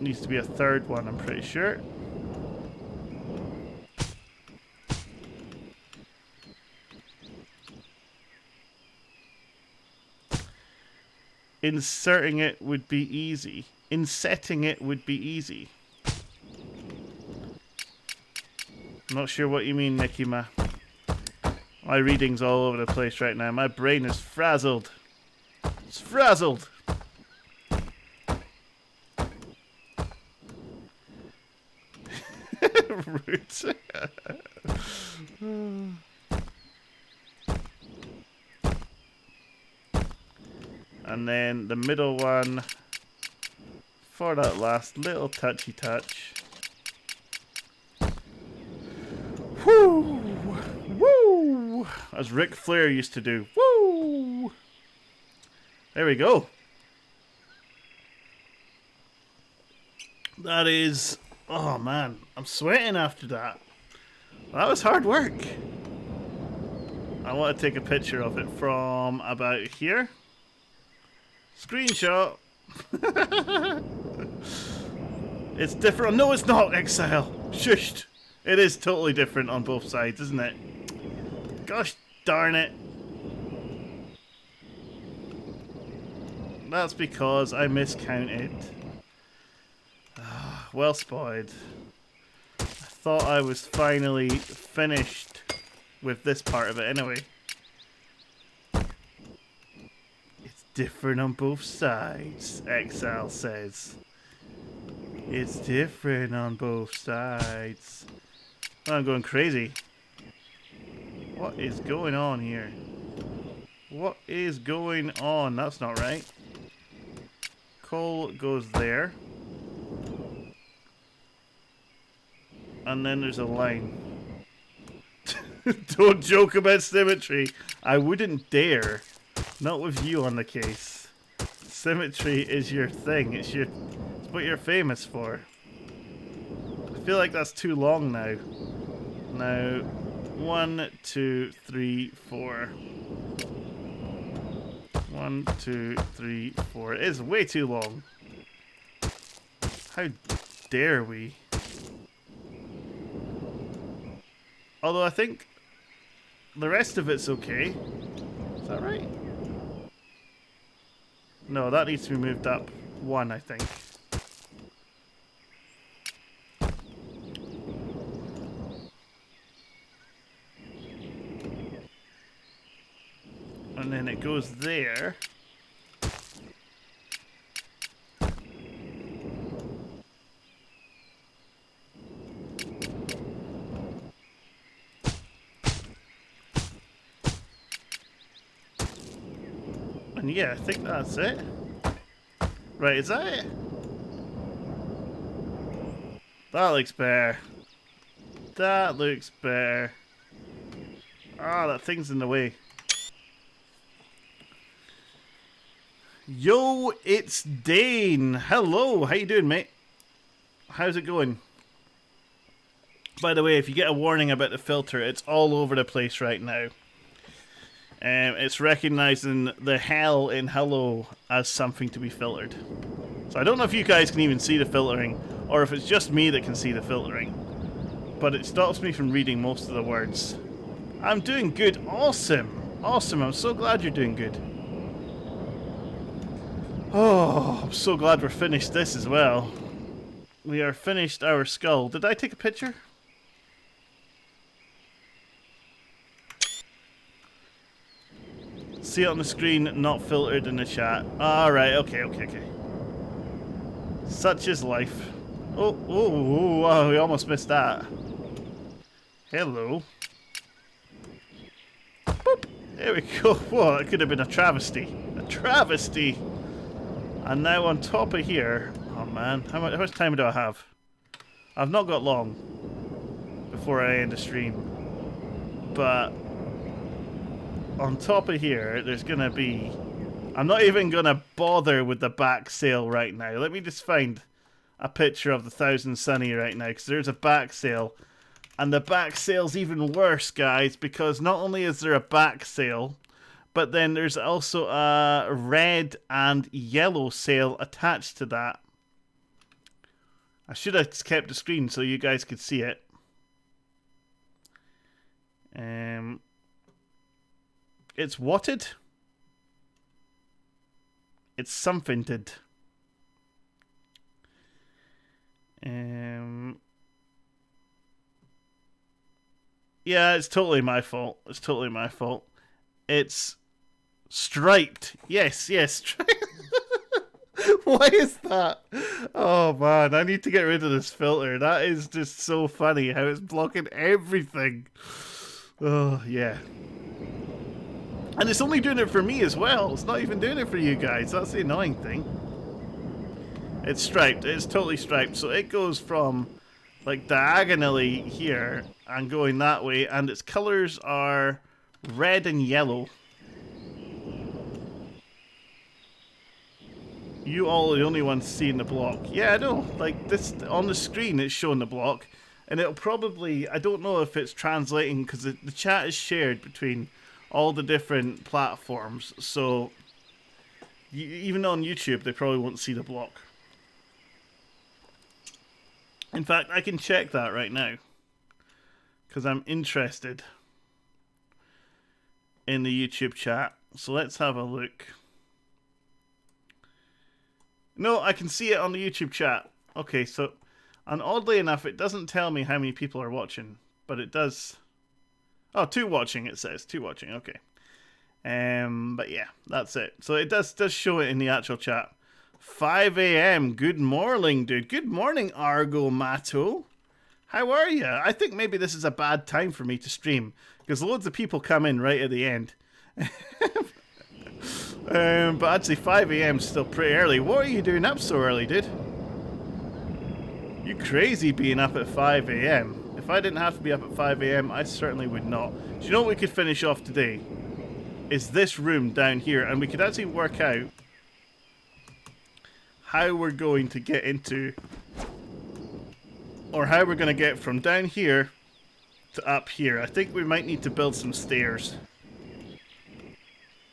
Needs to be a third one, I'm pretty sure. Inserting it would be easy. Insetting it would be easy. I'm not sure what you mean, Nikima. My reading's all over the place right now. My brain is frazzled. It's frazzled. Roots. And then the middle one for that last little touchy touch. as Ric Flair used to do. Woo! There we go. That is... Oh, man. I'm sweating after that. That was hard work. I want to take a picture of it from about here. Screenshot. It's different. No, it's not, Exile. Shushed. It is totally different on both sides, isn't it? Gosh darn it. That's because I miscounted. Well spotted. I thought I was finally finished with this part of it anyway. It's different on both sides, Exile says. It's different on both sides. I'm going crazy. What is going on here? What is going on? That's not right. Coal goes there. And then there's a line. Don't joke about symmetry. I wouldn't dare. Not with you on the case. Symmetry is your thing. It's what you're famous for. I feel like that's too long now. Now, 1, 2, 3, 4. 1, 2, 3, 4. It is way too long. How dare we? Although I think the rest of it's okay. Is that right? No, that needs to be moved up 1, I think. And then it goes there. And yeah, I think that's it. Right, is that it? That looks better. That looks better. Ah, that thing's in the way. Yo, it's Dane. Hello, how you doing, mate? How's it going? By the way, if you get a warning about the filter, it's all over the place right now. It's recognizing the hell in hello as something to be filtered. So I don't know if you guys can even see the filtering, or if it's just me that can see the filtering. But it stops me from reading most of the words. I'm doing good. Awesome. Awesome. I'm so glad you're doing good. Oh, I'm so glad we're finished this as well. We are finished our skull. Did I take a picture? See it on the screen, not filtered in the chat. Alright, okay. Such is life. Oh, we almost missed that. Hello. Boop. There we go. Whoa, that could have been a travesty. A travesty! And now on top of here... Oh man, how much time do I have? I've not got long before I end the stream. But... on top of here, there's gonna be... I'm not even gonna bother with the back sail right now. Let me just find a picture of the Thousand Sunny right now, because there's a back sail. And the back sail's even worse, guys, because not only is there a back sail, but then there's also a red and yellow sail attached to that. I should have kept the screen so you guys could see it. It's watted. It's something-ted. Yeah, it's totally my fault. It's totally my fault. It's striped. Yes. Why is that? Oh man, I need to get rid of this filter. That is just so funny how it's blocking everything. Oh, yeah. And it's only doing it for me as well. It's not even doing it for you guys. That's the annoying thing. It's striped. It's totally striped. So it goes from like diagonally here and going that way. And its colors are red and yellow. You all are the only ones seeing the block. Yeah, I know. Like, this, on the screen, it's showing the block. And it'll probably, I don't know if it's translating, because the chat is shared between all the different platforms. So, even on YouTube, they probably won't see the block. In fact, I can check that right now. Because I'm interested in the YouTube chat. So let's have a look. No, I can see it on the YouTube chat. Okay, so, and oddly enough, it doesn't tell me how many people are watching, but it does. Oh, 2 watching, it says. 2 watching, okay. But yeah, that's it. So it does show it in the actual chat. 5 a.m. Good morning, dude. Good morning, Argo Mato. How are you? I think maybe this is a bad time for me to stream, because loads of people come in right at the end. But actually 5 a.m. is still pretty early. What are you doing up so early, dude? You crazy being up at 5 a.m. If I didn't have to be up at 5 a.m., I certainly would not. Do you know what we could finish off today? Is this room down here, and we could actually work out how we're going to get into, or how we're going to get from down here to up here. I think we might need to build some stairs.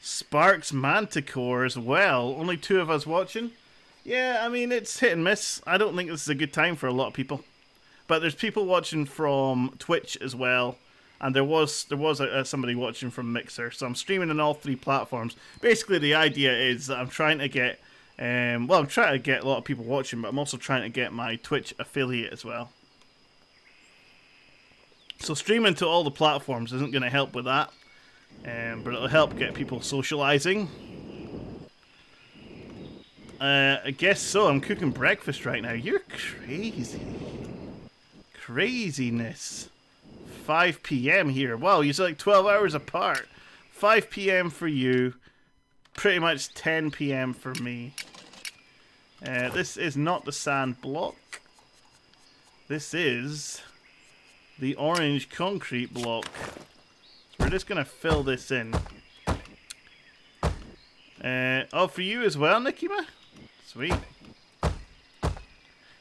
Sparks Manticore as well. Only 2 of us watching. Yeah, I mean, it's hit and miss. I don't think this is a good time for a lot of people. But there's people watching from Twitch as well. And there was somebody watching from Mixer. So I'm streaming on all 3 platforms. Basically, the idea is that I'm trying to get... I'm trying to get a lot of people watching, but I'm also trying to get my Twitch affiliate as well. So streaming to all the platforms isn't going to help with that. But it'll help get people socializing. I guess so. I'm cooking breakfast right now. You're crazy. Craziness. 5 p.m. here. Wow, you're like 12 hours apart. 5 p.m. for you. Pretty much 10 p.m. for me. This is not the sand block. This is the orange concrete block. We're just going to fill this in. Oh, for you as well, Nikima? Sweet.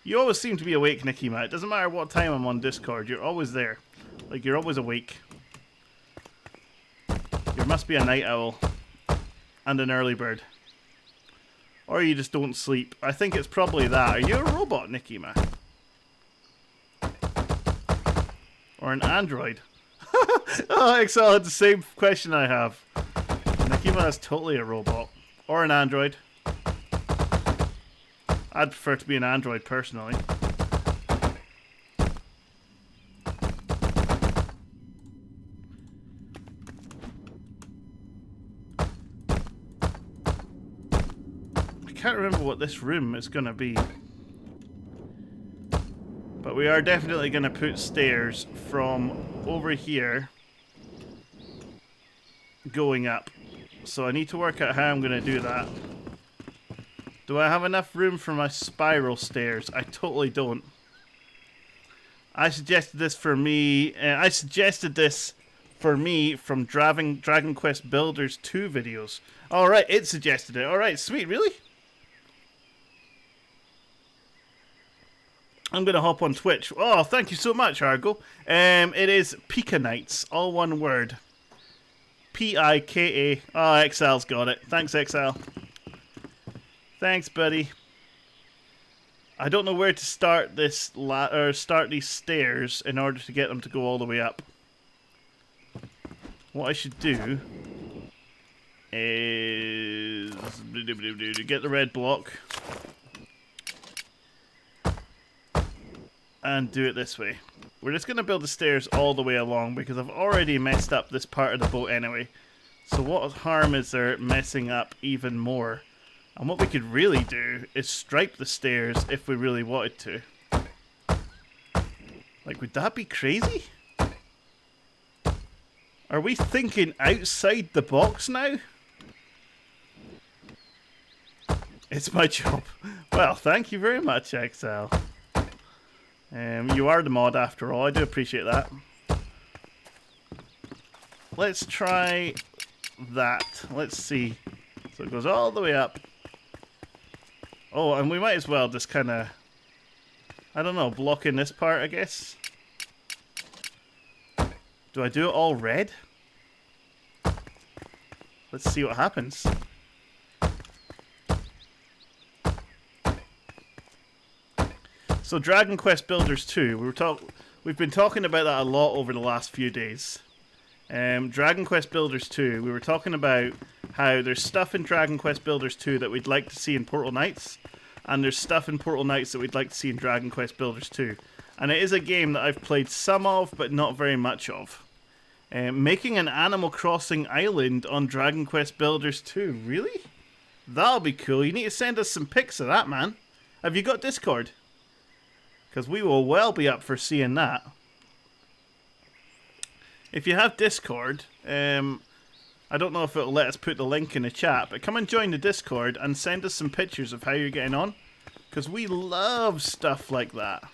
You always seem to be awake, Nikima. It doesn't matter what time I'm on Discord. You're always there. Like, you're always awake. You must be a night owl. And an early bird. Or you just don't sleep. I think it's probably that. Are you a robot, Nikima? Or an android? Oh, Excel had the same question I have. Nikima is totally a robot. Or an android. I'd prefer to be an android, personally. I can't remember what this room is going to be. But we are definitely going to put stairs from over here going up. So I need to work out how I'm going to do that. Do I have enough room for my spiral stairs? I totally don't. I suggested this for me from Dragon Quest Builders 2 videos. Alright, it suggested it. Alright, sweet, really? I'm going to hop on Twitch. Oh, thank you so much, Argo. It is Pika Nights, all one word. P-I-K-A. Oh, Excel's got it. Thanks, Excel. Thanks, buddy. I don't know where to start this start these stairs in order to get them to go all the way up. What I should do is get the red block and do it this way. We're just going to build the stairs all the way along because I've already messed up this part of the boat anyway. So what harm is there messing up even more? And what we could really do is stripe the stairs if we really wanted to. Like, would that be crazy? Are we thinking outside the box now? It's my job. Well, thank you very much, XL. You are the mod after all. I do appreciate that. let's try that. Let's see. So it goes all the way up. Oh, and we might as well just kind of, I don't know, block in this part, I guess. Do I do it all red? Let's see what happens. So Dragon Quest Builders 2, we've been talking about that a lot over the last few days. Dragon Quest Builders 2, we were talking about how there's stuff in Dragon Quest Builders 2 that we'd like to see in Portal Knights, and there's stuff in Portal Knights that we'd like to see in Dragon Quest Builders 2. And it is a game that I've played some of, but not very much of. Making an Animal Crossing island on Dragon Quest Builders 2, really? That'll be cool. You need to send us some pics of that, man. Have you got Discord? Because we will well be up for seeing that. If you have Discord, I don't know if it'll let us put the link in the chat, but come and join the Discord and send us some pictures of how you're getting on. Because we love stuff like that.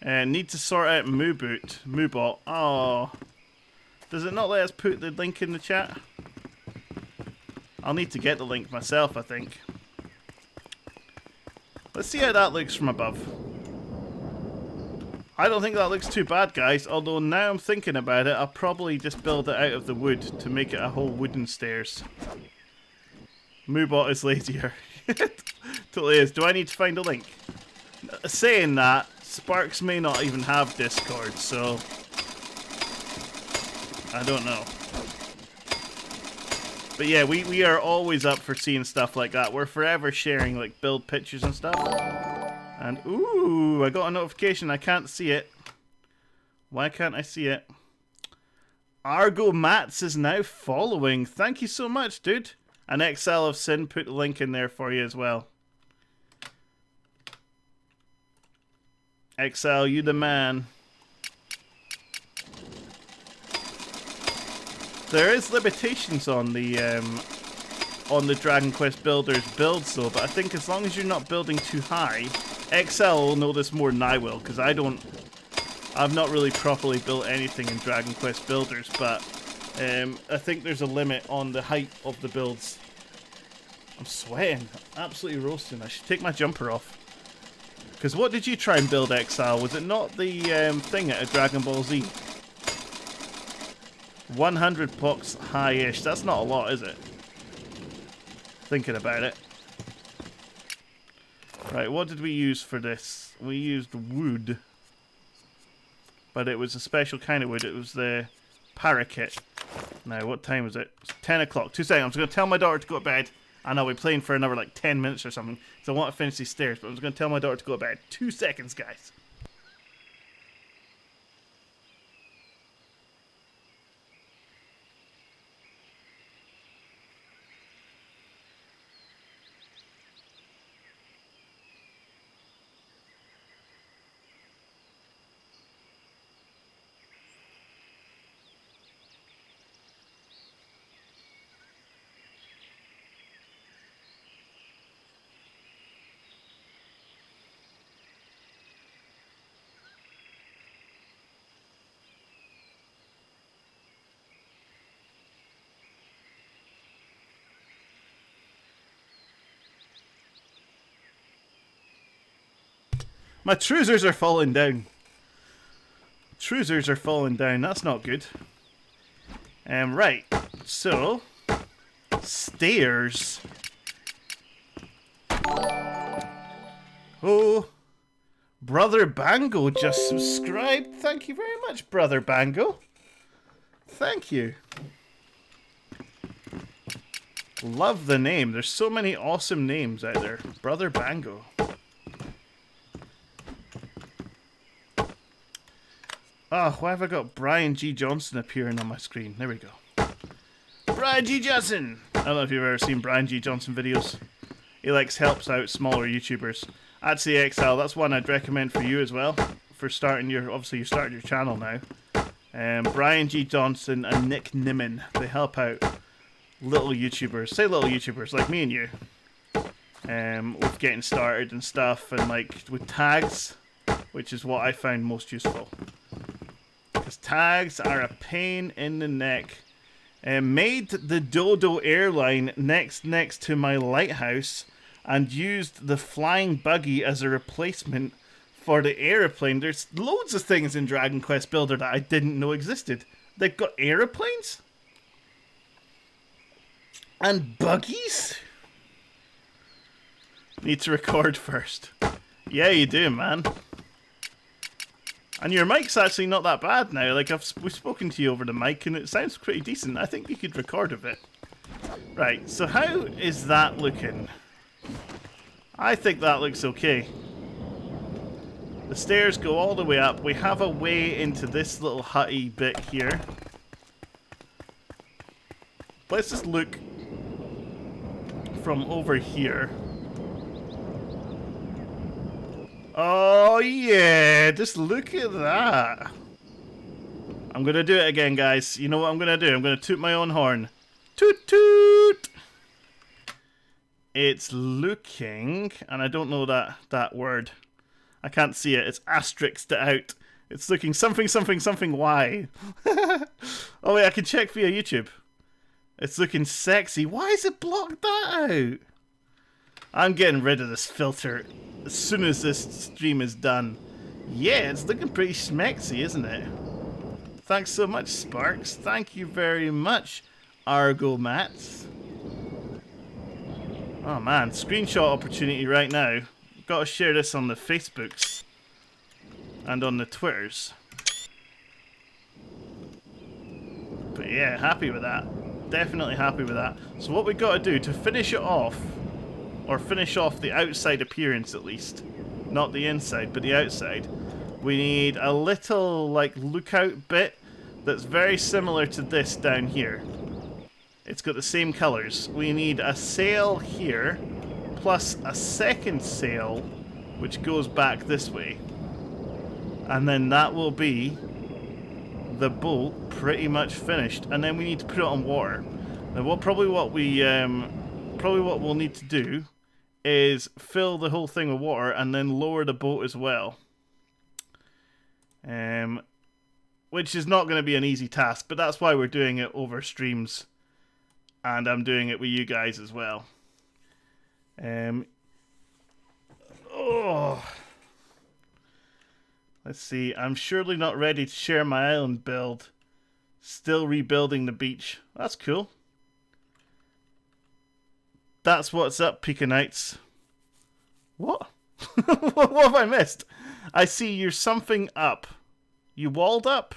Need to sort out Moobot. Oh. Does it not let us put the link in the chat? I'll need to get the link myself, I think. Let's see how that looks from above. I don't think that looks too bad, guys. Although now I'm thinking about it, I'll probably just build it out of the wood to make it a whole wooden stairs. Moobot is lazier. Totally is. Do I need to find a link? Saying that, Sparks may not even have Discord, so I don't know. But yeah, we are always up for seeing stuff like that. We're forever sharing like build pictures and stuff. And ooh, I got a notification. I can't see it. Why can't I see it? Argo Mats is now following. Thank you so much, dude. And XL of Sin put the link in there for you as well. XL, you the man. There is limitations on the Dragon Quest Builders builds though, but I think as long as you're not building too high, XL will know this more than I will, because I've not really properly built anything in Dragon Quest Builders, but I think there's a limit on the height of the builds. I'm sweating, absolutely roasting. I should take my jumper off. Because what did you try and build, XL? Was it not the thing at a Dragon Ball Z? 100 blocks high-ish. That's not a lot, is it? Thinking about it. Right, what did we use for this? We used wood. But it was a special kind of wood. It was the parakeet. Now, what time is it? It's 10 o'clock. 2 seconds. I'm just going to tell my daughter to go to bed. And I'll be playing for another like 10 minutes or something. So I want to finish these stairs. But I'm just going to tell my daughter to go to bed. 2 seconds, guys. My trousers are falling down. Trousers are falling down. That's not good. Right. So, stairs. Oh, Brother Bango just subscribed. Thank you very much, Brother Bango. Thank you. Love the name. There's so many awesome names out there. Brother Bango. Oh, why have I got Brian G. Johnson appearing on my screen? There we go. Brian G. Johnson! I don't know if you've ever seen Brian G. Johnson videos. He helps out smaller YouTubers. Actually, XL, that's one I'd recommend for you as well. For starting obviously you started your channel now. Brian G. Johnson and Nick Nimmin. They help out little YouTubers. Say little YouTubers, like me and you. With getting started and stuff, and with tags, which is what I find most useful. Those tags are a pain in the neck. Made the Dodo airline next to my lighthouse and used the flying buggy as a replacement for the aeroplane. There's loads of things in Dragon Quest Builder that I didn't know existed. They've got aeroplanes? And buggies? Need to record first. Yeah, you do, man. And your mic's actually not that bad now. Like, we've spoken to you over the mic, and it sounds pretty decent. I think you could record a bit. Right, so how is that looking? I think that looks okay. The stairs go all the way up. We have a way into this little hutty bit here. Let's just look from over here. Oh yeah, just look at that. I'm gonna do it again, guys. You know what I'm gonna do? I'm gonna toot my own horn. Toot toot! It's looking, and I don't know that word. I can't see it. It's asterisked out. It's looking something Y. Oh wait, I can check via YouTube. It's looking sexy. Why is it blocked that out? I'm getting rid of this filter as soon as this stream is done. Yeah, it's looking pretty schmexy, isn't it? Thanks so much, Sparks. Thank you very much, Argo Mats. Oh man, screenshot opportunity right now. Got to share this on the Facebooks and on the Twitters. But yeah, happy with that. Definitely happy with that. So what we got to do to finish it off, or finish off the outside appearance at least, not the inside, but the outside, we need a little like lookout bit that's very similar to this down here. It's got the same colors. We need a sail here, plus a second sail, which goes back this way. And then that will be the boat pretty much finished. And then we need to put it on water. Now, probably what we'll need to do is fill the whole thing with water and then lower the boat as well. Which is not going to be an easy task, but that's why we're doing it over streams. And I'm doing it with you guys as well. Let's see. I'm surely not ready to share my island build. Still rebuilding the beach. That's cool. That's what's up, Pika Knights. What? What have I missed? I see you're something up. You walled up?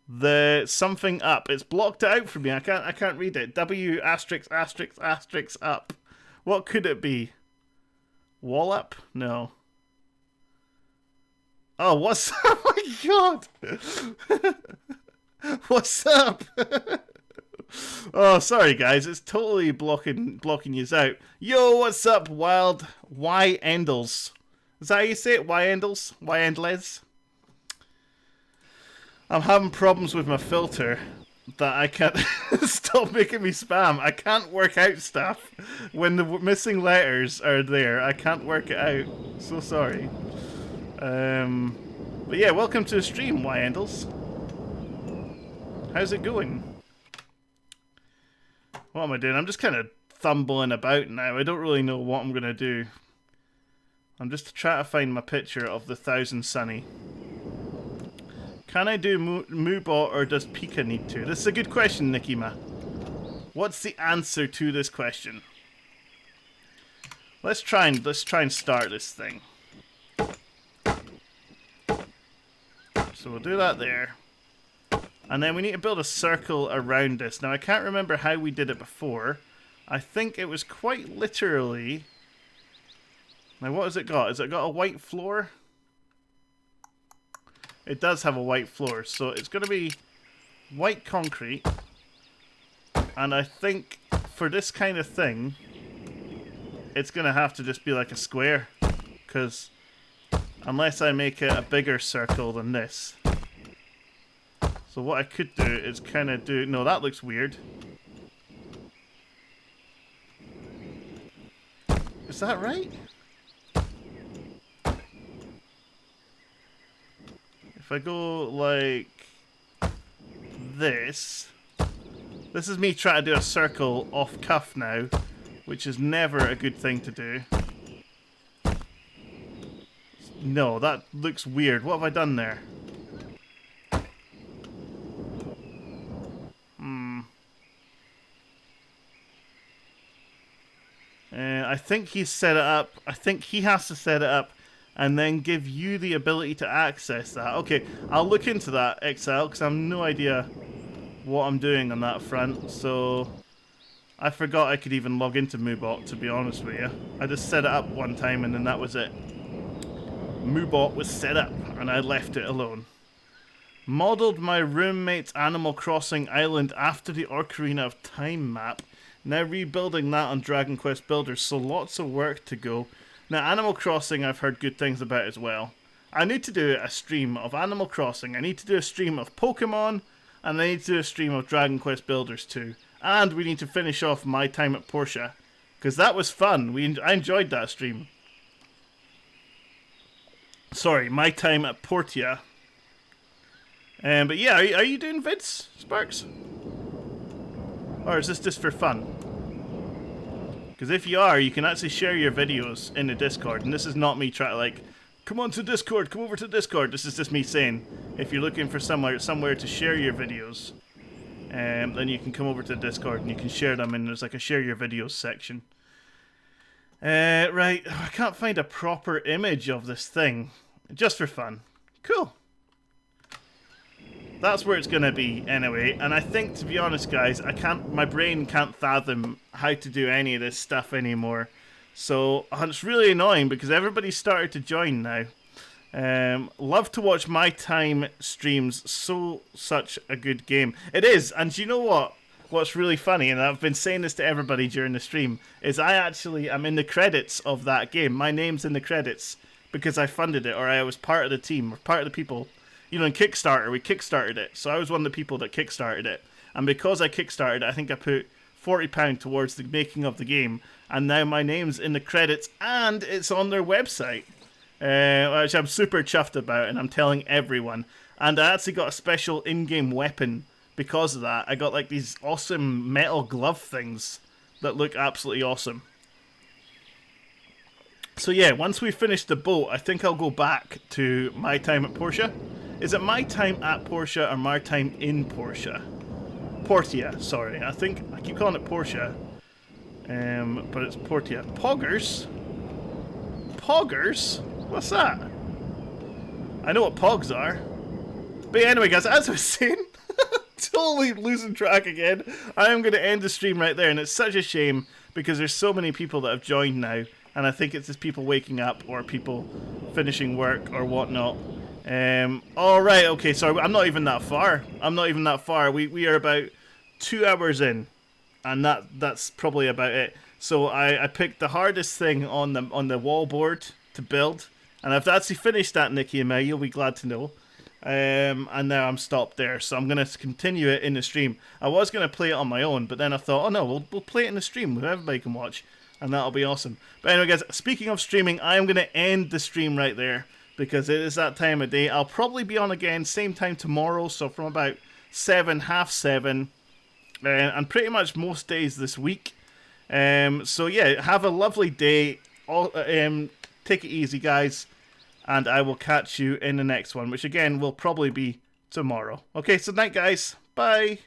The something up. It's blocked out for me. I can't read it. W asterisk asterisk asterisk up. What could it be? Wall up? No. Oh, what's up? Oh my god! What's up? Oh, sorry guys, it's totally blocking you out. Yo, what's up, Wild Y Endles? Is that how you say it? Y Endles? Y Endles? I'm having problems with my filter that I can't stop making me spam. I can't work out stuff when the missing letters are there. I can't work it out. So sorry. But yeah, welcome to the stream, Y Endles. How's it going? What am I doing? I'm just kind of thumbling about now. I don't really know what I'm going to do. I'm just trying to find my picture of the Thousand Sunny. Can I do Moobot or does Pika need to? This is a good question, Nikima. What's the answer to this question? Let's try and start this thing. So we'll do that there. And then we need to build a circle around this. Now I can't remember how we did it before. I think it was quite literally... Now what has it got? Has it got a white floor? It does have a white floor, so it's going to be white concrete. And I think for this kind of thing, it's going to have to just be like a square. Because unless I make it a bigger circle than this. So what I could do is kind of do... No, that looks weird. Is that right? If if I go like this is me trying to do a circle off cuff now, which is never a good thing to do. No, that looks weird. What have I done there? I think he's set it up. I think he has to set it up and then give you the ability to access that. Okay, I'll look into that, XL, because I have no idea what I'm doing on that front. So I forgot I could even log into Moobot, to be honest with you. I just set it up one time and then that was it. Moobot was set up and I left it alone. Modelled my roommate's Animal Crossing island after the Ocarina of Time map. Now rebuilding that on Dragon Quest Builders, so lots of work to go. Now Animal Crossing I've heard good things about as well. I need to do a stream of Animal Crossing, I need to do a stream of Pokemon, and I need to do a stream of Dragon Quest Builders too. And we need to finish off my time at Portia, because that was fun. I enjoyed that stream. Sorry, my time at Portia. But yeah, are you doing vids, Sparks? Or is this just for fun? Because if you are, you can actually share your videos in the Discord. And this is not me trying to like, come on to Discord, come over to Discord. This is just me saying, if you're looking for somewhere to share your videos, then you can come over to Discord and you can share them. And there's like a share your videos section. Right, I can't find a proper image of this thing. Just for fun. Cool. That's where it's going to be anyway, and I think, to be honest guys, my brain can't fathom how to do any of this stuff anymore. So it's really annoying because everybody's started to join now. Love to watch my time streams, such a good game. It is, and you know what? What's really funny, and I've been saying this to everybody during the stream, is I actually am in the credits of that game. My name's in the credits because I funded it, or I was part of the team, or part of the people. You know, in Kickstarter, we kickstarted it. So I was one of the people that kickstarted it. And because I kickstarted it, I think I put £40 towards the making of the game. And now my name's in the credits and it's on their website. Which I'm super chuffed about and I'm telling everyone. And I actually got a special in-game weapon because of that. I got like these awesome metal glove things that look absolutely awesome. So yeah, once we finish the boat, I think I'll go back to my time at Portia. Is it my time at Portia or my time in Portia? Portia, sorry. I keep calling it Portia. But it's Portia. Poggers? Poggers? What's that? I know what pogs are. But anyway, guys, as I was saying, totally losing track again. I am going to end the stream right there, and it's such a shame because there's so many people that have joined now, and I think it's just people waking up or people finishing work or whatnot. Alright, okay, so I'm not even that far. We are about 2 hours in, and that's probably about it. So I picked the hardest thing on the wall board to build, and I've actually finished that, Nikki and May, you'll be glad to know. And now I'm stopped there, so I'm going to continue it in the stream. I was going to play it on my own, but then I thought, oh no, we'll play it in the stream where everybody can watch, and that'll be awesome. But anyway guys, speaking of streaming, I am going to end the stream right there, because it is that time of day. I'll probably be on again same time tomorrow, so from about 7, half 7, and pretty much most days this week. So yeah, have a lovely day. Take it easy guys, and I will catch you in the next one, which again will probably be tomorrow. Okay, so night guys, bye.